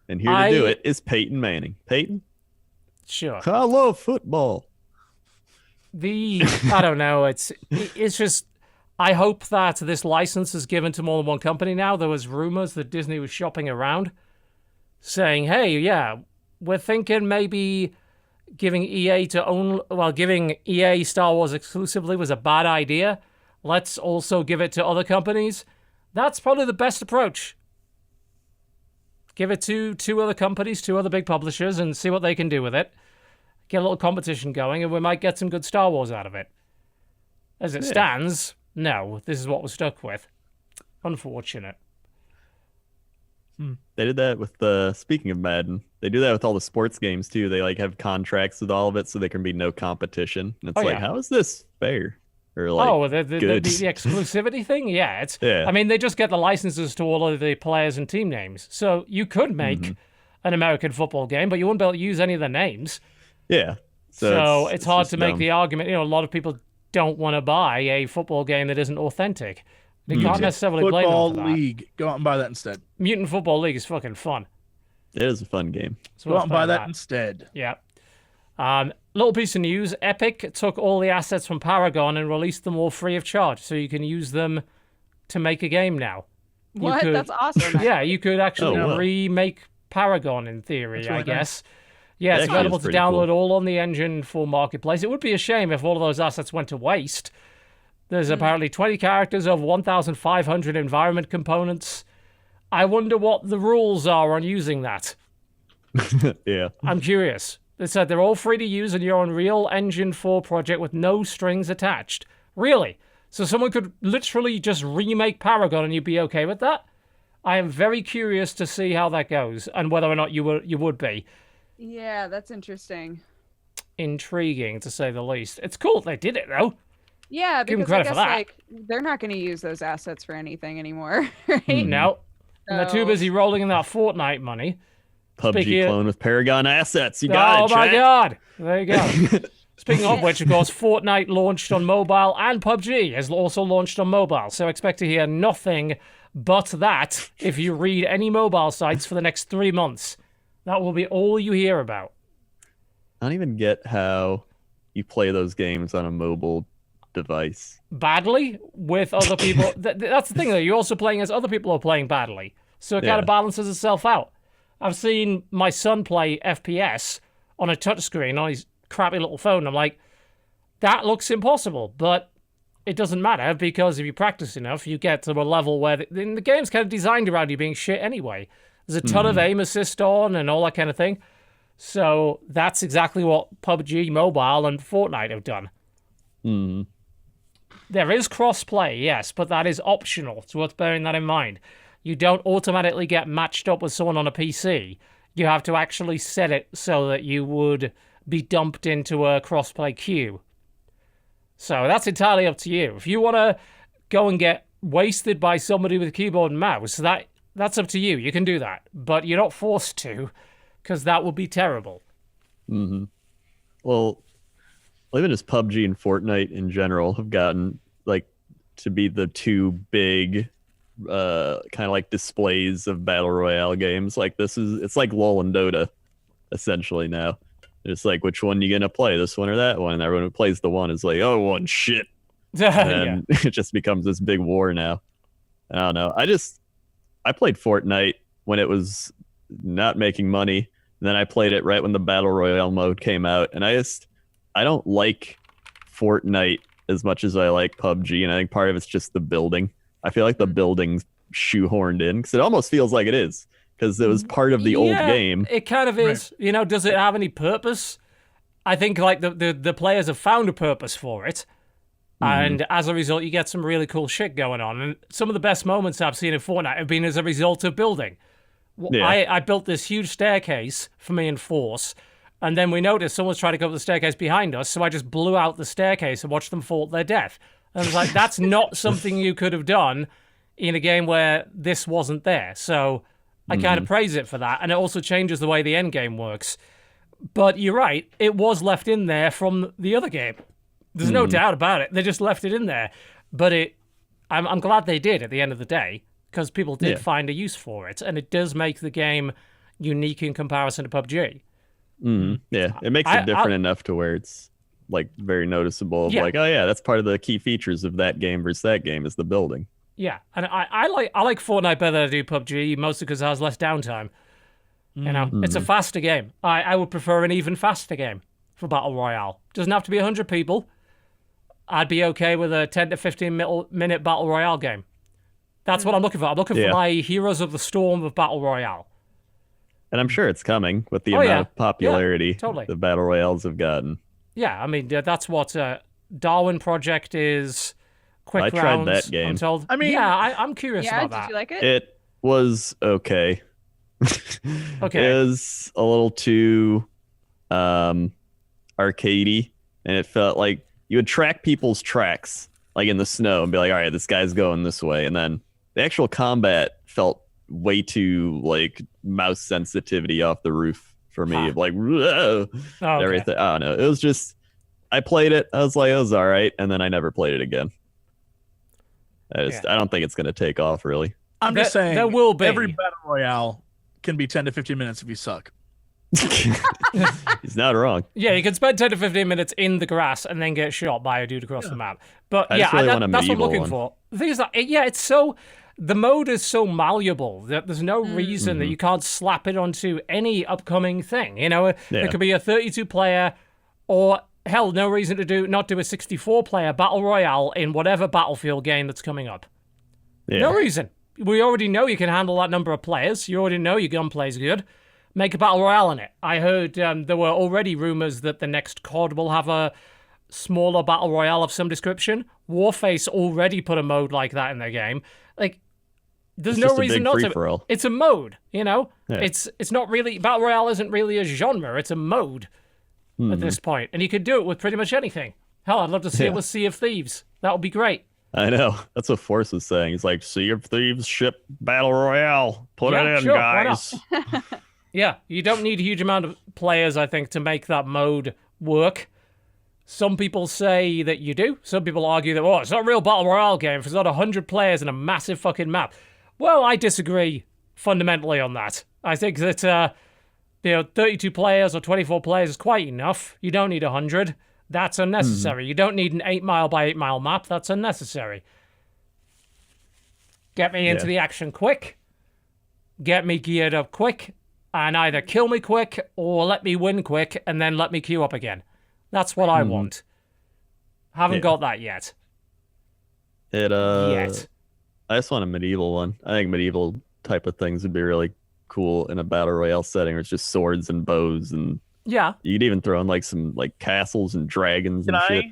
And here to do it is Peyton Manning. Peyton? Sure. I love football. I don't know, it's just... I hope that this license is given to more than one company now. There was rumors that Disney was shopping around, saying, hey, yeah, we're thinking maybe giving EA Star Wars exclusively was a bad idea. Let's also give it to other companies. That's probably the best approach. Give it to two other companies, two other big publishers, and see what they can do with it. Get a little competition going, and we might get some good Star Wars out of it. As it stands, no, this is what we're stuck with. Unfortunate. They did that with speaking of Madden, they do that with all the sports games too. They like have contracts with all of it so there can be no competition. And it's how is this fair? Or like the exclusivity thing? Yeah, I mean, they just get the licenses to all of the players and team names. So you could make an American football game, but you wouldn't be able to use any of the names. Yeah. So it's hard to make the argument. You know, a lot of people don't want to buy a football game that isn't authentic. They can't necessarily blame them for that. Football League. Go out and buy that instead. Mutant Football League is fucking fun. It is a fun game. So go out and buy that instead. Yeah. Little piece of news. Epic took all the assets from Paragon and released them all free of charge, so you can use them to make a game now. What? That's awesome. Yeah, you could actually remake Paragon in theory, really I guess. Nice. Yeah, it's available to download all on the engine for Marketplace. It would be a shame if all of those assets went to waste. There's apparently 20 characters of 1,500 environment components. I wonder what the rules are on using that. Yeah. I'm curious. They said they're all free to use in your Unreal Engine 4 project with no strings attached. Really? So someone could literally just remake Paragon and you'd be okay with that? I am very curious to see how that goes and whether or not you would be. Yeah, that's interesting. Intriguing, to say the least. It's cool they did it, though. Yeah, because I guess like they're not going to use those assets for anything anymore, right? No. And they're too busy rolling in that Fortnite money. PUBG clone with Paragon assets. You got it, Oh my god. There you go. Speaking of which, of course, Fortnite launched on mobile and PUBG has also launched on mobile. So expect to hear nothing but that if you read any mobile sites for the next 3 months. That will be all you hear about. I don't even get how you play those games on a mobile device. Badly with other people. That's the thing, though. You're also playing as other people are playing badly. So it kind of balances itself out. I've seen my son play FPS on a touchscreen on his crappy little phone. I'm like, that looks impossible. But it doesn't matter because if you practice enough, you get to a level where the game's kind of designed around you being shit anyway. There's a ton of aim assist on and all that kind of thing. So that's exactly what PUBG Mobile and Fortnite have done. There is cross-play, yes, but that is optional. It's worth bearing that in mind. You don't automatically get matched up with someone on a PC. You have to actually set it so that you would be dumped into a cross-play queue. So that's entirely up to you. If you want to go and get wasted by somebody with a keyboard and mouse, that's up to you. You can do that. But you're not forced to, because that would be terrible. Well, even just PUBG and Fortnite in general have gotten like to be the two big kind of like displays of battle royale games. Like it's like LoL and Dota essentially now. It's like, which one you gonna play, this one or that one? And everyone who plays the one is like, oh, one shit. And it just becomes this big war now. I don't know. I played Fortnite when it was not making money. And then I played it right when the battle royale mode came out, and I don't like Fortnite as much as I like PUBG, and I think part of it's just the building. I feel like the building's shoehorned in because it almost feels like it is, because it was part of the old game. It kind of is. You know, does it have any purpose? I think like the players have found a purpose for it. And as a result, you get some really cool shit going on. And some of the best moments I've seen in Fortnite have been as a result of building. Yeah. I built this huge staircase for me and Force, and then we noticed someone's trying to go up the staircase behind us, so I just blew out the staircase and watched them fall to their death. And I was like, that's not something you could have done in a game where this wasn't there. So I kind of praise it for that, and it also changes the way the end game works. But you're right, it was left in there from the other game. There's no doubt about it. They just left it in there. But I'm glad they did at the end of the day, because people did find a use for it, and it does make the game unique in comparison to PUBG. Yeah, it makes it different enough to where it's like very noticeable. Like, oh yeah, that's part of the key features of that game versus that game is the building. Yeah, and I like Fortnite better than I do PUBG, mostly because it has less downtime. You know, it's a faster game. I would prefer an even faster game for Battle Royale. Doesn't have to be 100 people. I'd be okay with a 10 to 15 minute Battle Royale game. That's what I'm looking for. I'm looking for my Heroes of the Storm of Battle Royale. And I'm sure it's coming with the amount of popularity the Battle Royales have gotten. Yeah, I mean, that's what Darwin Project is. Quick I rounds, tried that game. Untold. I mean, I'm curious about that. Did you like it? It was okay. Okay. It was a little too arcadey, and it felt like you would track people's tracks like in the snow and be like, all right, this guy's going this way. And then the actual combat felt way too like mouse sensitivity off the roof for me. Like, everything. I don't know. It was just, I played it. I was like, it was all right. And then I never played it again. I don't think it's going to take off really. I'm just saying, there will be. Every Battle Royale can be 10 to 15 minutes if you suck. He's not wrong. Yeah, you can spend 10 to 15 minutes in the grass and then get shot by a dude across the map. But that's what I'm looking for. The thing is that, it's so... The mode is so malleable that there's no reason that you can't slap it onto any upcoming thing. You know, it could be a 32-player, or hell, no reason to not do a 64-player Battle Royale in whatever Battlefield game that's coming up. Yeah. No reason. We already know you can handle that number of players. You already know your gunplay's good. Make a Battle Royale in it. I heard there were already rumors that the next COD will have a smaller Battle Royale of some description. Warface already put a mode like that in their game. Like, there's no reason not to. It's a mode, you know? Yeah. It's not really... Battle Royale isn't really a genre. It's a mode at this point. And you could do it with pretty much anything. Hell, I'd love to see it with Sea of Thieves. That would be great. I know. That's what Force is saying. He's like, Sea of Thieves ship Battle Royale. Put it in, guys. Yeah, you don't need a huge amount of players, I think, to make that mode work. Some people say that you do. Some people argue that, it's not a real Battle Royale game if it's not 100 players and a massive fucking map. Well, I disagree fundamentally on that. I think that, 32 players or 24 players is quite enough. You don't need 100. That's unnecessary. You don't need an 8 mile by 8 mile map. That's unnecessary. Get me into the action quick. Get me geared up quick. And either kill me quick or let me win quick and then let me queue up again. That's what I want. Haven't got that yet. Yet. I just want a medieval one. I think medieval type of things would be really cool in a battle royale setting where it's just swords and bows and you could even throw in like some like castles and dragons and shit.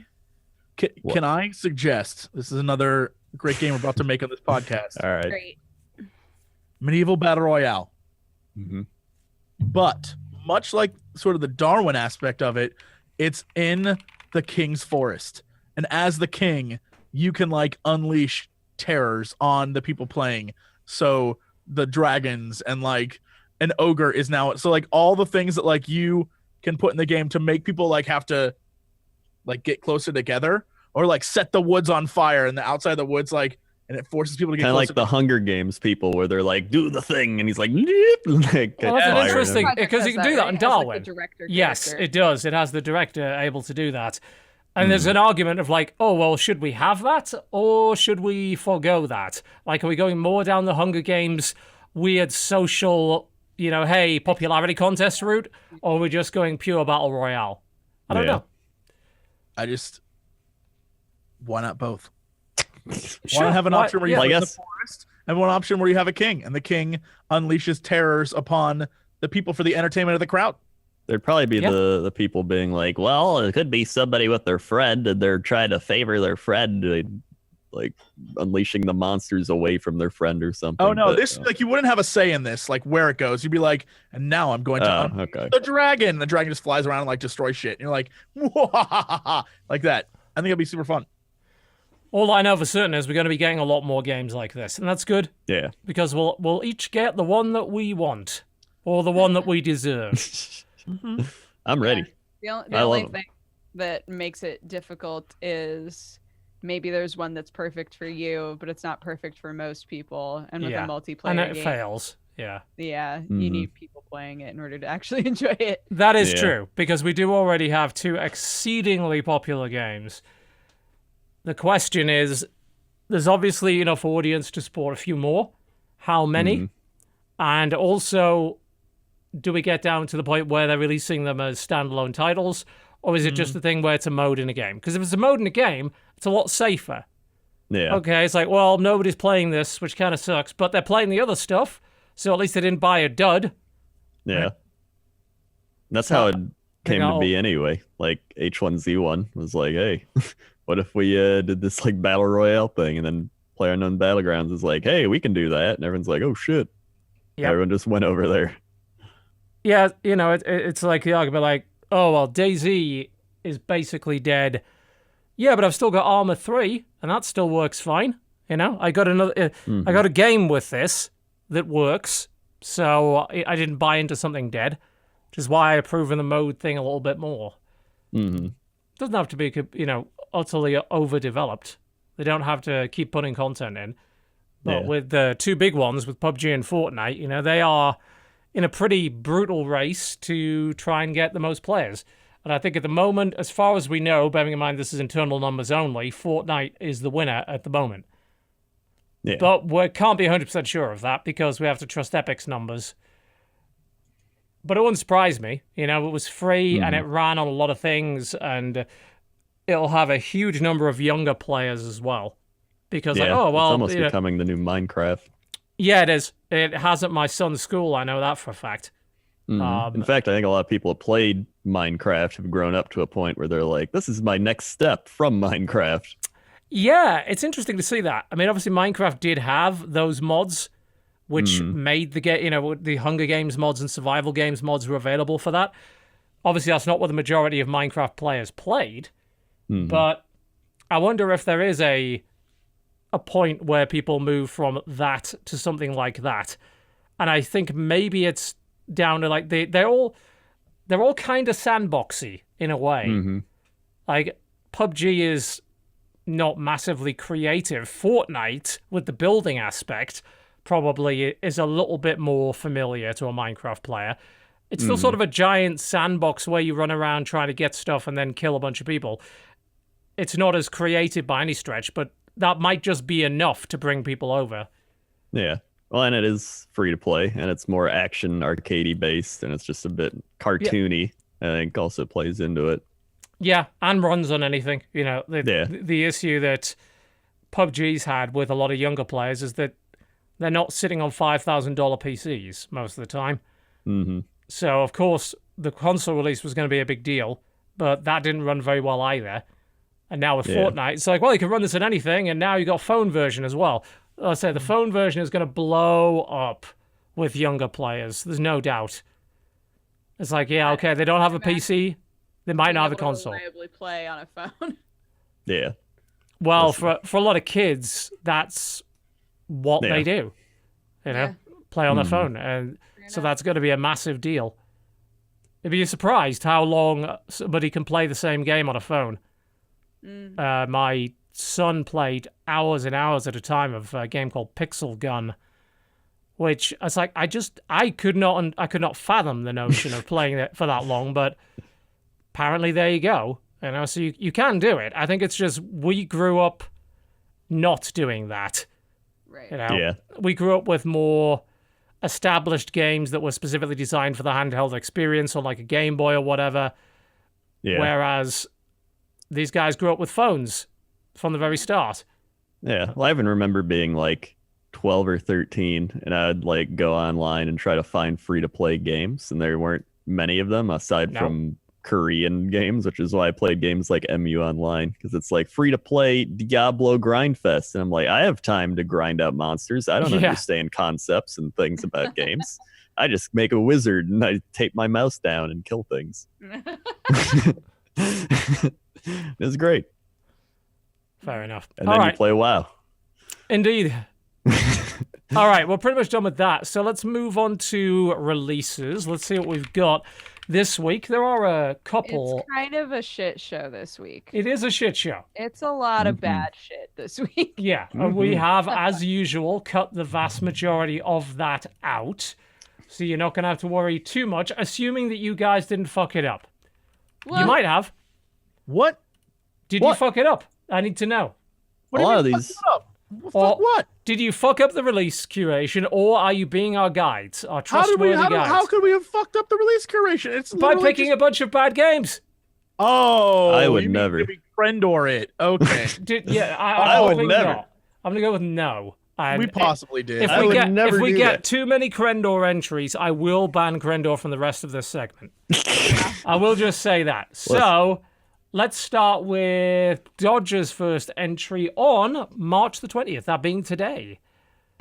Can I suggest, this is another great game we're about to make on this podcast. All right. Great. Medieval battle royale. But much like sort of the Darwin aspect of it, it's in the king's forest. And as the king, you can like unleash terrors on the people playing. So the dragons and like an ogre is now, so like all the things that like you can put in the game to make people like have to like get closer together, or like set the woods on fire and the outside of the woods like and it forces people to get kind of closer. like the Hunger Games people, where they're like, "Do the thing," and he's like, like well, that's fire interesting Project because has you can that, do that right? in It has, like, Darwin. the director Yes, character. it does. It has the director able to do that. And there's an argument of like, oh, well, should we have that or should we forego that? Like, are we going more down the Hunger Games weird social, hey, popularity contest route, or are we just going pure battle royale? I don't know. Why not both? Sure. Why not have an option where you I live in the guess- forest, and one option where you have a king, and the king unleashes terrors upon the people for the entertainment of the crowd? There'd probably be Yeah. the people being like, well, it could be somebody with their friend, and they're trying to favor their friend, like unleashing the monsters away from their friend or something. Oh no, but, this like you wouldn't have a say in this, like where it goes. You'd be like, and now I'm going to unleash okay. the dragon. The dragon just flies around and like destroys shit. And you're like, like that. I think it'd be super fun. All I know for certain is we're going to be getting a lot more games like this, and that's good Yeah. because we'll each get the one that we want or the one that we deserve. I'm ready. The I only love 'em. thing that makes it difficult is maybe there's one that's perfect for you, but it's not perfect for most people. And with a multiplayer and it game, fails. Yeah. you need people playing it in order to actually enjoy it. That is Yeah. true, because we do already have 2 exceedingly popular games. The question is, there's obviously enough audience to support a few more. How many? And also, do we get down to the point where they're releasing them as standalone titles? Or is it just a thing where it's a mode in a game? Because if it's a mode in a game, it's a lot safer. Yeah. Okay, it's like, well, nobody's playing this, which kind of sucks, but they're playing the other stuff, so at least they didn't buy a dud. Yeah. That's how it came to know- be anyway. Like H1Z1 was like, hey, what if we did this like battle royale thing, and then PlayerUnknown Battlegrounds is like, hey, we can do that, and everyone's like, oh shit. Yep. Everyone just went over there. Yeah, it's like the argument like, oh, well, DayZ is basically dead. Yeah, but I've still got Armor 3, and that still works fine. I got another. I got a game with this that works, so I didn't buy into something dead, which is why I approve of the mode thing a little bit more. Mm-hmm. Doesn't have to be, utterly overdeveloped. They don't have to keep putting content in. But Yeah. with the 2 big ones, with PUBG and Fortnite, they are in a pretty brutal race to try and get the most players. And I think at the moment, as far as we know, bearing in mind this is internal numbers only, Fortnite is the winner at the moment. Yeah. But we can't be 100% sure of that because we have to trust Epic's numbers. But it wouldn't surprise me. It was free and it ran on a lot of things, and it'll have a huge number of younger players as well. Because, yeah, it's almost becoming the new Minecraft. Yeah, it is. It has at my son's school. I know that for a fact. In fact, I think a lot of people that played Minecraft have grown up to a point where they're like, this is my next step from Minecraft. Yeah, it's interesting to see that. I mean, obviously, Minecraft did have those mods, which made the game, the Hunger Games mods and Survival Games mods were available for that. Obviously, that's not what the majority of Minecraft players played. But I wonder if there is a point where people move from that to something like that. And I think maybe it's down to like they're all kind of sandboxy in a way. Like PUBG is not massively creative. Fortnite, with the building aspect, probably is a little bit more familiar to a Minecraft player. It's still sort of a giant sandbox where you run around trying to get stuff and then kill a bunch of people. It's not as creative by any stretch, but that might just be enough to bring people over. Yeah. Well, and it is free to play, and it's more action arcadey based, and it's just a bit cartoony. I think also plays into it. Yeah, and runs on anything. The issue that PUBG's had with a lot of younger players is that they're not sitting on $5,000 PCs most of the time. So, of course, the console release was going to be a big deal, but that didn't run very well either. And now with Fortnite, it's like, well, you can run this on anything, and now you got a phone version as well. I'll say the phone version is going to blow up with younger players. There's no doubt. It's like, yeah, okay, they don't have a PC. They might not have a console. Reliably play on a phone. Yeah. Well, for a lot of kids, that's what they do. Play on their phone. And so that's going to be a massive deal. You'd be surprised how long somebody can play the same game on a phone. My son played hours and hours at a time of a game called Pixel Gun, which it's like I could not fathom the notion of playing it for that long, but apparently there you go. So you can do it. I think it's just we grew up not doing that. Right. Yeah. We grew up with more established games that were specifically designed for the handheld experience on like a Game Boy or whatever. Yeah. Whereas these guys grew up with phones from the very start. Yeah. Well, I even remember being like 12 or 13, and I would like go online and try to find free-to-play games, and there weren't many of them aside from Korean games, which is why I played games like MU Online, because it's like free-to-play Diablo Grindfest, and I'm like, I have time to grind out monsters. I don't understand concepts and things about games. I just make a wizard and I tape my mouse down and kill things. It's great. Fair enough. And then you play WoW. Indeed. All right, we're pretty much done with that. So let's move on to releases. Let's see what we've got this week. There are a couple. It's kind of a shit show this week. It is a shit show. It's a lot of bad shit this week. Yeah, we have, as usual, cut the vast majority of that out. So you're not going to have to worry too much, assuming that you guys didn't fuck it up. Well, you might have. What? Did you fuck it up? I need to know. What a lot of fuck these. it up? Fuck what? Did you fuck up the release curation, or are you being our guides, our trustworthy guides? How could we have fucked up the release curation? It's by picking a bunch of bad games. Oh, I would never. Crendor it. Okay. I would never. Not. I'm gonna go with no. We possibly did. If we get too many Crendor entries, I will ban Crendor from the rest of this segment. I will just say that. So, let's start with Dodger's first entry on March the 20th, that being today.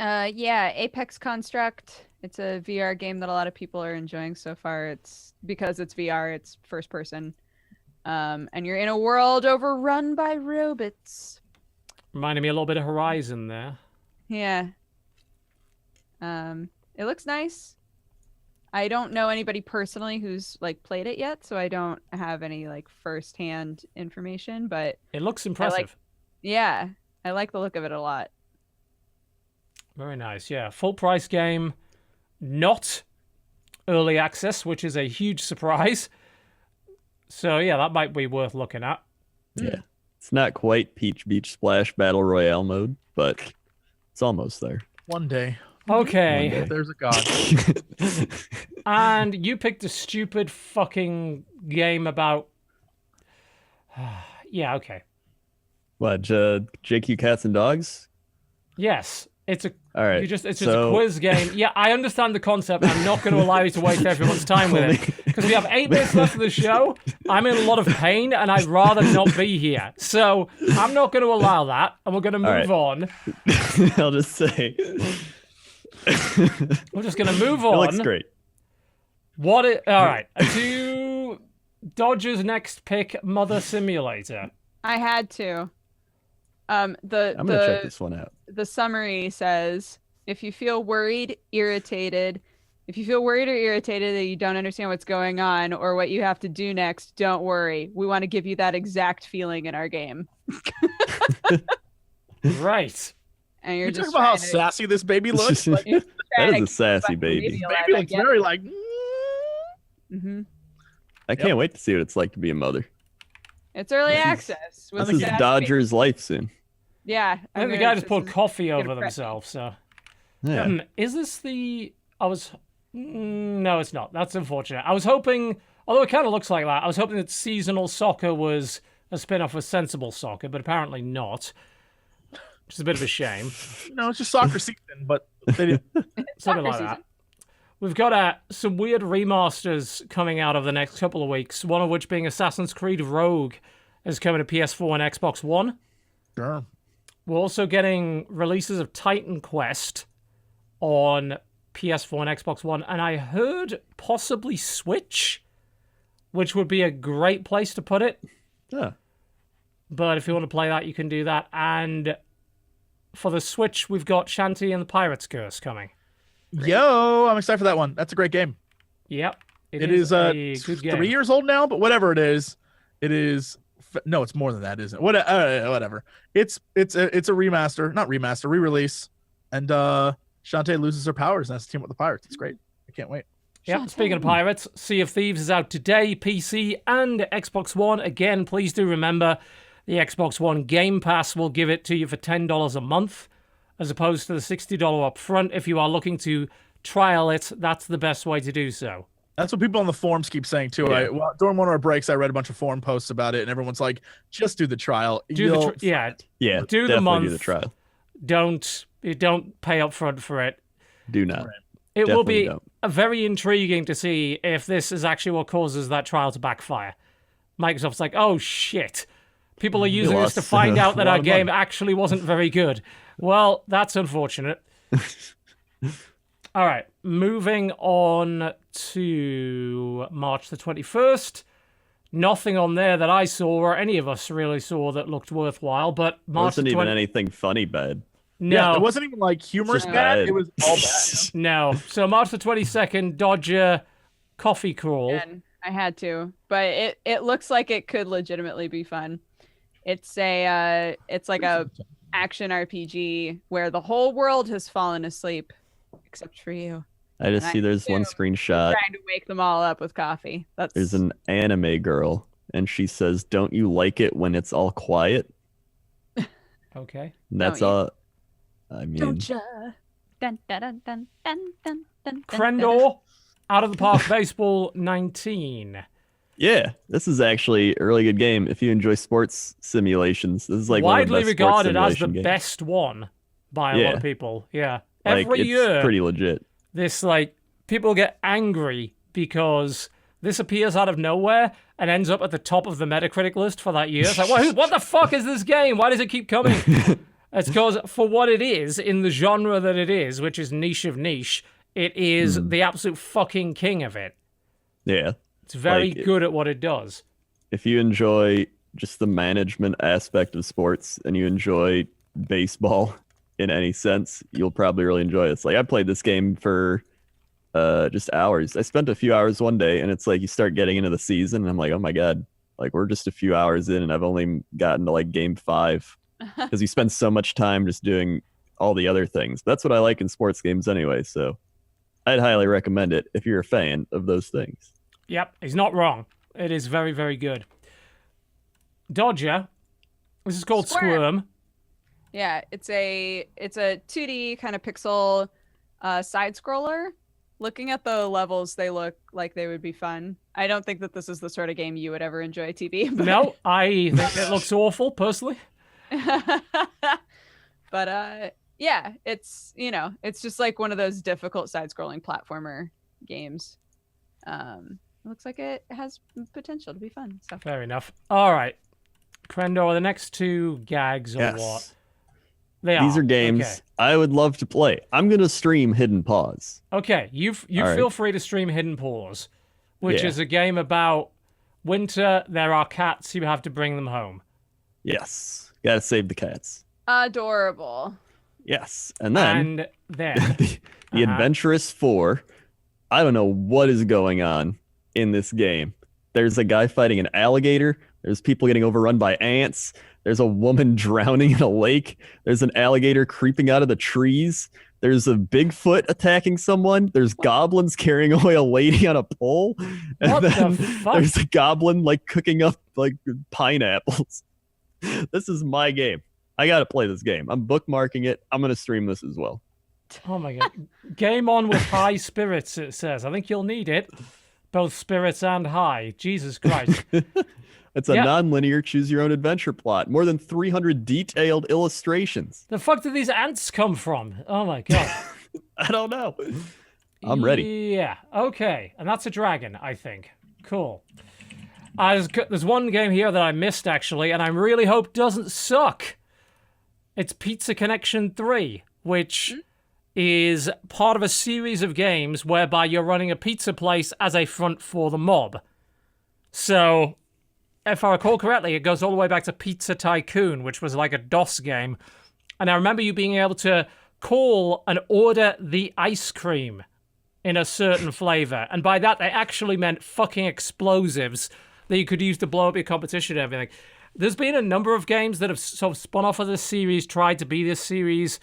Apex Construct. It's a VR game that a lot of people are enjoying so far. It's because it's VR, it's first person. And you're in a world overrun by robots. Reminded me a little bit of Horizon there. Yeah. It looks nice. I don't know anybody personally who's like played it yet, so I don't have any like first-hand information, but it looks impressive. I like the look of it a lot. Very nice. Yeah, full price game, not early access, which is a huge surprise. So yeah, that might be worth looking at. Yeah. It's not quite Peach Beach Splash Battle Royale mode, but it's almost there. One day. Okay. One day. There's a god. And you picked a stupid fucking game about... yeah, okay. What, JQ Cats and Dogs? Yes. It's a All right. it's just a quiz game. Yeah, I understand the concept. I'm not going to allow you to waste everyone's time with it. Because we have 8 minutes left of the show. I'm in a lot of pain, and I'd rather not be here. So I'm not going to allow that, and we're going to move on. I'll just say... We're just going to move on. It looks great. All right. To Dodger's next pick, Mother Simulator. I had to. I'm going to check this one out. The summary says, if you feel worried or irritated that you don't understand what's going on or what you have to do next, don't worry. We want to give you that exact feeling in our game. Right. And you're just talking about how sassy this baby looks. That is a sassy baby. Baby looks very like. Mm-hmm. I can't wait to see what it's like to be a mother. It's early access. This is Dodger's life soon. Yeah. I think the guy just poured coffee over themselves. So, yeah. Is this the? No, it's not. That's unfortunate. I was hoping, although it kind of looks like that, I was hoping that seasonal soccer was a spin-off of Sensible Soccer, but apparently not. Which is a bit of a shame. No, it's just soccer season, but they didn't. Something like that. We've got some weird remasters coming out over the next couple of weeks, one of which being Assassin's Creed Rogue is coming to PS4 and Xbox One. Sure. We're also getting releases of Titan Quest on PS4 and Xbox One, and I heard possibly Switch, which would be a great place to put it. Yeah. But if you want to play that, you can do that. And for the Switch, we've got Shanty and the Pirate's Curse coming. Great. Yo, I'm excited for that one. That's a great game. Yep. It is a good game. 3 years old now, but whatever it is No, it's more than that, isn't it? Whatever. It's a remaster, not remaster, re-release, and Shantae loses her powers and has to team up with the pirates. It's great. I can't wait. Yep, speaking of pirates, Sea of Thieves is out today, PC and Xbox One. Again, please do remember the Xbox One Game Pass will give it to you for $10 a month, as opposed to the $60 up front. If you are looking to trial it, that's the best way to do so. That's what people on the forums keep saying too. Yeah. During one of our breaks, I read a bunch of forum posts about it, and everyone's like, "Just do the trial." Do the month. Do the trial. Don't pay up front for it. Do not. It will be very intriguing to see if this is actually what causes that trial to backfire. Microsoft's like, oh shit, people are using this to find out that our game actually wasn't very good. Well, that's unfortunate. All right, moving on to March the 21st. Nothing on there that I saw or any of us really saw that looked worthwhile, but March wasn't even anything funny bad. No. Yeah, it wasn't even like humorous bad. It was all bad. No. So March the 22nd, Dodger Coffee Crawl. And I had to, but it looks like it could legitimately be fun. It's like a action RPG where the whole world has fallen asleep except for you. I just see there's one screenshot. Trying to wake them all up with coffee. There's an anime girl, and she says, "Don't you like it when it's all quiet?" Okay. And that's all. I mean, Don't ya? Dun, dun, dun, dun, dun, dun, dun, Crendor, Out of the Park Baseball 19. Yeah, this is actually a really good game if you enjoy sports simulations. This is like widely one of the best regarded as the games. best one by a lot of people. Yeah. Like, Every it's year, pretty legit. this people get angry because this appears out of nowhere and ends up at the top of the Metacritic list for that year. It's like, what the fuck is this game? Why does it keep coming? It's because for what it is, in the genre that it is, which is niche of niche, it is the absolute fucking king of it. Yeah. It's very good at what it does. If you enjoy just the management aspect of sports and you enjoy baseball in any sense, you'll probably really enjoy it. It's like I played this game for just hours. I spent a few hours one day, and it's like you start getting into the season, and I'm like, oh my god, like we're just a few hours in, and I've only gotten to like game 5 because you spend so much time just doing all the other things. That's what I like in sports games anyway. So I'd highly recommend it if you're a fan of those things. Yep, he's not wrong. It is very, very good. Dodger. This is called Squirm. Yeah, it's a 2D kind of pixel side scroller. Looking at the levels, they look like they would be fun. I don't think that this is the sort of game you would ever enjoy, TB. But... No, I think it looks awful, personally. But yeah, it's it's just like one of those difficult side-scrolling platformer games. It looks like it has potential to be fun. So. Fair enough. All right, Crendor, the next two gags or what? These are games I would love to play. I'm gonna stream Hidden Paws. Okay, you feel free to stream Hidden Paws, which is a game about winter. There are cats. You have to bring them home. Yes, gotta save the cats. Adorable. Yes, and then the Adventurous 4. I don't know what is going on in this game. There's a guy fighting an alligator. There's people getting overrun by ants. There's a woman drowning in a lake. There's an alligator creeping out of the trees. There's a Bigfoot attacking someone. There's goblins carrying away a lady on a pole. And what then the fuck? There's a goblin like cooking up like pineapples. This is my game. I gotta play this game. I'm bookmarking it. I'm gonna stream this as well. Oh my god. Game on with high spirits, it says. I think you'll need it. Both spirits and high. Jesus Christ. It's a non-linear choose-your-own-adventure plot. More than 300 detailed illustrations. The fuck did these ants come from? Oh my god. I don't know. I'm ready. Yeah, okay. And that's a dragon, I think. Cool. There's one game here that I missed, actually, and I really hope doesn't suck. It's Pizza Connection 3, which is part of a series of games whereby you're running a pizza place as a front for the mob. So, if I recall correctly, it goes all the way back to Pizza Tycoon, which was like a DOS game. And I remember you being able to call and order the ice cream in a certain flavor. And by that, they actually meant fucking explosives, that you could use to blow up your competition and everything. There's been a number of games that have sort of spun off of this series, tried to be this series.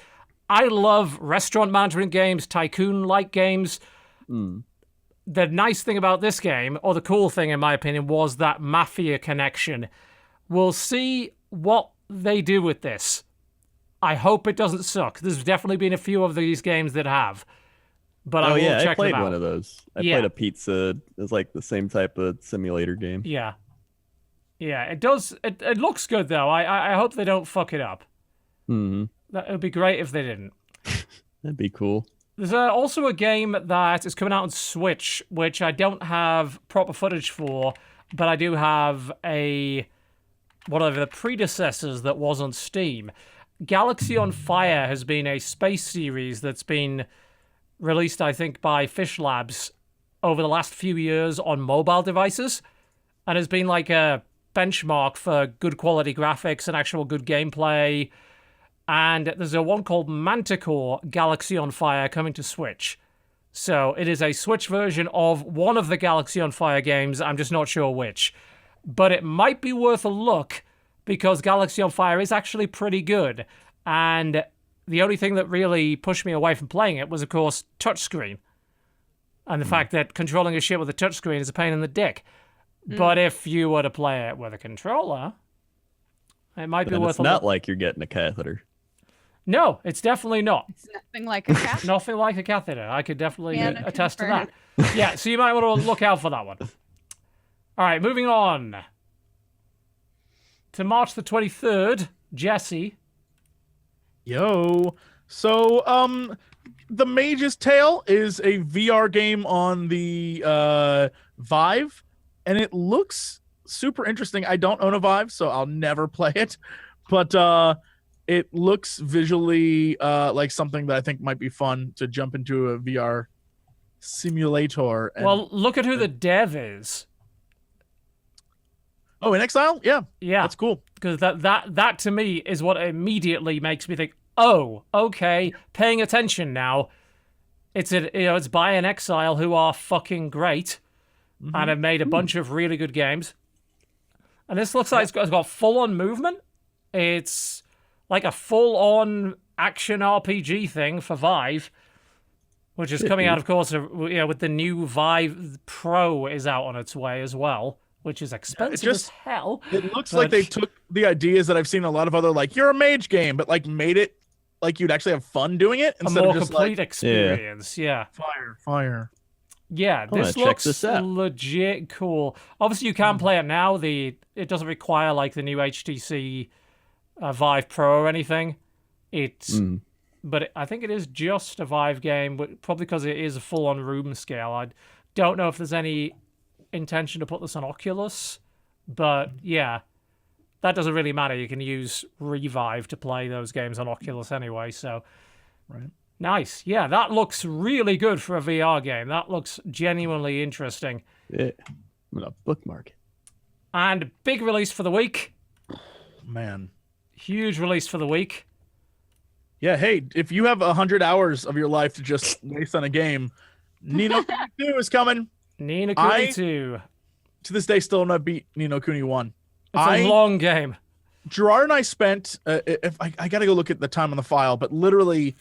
I love restaurant management games, tycoon-like games. The nice thing about this game, or the cool thing in my opinion, was that Mafia connection. We'll see what they do with this. I hope it doesn't suck. There's definitely been a few of these games that have. But I will check them out. I played one of those. I played a pizza. It was like the same type of simulator game. Yeah. Yeah, it does. It looks good, though. I hope they don't fuck it up. Mm-hmm. It would be great if they didn't. That'd be cool. There's also a game that is coming out on Switch, which I don't have proper footage for, but I do have one of the predecessors that was on Steam. Galaxy on Fire has been a space series that's been released, I think, by Fish Labs over the last few years on mobile devices, and has been like a benchmark for good quality graphics and actual good gameplay. And there's a one called Manticore Galaxy on Fire coming to Switch. So it is a Switch version of one of the Galaxy on Fire games. I'm just not sure which. But it might be worth a look because Galaxy on Fire is actually pretty good. And the only thing that really pushed me away from playing it was, of course, touchscreen. And the fact that controlling a ship with a touchscreen is a pain in the dick. But if you were to play it with a controller, it might be worth a look. It's not like you're getting a catheter. No, it's definitely not. It's nothing like a catheter. Nothing like a catheter. I could definitely attest to that. Yeah, so you might want to look out for that one. All right, moving on to March the 23rd. Jesse. Yo. So, The Mage's Tale is a VR game on the Vive, and it looks super interesting. I don't own a Vive, so I'll never play it, but it looks visually like something that I think might be fun to jump into a VR simulator. Well, look at who the dev is. Oh, In Exile? Yeah. Yeah. That's cool. Because that to me is what immediately makes me think, oh, okay, paying attention now. It's by In Exile, who are fucking great and have made a bunch of really good games. And this looks like it's got full-on movement. It's like a full-on action RPG thing for Vive, which is coming out, of course, with the new Vive Pro is out on its way as well, which is expensive as hell. It looks like they took the ideas that I've seen in a lot of other, like, you're a mage game, but, like, made it like you'd actually have fun doing it instead of just, complete experience. Yeah. Fire. Yeah, this looks legit cool. Obviously, you can play it now. It doesn't require, like, the new HTC Vive Pro or anything. But I think it is just a Vive game, but probably because it is a full-on room scale. I don't know if there's any intention to put this on Oculus, but yeah, that doesn't really matter. You can use Revive to play those games on Oculus anyway, so right. Nice. Yeah, that looks really good for a VR game. That looks genuinely interesting. Yeah, I'm gonna bookmark it. And big release for the week. Man. Huge release for the week. Yeah, hey, if you have 100 hours of your life to just waste on a game, Ni no Kuni 2 is coming. Ni no Kuni 2. To this day, still not beat Ni no Kuni 1. It's a long game. Gerard and I spent, I got to go look at the time on the file, but literally,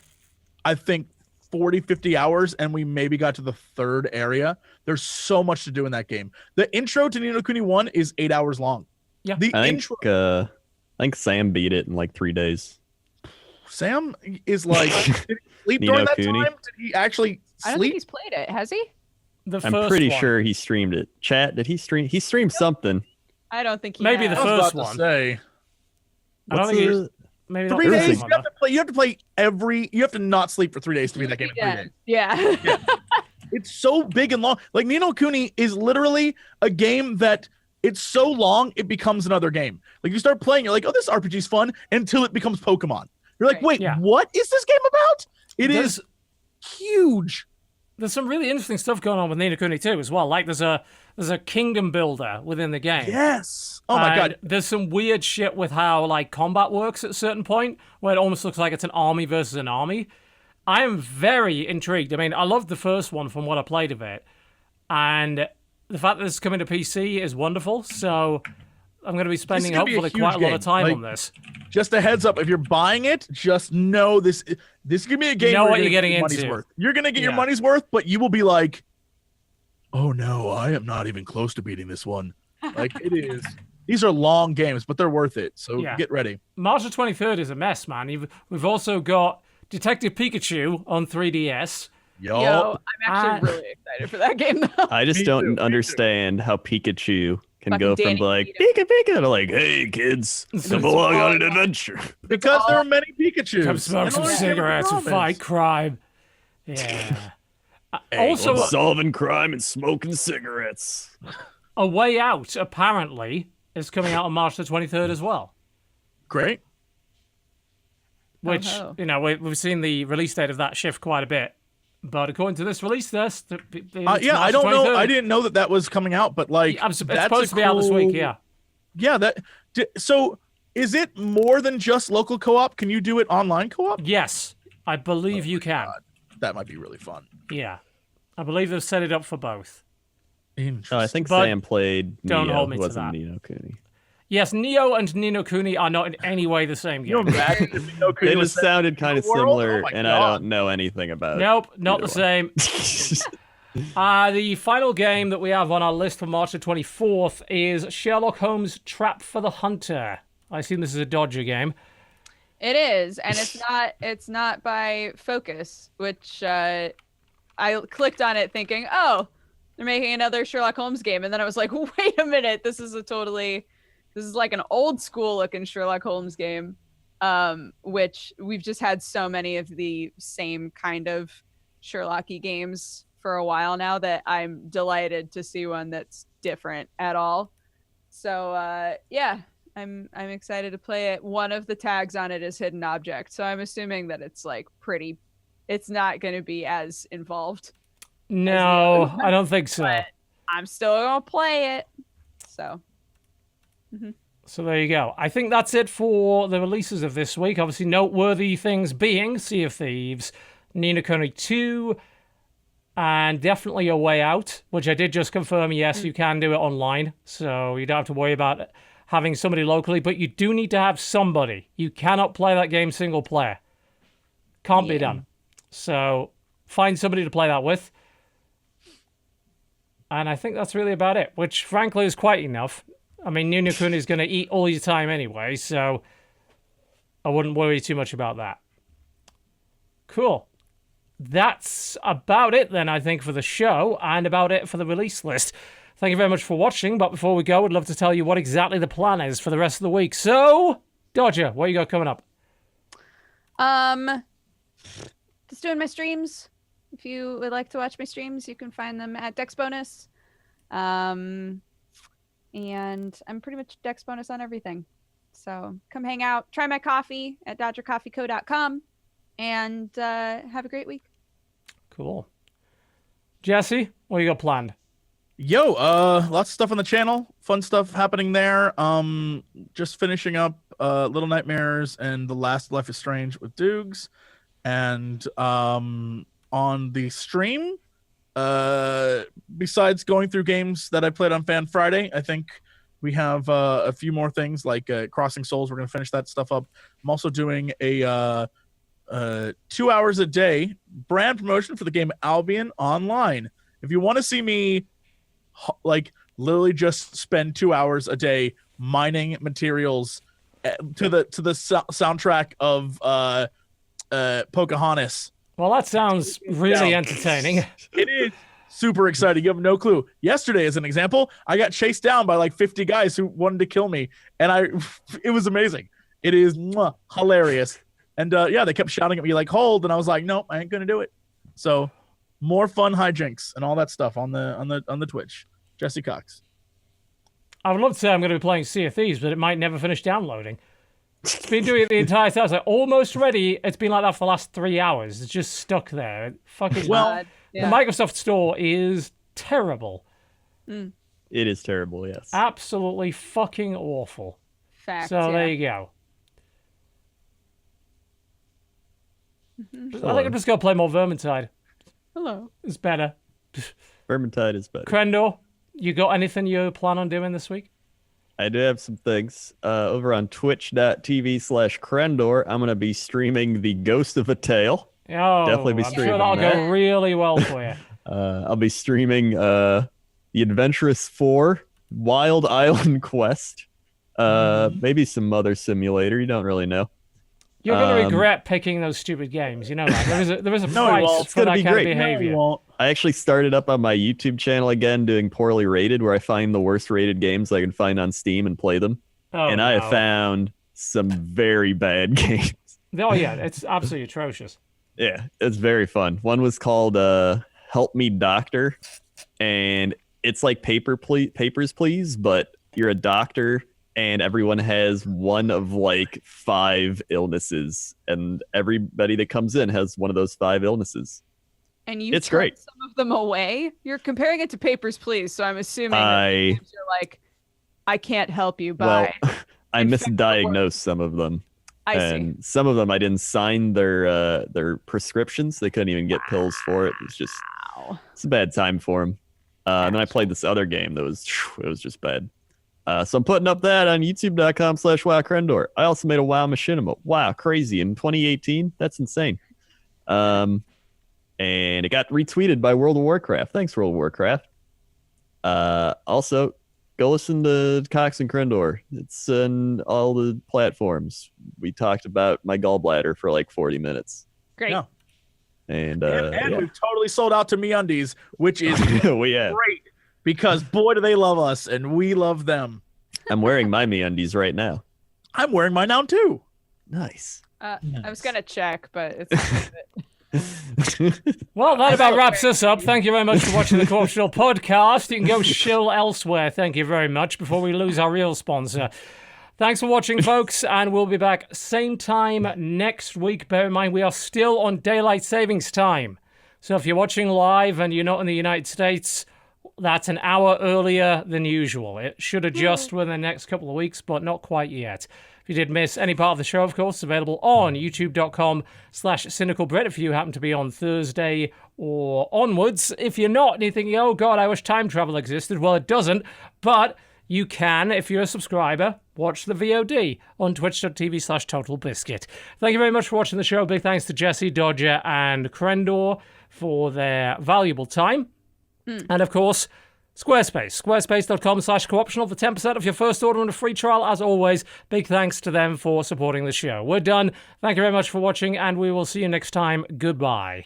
I think 40, 50 hours, and we maybe got to the third area. There's so much to do in that game. The intro to Ni no Kuni 1 is 8 hours long. Yeah. I think Sam beat it in like 3 days. Sam is like, did he sleep during that time? Did he actually sleep? I don't think he's played it. Has he? I'm pretty sure he streamed it. Chat, did he stream? He streamed something. I don't think he Maybe has. the first one. I don't think maybe 3 days. You have to play you have to not sleep for 3 days to beat that game in 3 days. Yeah. It's so big and long. Like Ni no Kuni is literally a game that it's so long it becomes another game. Like you start playing, you're like, oh, this RPG's fun until it becomes Pokemon. You're like, wait, what is this game about? It is huge. There's some really interesting stuff going on with Ni no Kuni 2 as well. Like there's a kingdom builder within the game. Yes. Oh my god. There's some weird shit with how like combat works at a certain point where it almost looks like it's an army versus an army. I am very intrigued. I mean, I loved the first one from what I played of it. And the fact that this is coming to PC is wonderful. So I'm going to be spending hopefully quite a lot of time on this. Just a heads up, if you're buying it, just know this is going to be a game. You know where what you're getting money's into. worth. You're going to get your money's worth, but you will be like, oh no, I am not even close to beating this one. Like it is. These are long games, but they're worth it. So get ready. March the 23rd is a mess, man. We've also got Detective Pikachu on 3DS. Yo, I'm actually really excited for that game, though. I just don't understand how Pikachu can go from like Pika Pika to like, hey kids, come along on an adventure. Because there are many Pikachus. Come smoke some cigarettes and fight crime. Yeah. Also, solving crime and smoking cigarettes. A Way Out, apparently, is coming out on March the 23rd as well. Great. Which, you know, we've seen the release date of that shift quite a bit. But according to this release list, I don't know. I didn't know that was coming out, but like, it's supposed to be out this week. Yeah. Yeah. So, is it more than just local co-op? Can you do it online co-op? Yes, I believe you can. God. That might be really fun. Yeah, I believe they've set it up for both. Interesting. I think But Sam played Neo. don't hold me to wasn't that. Ni no Kuni. Yes, Neo and Ni no Kuni are not in any way the same game. They just sounded kind of similar, and I don't know anything about it. Nope, not the same. The final game that we have on our list for March the 24th is Sherlock Holmes Trap for the Hunter. I assume this is a Dodger game. It is, and it's not by Focus, which I clicked on it thinking, oh, they're making another Sherlock Holmes game, and then I was like, wait a minute, this is like an old school looking Sherlock Holmes game, which we've just had so many of the same kind of Sherlock-y games for a while now that I'm delighted to see one that's different at all. So yeah, I'm excited to play it. One of the tags on it is hidden object, so I'm assuming that it's like it's not going to be as involved. No, I don't think so. But I'm still gonna play it. So. Mm-hmm. So there you go. I think that's it for the releases of this week. Obviously, noteworthy things being Sea of Thieves, Ni no Kuni 2, and definitely A Way Out, which I did just confirm. Yes, you can do it online, so you don't have to worry about having somebody locally, but you do need to have somebody. You cannot play that game single player. Can't be done. So find somebody to play that with. And I think that's really about it, which frankly is quite enough. I mean, Ni no Kuni is going to eat all your time anyway, so I wouldn't worry too much about that. Cool. That's about it then, I think, for the show, and about it for the release list. Thank you very much for watching, but before we go, I'd love to tell you what exactly the plan is for the rest of the week. So, Dodger, what you got coming up? Just doing my streams. If you would like to watch my streams, you can find them at Dex Bonus. And I'm pretty much Dex Bonus on everything. So come hang out. Try my coffee at dodgercoffeeco.com. And have a great week. Cool. Jesse, what you got planned? Yo, lots of stuff on the channel. Fun stuff happening there. Just finishing up Little Nightmares and The Last Life is Strange with Dukes. And on the stream, besides going through games that I played on Fan Friday, I think we have a few more things like Crossing Souls. We're going to finish that stuff up. I'm also doing a 2 hours a day brand promotion for the game Albion Online. If you want to see me like literally just spend 2 hours a day mining materials to the soundtrack of Pocahontas. Well, that sounds really entertaining. It is super exciting. You have no clue. Yesterday, as an example, I got chased down by like 50 guys who wanted to kill me, and it was amazing. It is hilarious. And yeah, they kept shouting at me like, hold, and I was like, no, I ain't gonna do it. So more fun hijinks and all that stuff on the Twitch. Jesse Cox. I would love to say I'm going to be playing Sea of Thieves, but it might never finish downloading. It's been doing it the entire time. It's like almost ready. It's been like that for the last 3 hours. It's just stuck there. Fucking yeah. The Microsoft Store is terrible. It is terrible, yes. Absolutely fucking awful. Fact, so there you go. I think I'm just going to play more Vermintide. Hello. It's better. Vermintide is better. Crendor, You got anything you plan on doing this week? I do have some things. Over on twitch.tv/Crendor, I'm going to be streaming The Ghost of a Tale. Oh, Definitely be I'm streaming sure that'll that. go really well for you. I'll be streaming The Adventurous 4, Wild Island Quest, maybe some other simulator. You don't really know. You're going to regret picking those stupid games. You know that. There is a price for that kind of behavior. I actually started up on my YouTube channel again doing poorly rated, where I find the worst rated games I can find on Steam and play them. And I have found some very bad games. Oh, yeah. It's absolutely atrocious. Yeah, it's very fun. One was called Help Me Doctor, and it's like Papers, Please, but you're a doctor, and everyone has one of like 5 illnesses, and everybody that comes in has one of those 5 illnesses. And you it's great. some of them away. You're comparing it to Papers, Please, so I'm assuming that you're like, I can't help you. Bye. Well, I misdiagnosed some of them. I see. Some of them I didn't sign their prescriptions. They couldn't even get pills for it. It's just it's a bad time for them. And then I played this other game that was just bad. So I'm putting up that on youtube.com/WoWCrendor. I also made a WoW machinima. Wow, crazy. In 2018? That's insane. And it got retweeted by World of Warcraft. Thanks, World of Warcraft. Also, go listen to Cox and Crendor. It's on all the platforms. We talked about my gallbladder for like 40 minutes. Great. Yeah. And we've totally sold out to MeUndies, which is great because boy do they love us and we love them. I'm wearing my MeUndies right now. I'm wearing mine now too. Nice. Nice. I was gonna check, but it's Well, that about wraps us up. Thank you very much for watching the Corruptional Podcast. You can go shill elsewhere. Thank you very much before we lose our real sponsor. Thanks for watching, folks, and we'll be back same time next week. Bear in mind, we are still on daylight savings time. So if you're watching live and you're not in the United States, that's an hour earlier than usual. It should adjust within the next couple of weeks, but not quite yet. If you did miss any part of the show, of course, it's available on youtube.com/cynicalbrit if you happen to be on Thursday or onwards. If you're not and you're thinking, oh God, I wish time travel existed, well, it doesn't, but you can, if you're a subscriber, watch the VOD on twitch.tv/TotalBiscuit. Thank you very much for watching the show. Big thanks to Jesse, Dodger, and Crendor for their valuable time. And of course, Squarespace. Squarespace.com/cooptional for 10% of your first order and a free trial. As always, big thanks to them for supporting the show. We're done. Thank you very much for watching, and we will see you next time. Goodbye.